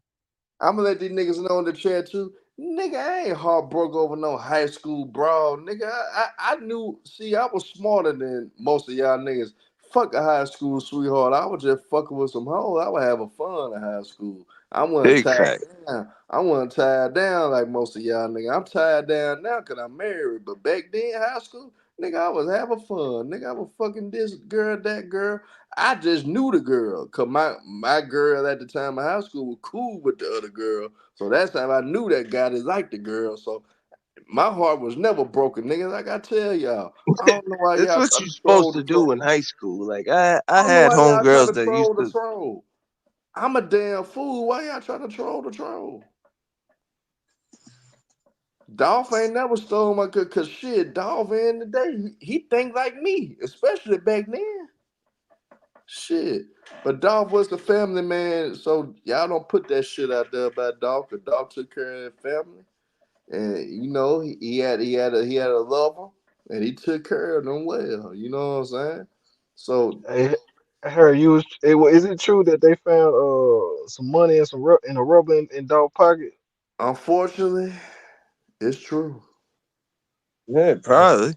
I'm gonna let these niggas know in the chat too. Nigga, I ain't heartbroken over no high school brawl. Nigga, I knew. See, I was smarter than most of y'all niggas. Fuck a high school sweetheart. I was just fucking with some hoes. I was having fun in high school. I wasn't Big tied fact. down. I wasn't tied down like most of y'all nigga. I'm tied down now because I'm married. But back then, high school, nigga, I was having fun. Nigga, I was fucking this girl, that girl. I just knew the girl. Cause my girl at the time of high school was cool with the other girl. So that's how I knew that guy that liked the girl. So my heart was never broken, nigga. Like I tell y'all. I don't know why That's y'all what try you're to supposed troll the to do troll. in high school. Like I I don't know had why y'all try homegirls to that used troll the to. troll. I'm a damn fool. Why y'all trying to troll the troll? Dolph ain't never stole my cause shit. Dolph in the day, he think like me, especially back then. Shit. But Dolph was the family man, so y'all don't put that shit out there about Dolph, cause Dolph took care of his family. And you know, he had a lover and he took care of them well. You know what I'm saying? So Hey, Harry, is it true that they found some money and in a rubber in dog pocket? unfortunately, it's true. Yeah, Yeah. probably.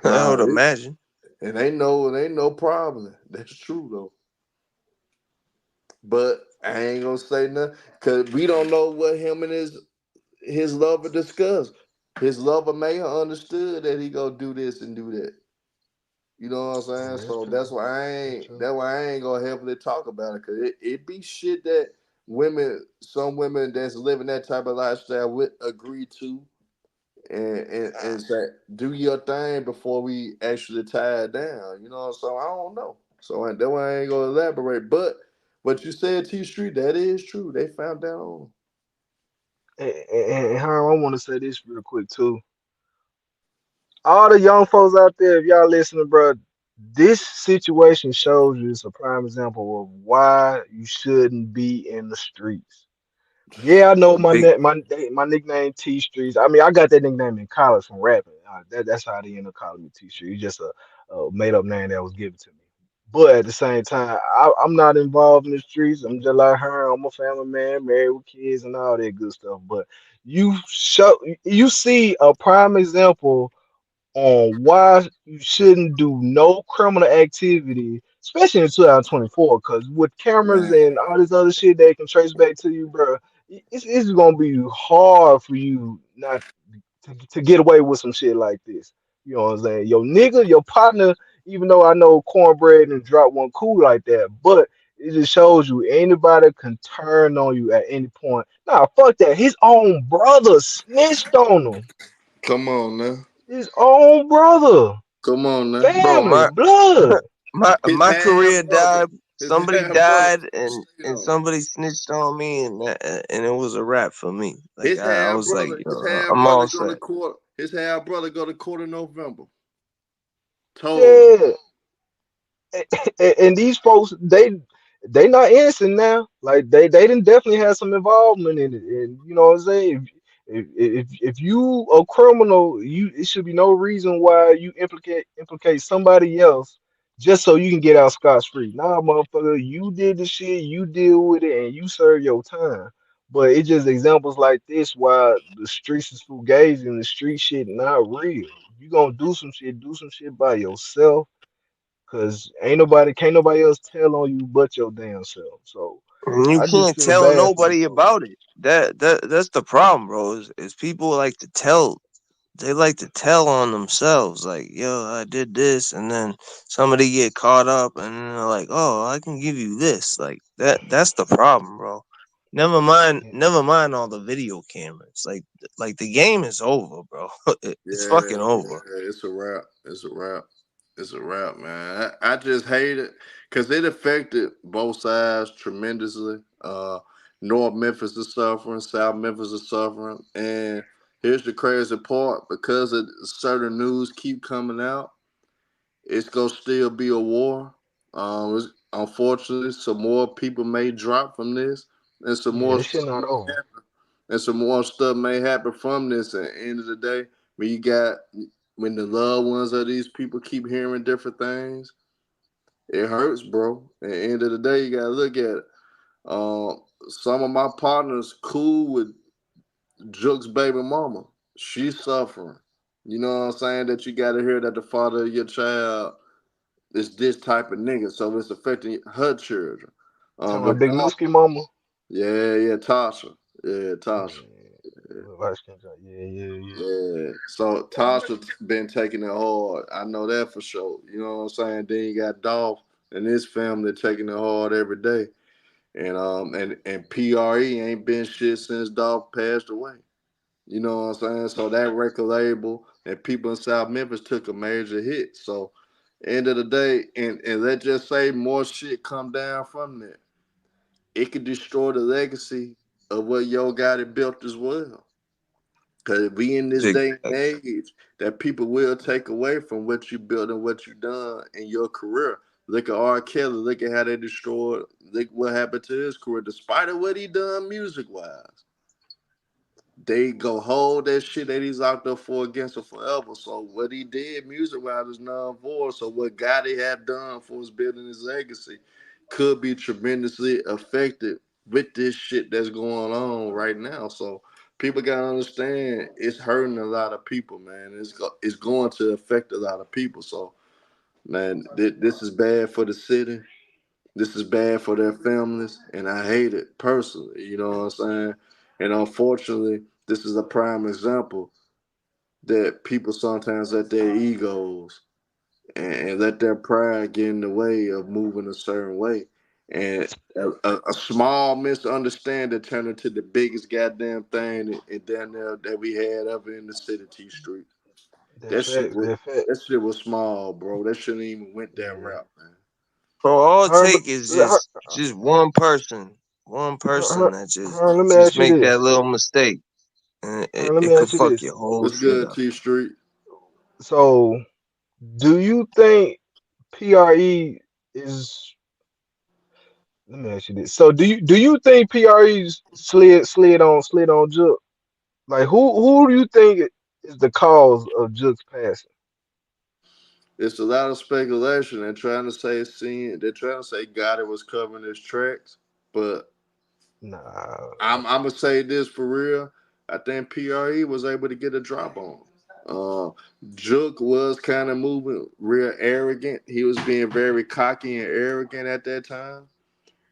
I Nah, would imagine. it ain't no problem. That's true though. But I ain't gonna say nothing because we don't know what him and his lover discussed. His lover may have understood that he gonna do this and do that. You know what I'm saying? Yeah, that's So true. That's true. that's why I ain't gonna heavily talk about it because it be shit that some women that's living that type of lifestyle would agree to and say, do your thing before we actually tie it down. You know, so I don't know. So that's why I ain't gonna elaborate. But what you said, T Street, that is true. They found out on. And Harm, I want to say this real quick too. All the young folks out there, if y'all listening, bro, this situation shows you it's a prime example of why you shouldn't be in the streets. Yeah, I know Big my nickname T Streets. I mean, I got that nickname in college from rapping. That's how they end up calling me T Street. It's just a made up name that was given to me. But at the same time, I'm not involved in the streets. I'm just like her. I'm a family man, married with kids and all that good stuff. But you see a prime example on why you shouldn't do no criminal activity, especially in 2024, because with cameras Man, and all this other shit they can trace back to you, bro, it's gonna be hard for you not to get away with some shit like this. You know what I'm saying? Your nigga, your partner, even though I know cornbread and drop one cool like that, but it just shows you anybody can turn on you at any point. Nah, fuck that. His own brother snitched on him. come on now. His own brother, Come on now. bro, family, blood. His my half career brother. died. His Somebody half brother died, snitched and on him. somebody snitched on me, and it was a wrap for me. Like I was like, His yo, half I'm brother all go to set. court. His half brother go to court in November. Told him. Yeah, and these folks, they not innocent now. Like they didn't definitely have some involvement in it. And you know what I'm saying? If you a criminal, it should be no reason why you implicate somebody else just so you can get out scot free. Nah, motherfucker, you did the shit, you deal with it, and you serve your time. But it's just examples like this why the streets is fugazi and the street shit not real. You gonna do some shit by yourself. Cause can't nobody else tell on you but your damn self. So And you I just can't feel tell bad for these nobody folks. about it. That's the problem, bro. Is people like to tell. They like to tell on themselves, like, yo, I did this, and then somebody get caught up, and then they're like, oh, I can give you this. Like that's the problem, bro. Yeah, Never mind all the video cameras. Like the game is over, bro. It's fucking over. It's a wrap. It's a wrap. It's a wrap, man. I just hate it because it affected both sides tremendously. North Memphis is suffering, South Memphis is suffering, and here's the crazy part: because of certain news keep coming out, it's gonna still be a war. Unfortunately, some more people may drop from this, and some yeah, more this shit stuff not over. may happen from this. At the end of the day, when the loved ones of these people keep hearing different things, it hurts, bro. At the end of the day, you gotta look at it. Some of my partners cool with Jook's baby mama. She's suffering. You know what I'm saying? That you gotta hear that the father of your child is this type of nigga, so it's affecting her children. Talking But about Big Mooski mama. Yeah, yeah, Tasha. Yeah, Tasha. Yeah, light skin joint. Yeah, yeah, yeah. Yeah. So Tasha been taking it hard. I know that for sure. You know what I'm saying? Then you got Dolph and his family taking it hard every day. And PRE ain't been shit since Dolph passed away. You know what I'm saying? So that record label and people in South Memphis took a major hit. So end of the day, and let's just say more shit come down from that. It could destroy the legacy of what Yo Gotti built as well. Cause we in this day and Exactly. age that people will take away from what you built and what you done in your career. Look at R. Kelly. Look at how they destroyed. Look what happened to his career, despite of what he done music wise. They go hold that shit that he's locked up for against him forever. So what he did music wise is non void. So what Gotti had done for his building his legacy could be tremendously affected with this shit that's going on right now. So people gotta understand it's hurting a lot of people, man. It's going to affect a lot of people. So man, this is bad for the city. This is bad for their families, and I hate it personally. You know what I'm saying? And unfortunately, this is a prime example that people sometimes let their egos and let their pride get in the way of moving a certain way. And a small misunderstanding turned into the biggest goddamn thing and down there that we had ever in the city T Street. That That shit facts. was That fact. that shit was small, bro. That shouldn't even went that Yeah. route, man. Bro, all it Her, take is her, just one person her, that let me just ask you make that this. little mistake, and Let me it could ask you fuck this. your whole What's shit good, up. T Street? So, do you think PRE is? Let me ask you this. So, do you think PRE slid on Jook? Like, who do you think is the cause of Jook's passing? It's a lot of speculation. They're trying to say Gotti was covering his tracks, but Nah. I'm gonna say this for real. I think PRE was able to get a drop on him. Jook was kind of moving real arrogant. He was being very cocky and arrogant at that time.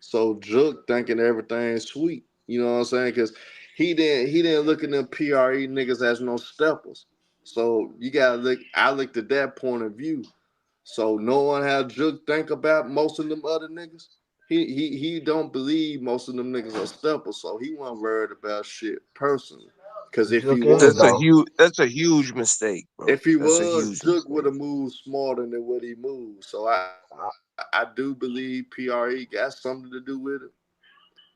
So Jook thinking everything's sweet. You know what I'm saying? Because he didn't look at them PRE niggas as no steppers. So you gotta look. I looked at that point of view. So knowing how Jook think about most of them other niggas, he don't believe most of them niggas are steppers. So he wasn't worried about shit personally. Cause if he Jook and That's a was, Dolph. huge that's a huge mistake, bro. if he That's a was, huge Jook would mistake. have moved smarter than what he moved. So I I, do believe PRE got something to do with it.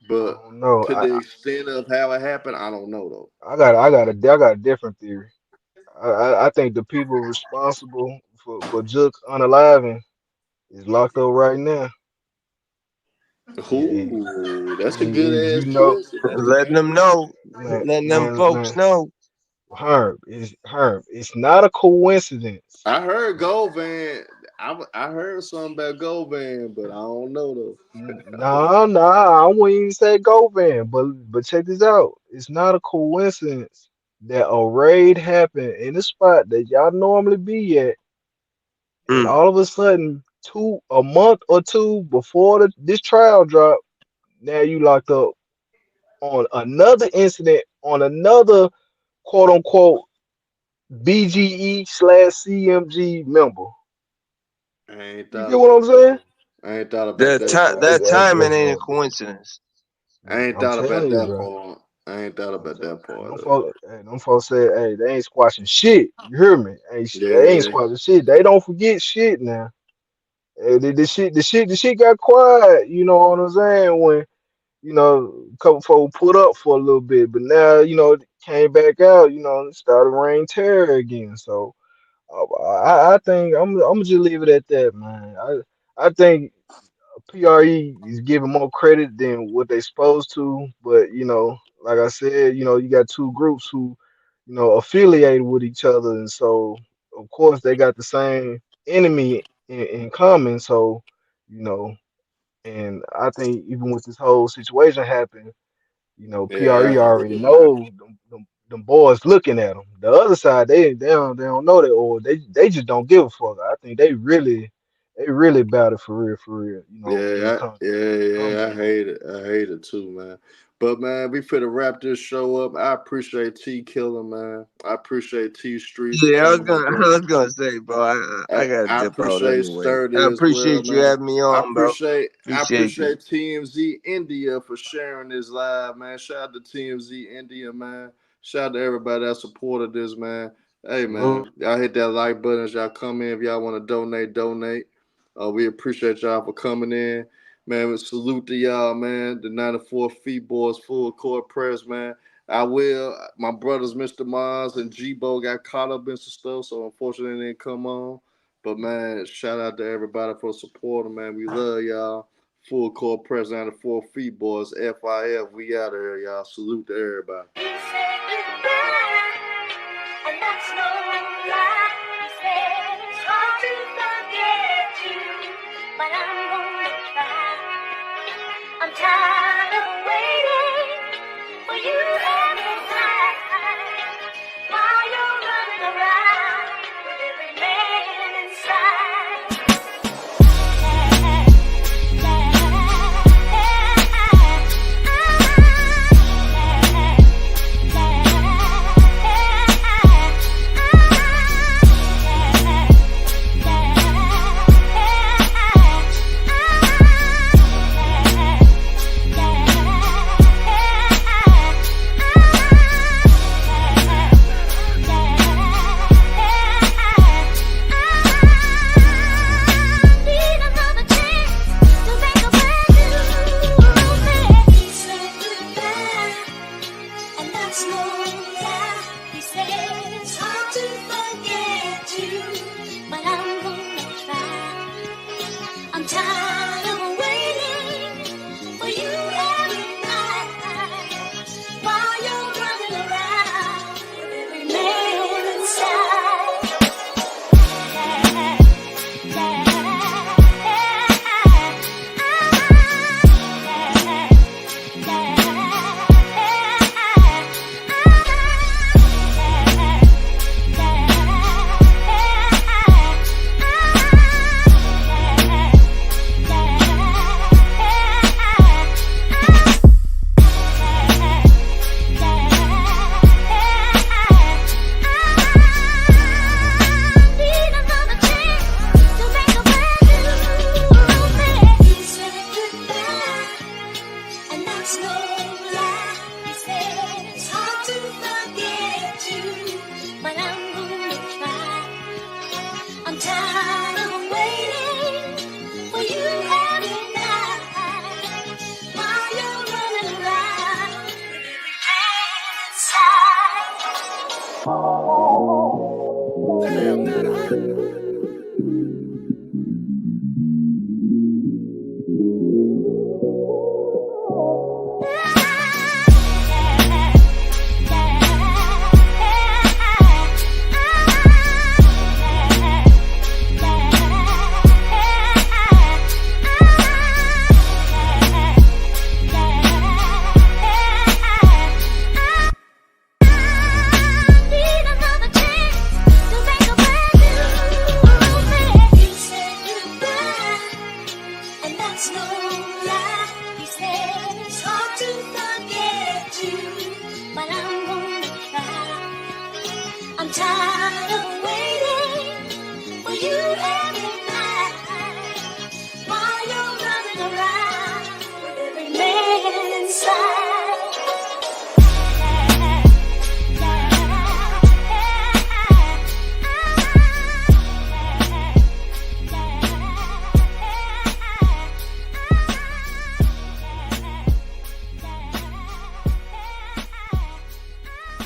I But don't know. to the extent of how it happened, I don't know though. I got a different theory. I think the people responsible for Jook unaliving is locked up right now. And, Ooh, that's a good and you ass know, twist. That's a Letting good them one. know, man, letting them folks man, know. Herb. It's not a coincidence. I heard Govan. I heard something about Govan, but I don't know though. Nah, I wouldn't even say go van, but check this out. It's not a coincidence that a raid happened in the spot that y'all normally be at, and Mm. all of a sudden, a month or two before this trial drop, now you locked up on another incident on another quote unquote BGE/CMG member. I ain't You thought get what about I'm that saying? one. I ain't thought about that part. That timing ain't a Bro, coincidence. I ain't I'm thought about telling you, that bro. part. I ain't thought I'm about telling that part them of it. folks, hey, them folks said, hey, they ain't squashing shit. You hear me? They ain't Yeah. squashing shit. They don't forget shit now. The shit got quiet. You know what I'm saying? When a couple folks put up for a little bit, but now it came back out. It started rain terror again. So I think I'm just leave it at that, man. I think PRE is giving more credit than what they supposed to, but like I said, you got two groups who, affiliated with each other, and so of course they got the same enemy in common. So, you know, and I think even with this whole situation happening, Yeah, I PRE agree already with that. know them boys looking at them. The other side, they don't know that, or they just don't give a fuck. I think they really they really about it for real. You know, when it Yeah, comes yeah, to I it. hate it. I hate it too, man. But man, we finna wrap this show up. I appreciate T Killer, man. I appreciate T Street for Yeah, coming on, I bro. was gonna say, bro. I gotta I dip out appreciate anyway. Sturdy I as well, appreciate you man. having me I on, bro. Appreciate you. appreciate TMZ India for sharing this live, man. Shout out to TMZ India, man. Shout out to everybody that supported this, man. Hey, Salute. man, y'all hit that like button as y'all come in. If y'all want to donate, donate. We appreciate y'all for coming in, man. We salute to y'all, man. The 94 Feet Boys Full Court Press, man. I will. My brothers, Mr. Mars and G-Bo, got caught up in some stuff, so unfortunately they didn't come on. But man, shout out to everybody for supporting, man. We love y'all. Full Court Press 94 Feet Boys, FYF. We out of here, y'all. Salute to everybody. You said goodbye, and that's no lie. You said it's hard to forget you, but I'm gonna try. I'm tired of waiting for you every time while you're running around with every man inside.